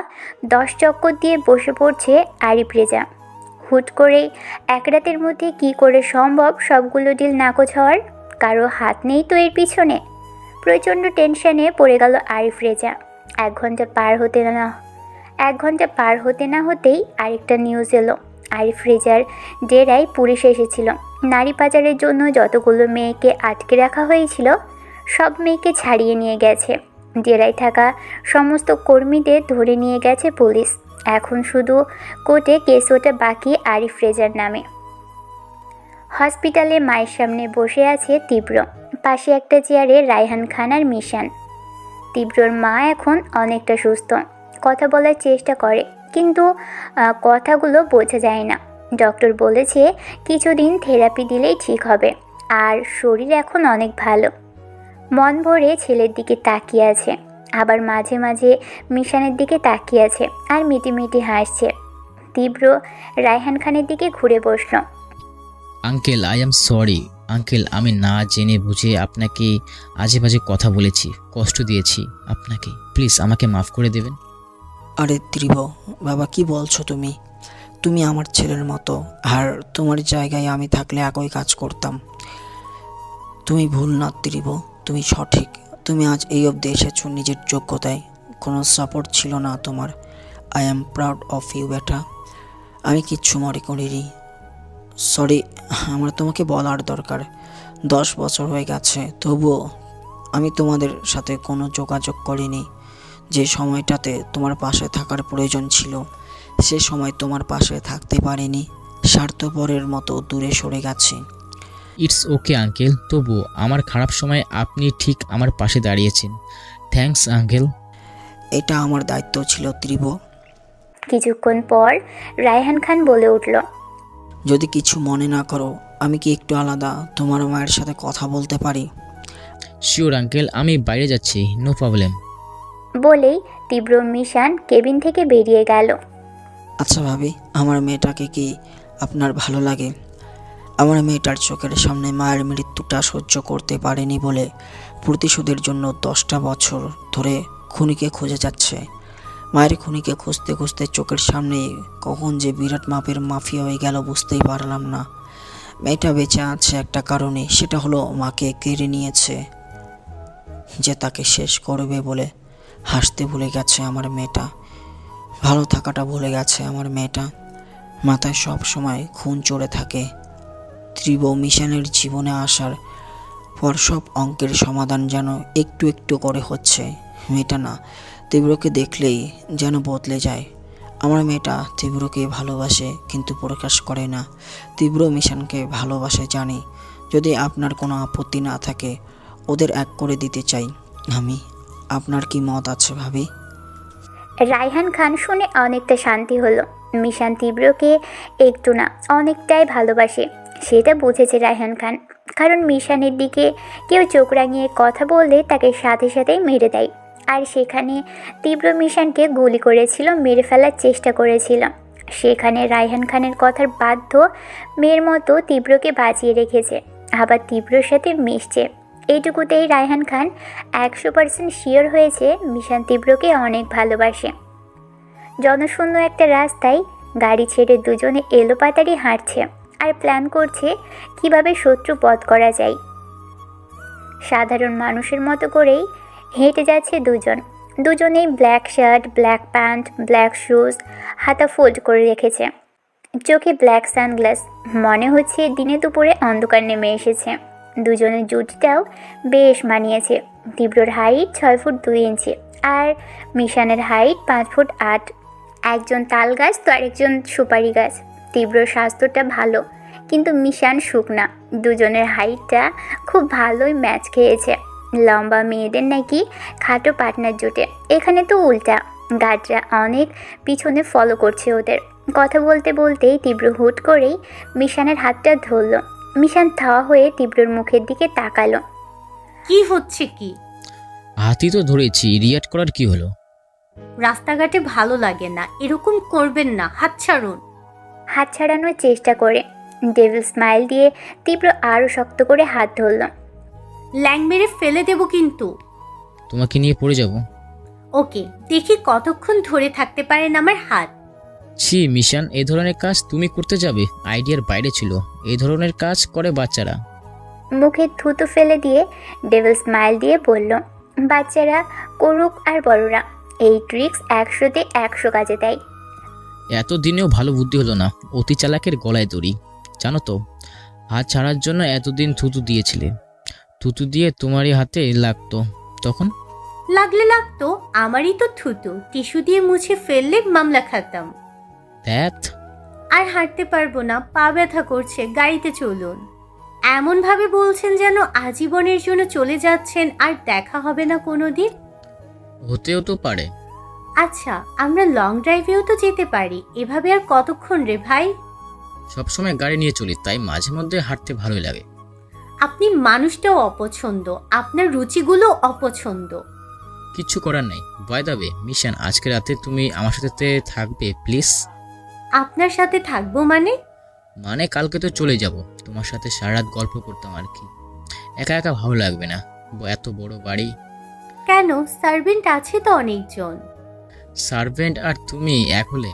10 চক্কর দিয়ে বসে পড়ছে আরিফ রেজা। হুট করেই এক রাতের মধ্যে কি করে সম্ভব সবগুলো ডিল নাকচ হওয়ার? কারো হাত নেই তো এর পিছনে। প্রচণ্ড টেনশনে পড়ে গেল আরিফ রেজা। এক ঘন্টা পার হতে না হতেই আরেকটা নিউজ এলো। আরিফ রেজার ডেরায় পুলিশ এসেছিল। নারী পাচারের জন্য যতগুলো মেয়েকে আটকে রাখা হয়েছিল সব মেয়েকে ছাড়িয়ে নিয়ে গেছে। ডেরায় থাকা সমস্ত কর্মীদের ধরে নিয়ে গেছে পুলিশ। এখন শুধু কোর্টে কেস ওঠা বাকি আরিফ রেজার নামে। হসপিটালে মায়ের সামনে বসে আছে তীব্র, পাশে একটা চেয়ারে রায়হান খান আর মিশান। তীব্রর মা এখন অনেকটা সুস্থ, কথা বলার চেষ্টা করে কিন্তু কথাগুলো বোঝা যায় না। ডক্টর বলেছে কিছুদিন থেরাপি দিলেই ঠিক হবে, আর শরীর এখন অনেক ভালো। মন ভরে ছেলের দিকে তাকিয়ে আছে, আবার মাঝে মাঝে মিশানের দিকে তাকিয়ে আছে আর মিটিমিটি হাসছে। তীব্র রায়হান খানের দিকে ঘুরে বসল। Uncle, I am sorry uncle, আমি না জেনে বুঝে আপনাকে আজে বাজে কথা বলেছি, কষ্ট দিয়েছি আপনাকে। প্লিজ আমাকে মাফ করে দেবেন। আরে ত্রিভ, বাবা কি বলছো তুমি? তুমি আমার ছেলের মতো, আর তোমার জায়গায় আমি থাকলে একই কাজ করতাম। তুমি ভুল না ত্রিভ, তুমি সঠিক। তুমি আজ এই অবধি এসেছো নিজের যোগ্যতায়, কোনো সাপোর্ট ছিল না তোমার। I am proud of you বেটা। আমি কিচ্ছু মনে করিনি। সরি, আমার তোমাকে বলার দরকার। 10 বছর হয়ে গেছে, তবুও আমি তোমাদের সাথে কোনো যোগাযোগ করিনি। যে সময়টাতে তোমার পাশে থাকার প্রয়োজন ছিল সে সময় তোমার পাশে থাকতে পারিনি। স্বার্থপরের মতো দূরে সরে গেছি। ইটস ওকে আঙ্কেল, তবু আমার খারাপ সময় আপনি ঠিক আমার পাশে দাঁড়িয়েছেন। Thanks uncle. এটা আমার দায়িত্ব ছিল ত্রিভ। কিছুক্ষণ পর রায়হান খান বলে উঠল, যদি কিছু মনে না করো, আমি কি একটু আলাদা তোমার মায়ের সাথে কথা বলতে পারি? শিওর আঙ্কেল, আমি বাইরে যাচ্ছি, নো প্রবলেম। বলেই তীব্র মিশান কেবিন থেকে বেরিয়ে গেল। আচ্ছা ভাবি, আমার মেয়েটাকে কি আপনার ভালো লাগে? আমার মেয়েটার চোখের সামনে মায়ের মৃত্যুটা সহ্য করতে পারেনি বলে প্রতিশোধের জন্য 10টা বছর ধরে খুনিকে খুঁজে যাচ্ছে। মায়ের খুনিকে খুঁজতে খুঁজতে চোখের সামনে কখন যে বিরাট মাপের মাফিয়া হয়ে গেল বুঝতেই পারলাম না। মেয়েটা বেঁচে আছে একটা কারণে, সেটা হলো মাকে কেড়ে নিয়েছে যে তাকে শেষ করবে বলে। হাসতে ভুলে গেছে আমার মেয়েটা, ভালো থাকাটা ভুলে গেছে আমার মেয়েটা। মাথায় সব সময় খুন চড়ে থাকে। ত্রিভ মিশনের জীবনে আসার পর সব অঙ্কের সমাধান যেন একটু একটু করে হচ্ছে। মেয়েটা না তীব্রকে দেখলেই যেন বদলে যায়। আমার মেয়েটা তীব্রকে ভালোবাসে কিন্তু প্রকাশ করে না। তীব্র মিশনকে ভালোবাসে জানি। যদি আপনার কোনো আপত্তি না থাকে ওদের এক করে দিতে চাই আমি। আপনার কি মত আছে ভাবি? রায়হান খান শুনে অনেকটা শান্তি হলো। মিশান তীব্রকে একটু না অনেকটাই ভালোবাসে, সেটা বুঝেছে রায়হান খান। কারণ মিশানের দিকে কেউ চোখ রাঙিয়ে কথা বললে তাকে সাথে সাথেই মেরে দেয়। আর সেখানে তীব্র মিশানকে গুলি করেছিল, মেরে ফেলার চেষ্টা করেছিল। সেখানে রায়হান খানের কথার বাধ্য মেয়ের মতো তীব্রকে বাঁচিয়ে রেখেছে, আবার তীব্রর সাথে মিশছে। এইটুকুতেই রায়হান খান 100% শিওর হয়েছে মিশান তীব্রকে অনেক ভালোবাসে। জনশূন্য একটা রাস্তায় গাড়ি ছেড়ে দুজনে এলোপাতাড়ি হাঁটছে আর প্ল্যান করছে কিভাবে শত্রু বধ করা যায়। সাধারণ মানুষের মতো করেই হেঁটে যাচ্ছে দুজনেই black shirt, black pant, black shoes, হাতা ফোল্ড করে রেখেছে, চোখে ব্ল্যাক সানগ্লাস। মনে হচ্ছে দিনে দুপুরে অন্ধকার নেমে এসেছে। দুজনের জুটিটাও বেশ মানিয়েছে। তীব্রর হাইট 6 ফুট 2 ইঞ্চি আর মিশানের হাইট 5 ফুট 8। একজন তাল গাছ তো আরেকজন সুপারি গাছ। তীব্রর স্বাস্থ্যটা ভালো কিন্তু মিশান শুকনা। দুজনের হাইটটা খুব ভালোই ম্যাচ খেয়েছে। লম্বা মেয়েদের নাকি খাটো পার্টনার জোটে, এখানে তো উল্টা। গার্ডরা অনেক পিছনে ফলো করছে ওদের। কথা বলতে বলতেই তীব্র হুট করেই মিশানের হাতটা ধরল। মিশান থা হয়ে তীব্রর মুখের দিকে তাকালো। কি হচ্ছে কি? হাতি তো ধরেছি, রিয়াক্ট করার কি হলো? রাস্তাঘাটে ভালো লাগে না, এরকম করবেন না, হাত ছাড়ুন। হাত ছাড়ানোর চেষ্টা করে ডেভিল স্মাইল দিয়ে তীব্র আরও শক্ত করে হাত ধরল। ল্যাং মেরে ফেলে দেব কিন্তু। তোমাকে নিয়ে পড়ে যাব। ওকে, দেখি কতক্ষণ ধরে থাকতে পারেন আমার হাত। ছি মিশন, এই ধরনের কাজ তুমি করতে যাবে? আইডিয়ার বাইরে ছিল। এই ধরনের কাজ করে বাচ্চারা। মুখে থুতু ফেলে দিয়ে ডেভিল স্মাইল দিয়ে বলল, বাচ্চারা করুক আর বড়রা, এই ট্রিক্স 100-তে 100 কাজে দেয়। এতদিনেও ভালো বুদ্ধি হলো না, অতি চালাকের গলায় দড়ি। জানো তো, হাত ছাড়ার জন্য এতদিন থুতু দিয়েছিলে। থুতু দিয়ে তোমারই হাতে লাগতো, তখন লাগলে লাগতো, আমারই তো থুতু। টিস্যু দিয়ে মুছে ফেললে মামলা খাতাম। ধ্যাত। আর হাঁটতে পারবো না, পা ব্যথা করছে, গাড়িতে চলুন। এমন ভাবে বলছেন যেন আজীবনের জন্য চলে যাচ্ছেন আর দেখা হবে না কোনোদিন। হতেও তো পারে। আচ্ছা, আমরা লং ড্রাইভেও তো যেতে পারি। এভাবে আর কতক্ষণ রে ভাই? সবসময় গাড়ি নিয়ে চলি, তাই মাঝে মধ্যে হাঁটতে ভালোই লাগে। আপনি মানুষটাও অপছন্দ, আপনার রুচিগুলো অপছন্দ। কিচ্ছু করার নাই। বাই দ্য ওয়ে মিশন, আজকে রাতে তুমি আমার সাথে থাকবে প্লিজ? আপনার সাথে থাকবো মানে? মানে কালকে তো চলে যাব, তোমার সাথে সারা রাত গল্প করতাম আর কি। একা একা ভালো লাগবে না, এত বড় বাড়ি। কেন, সার্ভেন্ট আছে তো অনেকজন। সার্ভেন্ট আর তুমি এক হলে?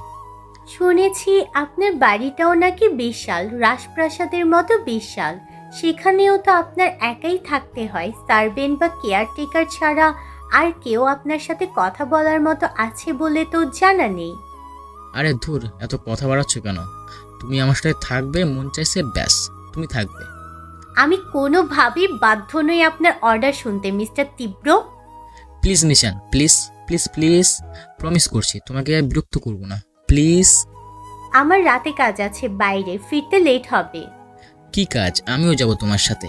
শুনেছি আপনার বাড়িটাও নাকি বিশাল, রাজপ্রাসাদের মতো বিশাল। সেখানেও তো আপনার একাই থাকতে হয়, সার্ভেন্ট বা কেয়ারটেকার ছাড়া আর কেউ আপনার সাথে কথা বলার মতো আছে বলে তো জানা নেই। আরে ধুর, এত কথা বাড়াচ্ছ কেন? তুমি আমার সাথে থাকবে, মন চাইছে ব্যাস তুমি থাকবে। আমি কোনোভাবেই বাধ্য নই আপনার অর্ডার শুনতে মিস্টার তীব্র। Please mission, please please please, promise করছি তোমাকে আর বিরক্ত করব না, প্লিজ। আমার রাতে কাজ আছে বাইরে, ফিরতে লেট হবে। কি কাজ? আমিও যাব তোমার সাথে।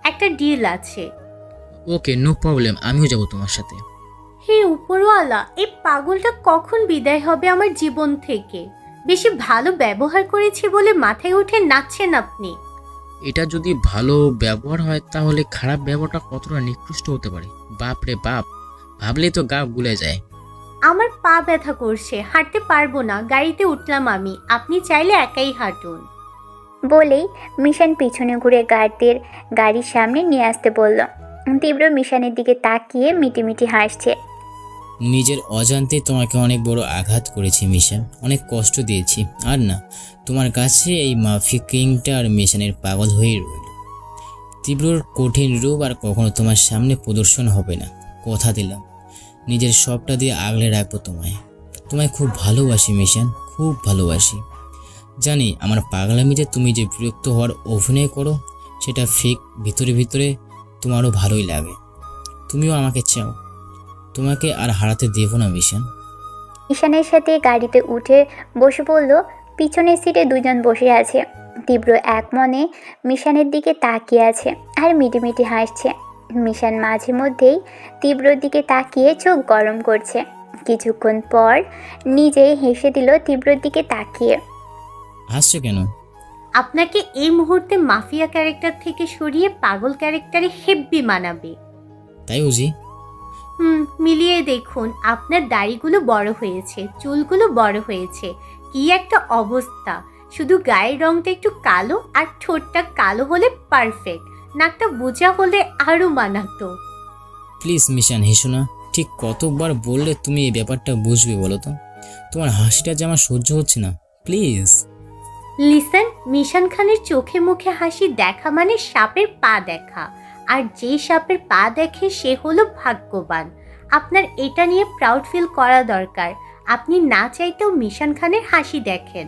একটা ডিল আছে। ওকে, নো প্রবলেম, আমিও যাব তোমার সাথে। হে উপরওয়ালা, এই পাগলটা কখন বিদায় হবে আমার জীবন থেকে? বেশি ভালো ব্যবহার করেছি বলে মাথায় উঠে নাচছেন আপনি। এটা যদি ভালো ব্যবহার হয় তাহলে খারাপ ব্যবহারটা কতটা নিকৃষ্ট হতে পারে? বাপ রে বাপ, ভাবলেই তো গা গুলে যায়। আমার পা ব্যথা করছে, হাঁটতে পারবো না, গাড়িতে উঠলাম আমি, আপনি চাইলে একাই হাঁটুন। বলেই মিশন পিছনে ঘুরে গার্ডদের গাড়ির সামনে নিয়ে আসতে বলল। তীব্র মিশনের দিকে তাকিয়ে মিটিমিটি হাসছে। নিজের অজান্তে তোমাকে অনেক বড় আঘাত করেছি মিশন, অনেক কষ্ট দিয়েছি। আর না, তোমার কাছে এই মাফি কিংটা আর মিশনের পাগল হয়েই রইল। তীব্রর কঠিন রূপ আর কখনো তোমার সামনে প্রদর্শন হবে না, কথা দিলাম। নিজের সবটা দিয়ে আগলে রাখবো তোমায়। তোমায় খুব ভালোবাসি মিশন, খুব ভালোবাসি। জানি আমার পাগলামিতে তুমি যে বিরক্ত হওয়ার অভিনয় করো সেটা ফেক, ভিতরে ভিতরে তোমারও ভালোই লাগে। তুমিও আমাকে চাও, তোমাকে আর হারাতে দেব না মিশন। ঈশানের সাথে গাড়িতে উঠে বসে পড়ল। পিছনের সিটে দুজন বসে আছে। তীব্র এক মনে মিশানের দিকে তাকিয়ে আছে আর মিটিমিটি হাসছে। মিশান মাঝে মধ্যেই তীব্রর দিকে তাকিয়ে চোখ গরম করছে। কিছুক্ষণ পর নিজেই হেসে দিল তীব্রর দিকে তাকিয়ে। হাসছো কেন? আপনাকে এই মুহূর্তে মাফিয়া ক্যারেক্টার থেকে সরিয়ে পাগল ক্যারেক্টারে হেব্বি মানাবে। তাই উজি? মিলিয়ে দেখুন, আপনার দাড়িগুলো বড় হয়েছে, চুলগুলো বড় হয়েছে, কি একটা অবস্থা। শুধু গায়ের রংটা একটু কালো আর ঠোঁটটা কালো হলে পারফেক্ট, নাকটা বোঝা হলে আরও মানাতো। প্লিজ মিশন হেসো না। ঠিক কতবার বললে তুমি এই ব্যাপারটা বুঝবে বলো তো? তোমার হাসিটা যে আমার সহ্য হচ্ছে না, প্লিজ। লিসেন, মিশান খানের চোখে মুখে হাসি দেখা মানে সাপের পা দেখা, আর যে সাপের পা দেখে সে হলো ভাগ্যবান। আপনার এটা নিয়ে প্রাউড ফিল করা দরকার। আপনি না চাইতেও মিশান খানের হাসি দেখেন।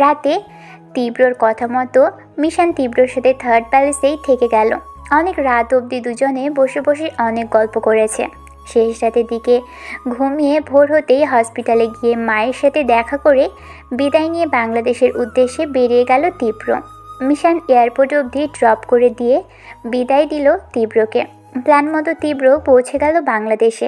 রাতে তীব্রর কথা মতো মিশান তীব্রর সাথে থার্ড প্যালেসেই থেকে গেল। অনেক রাত অবধি দুজনে বসে বসে অনেক গল্প করেছে। শেষ রাতের দিকে ঘুমিয়ে ভোর হতেই হসপিটালে গিয়ে মায়ের সাথে দেখা করে বিদায় নিয়ে বাংলাদেশের উদ্দেশ্যে বেরিয়ে গেল তীব্র। মিশন এয়ারপোর্ট অবধি ড্রপ করে দিয়ে বিদায় দিল তীব্রকে। প্ল্যান মতো তীব্র পৌঁছে গেল বাংলাদেশে।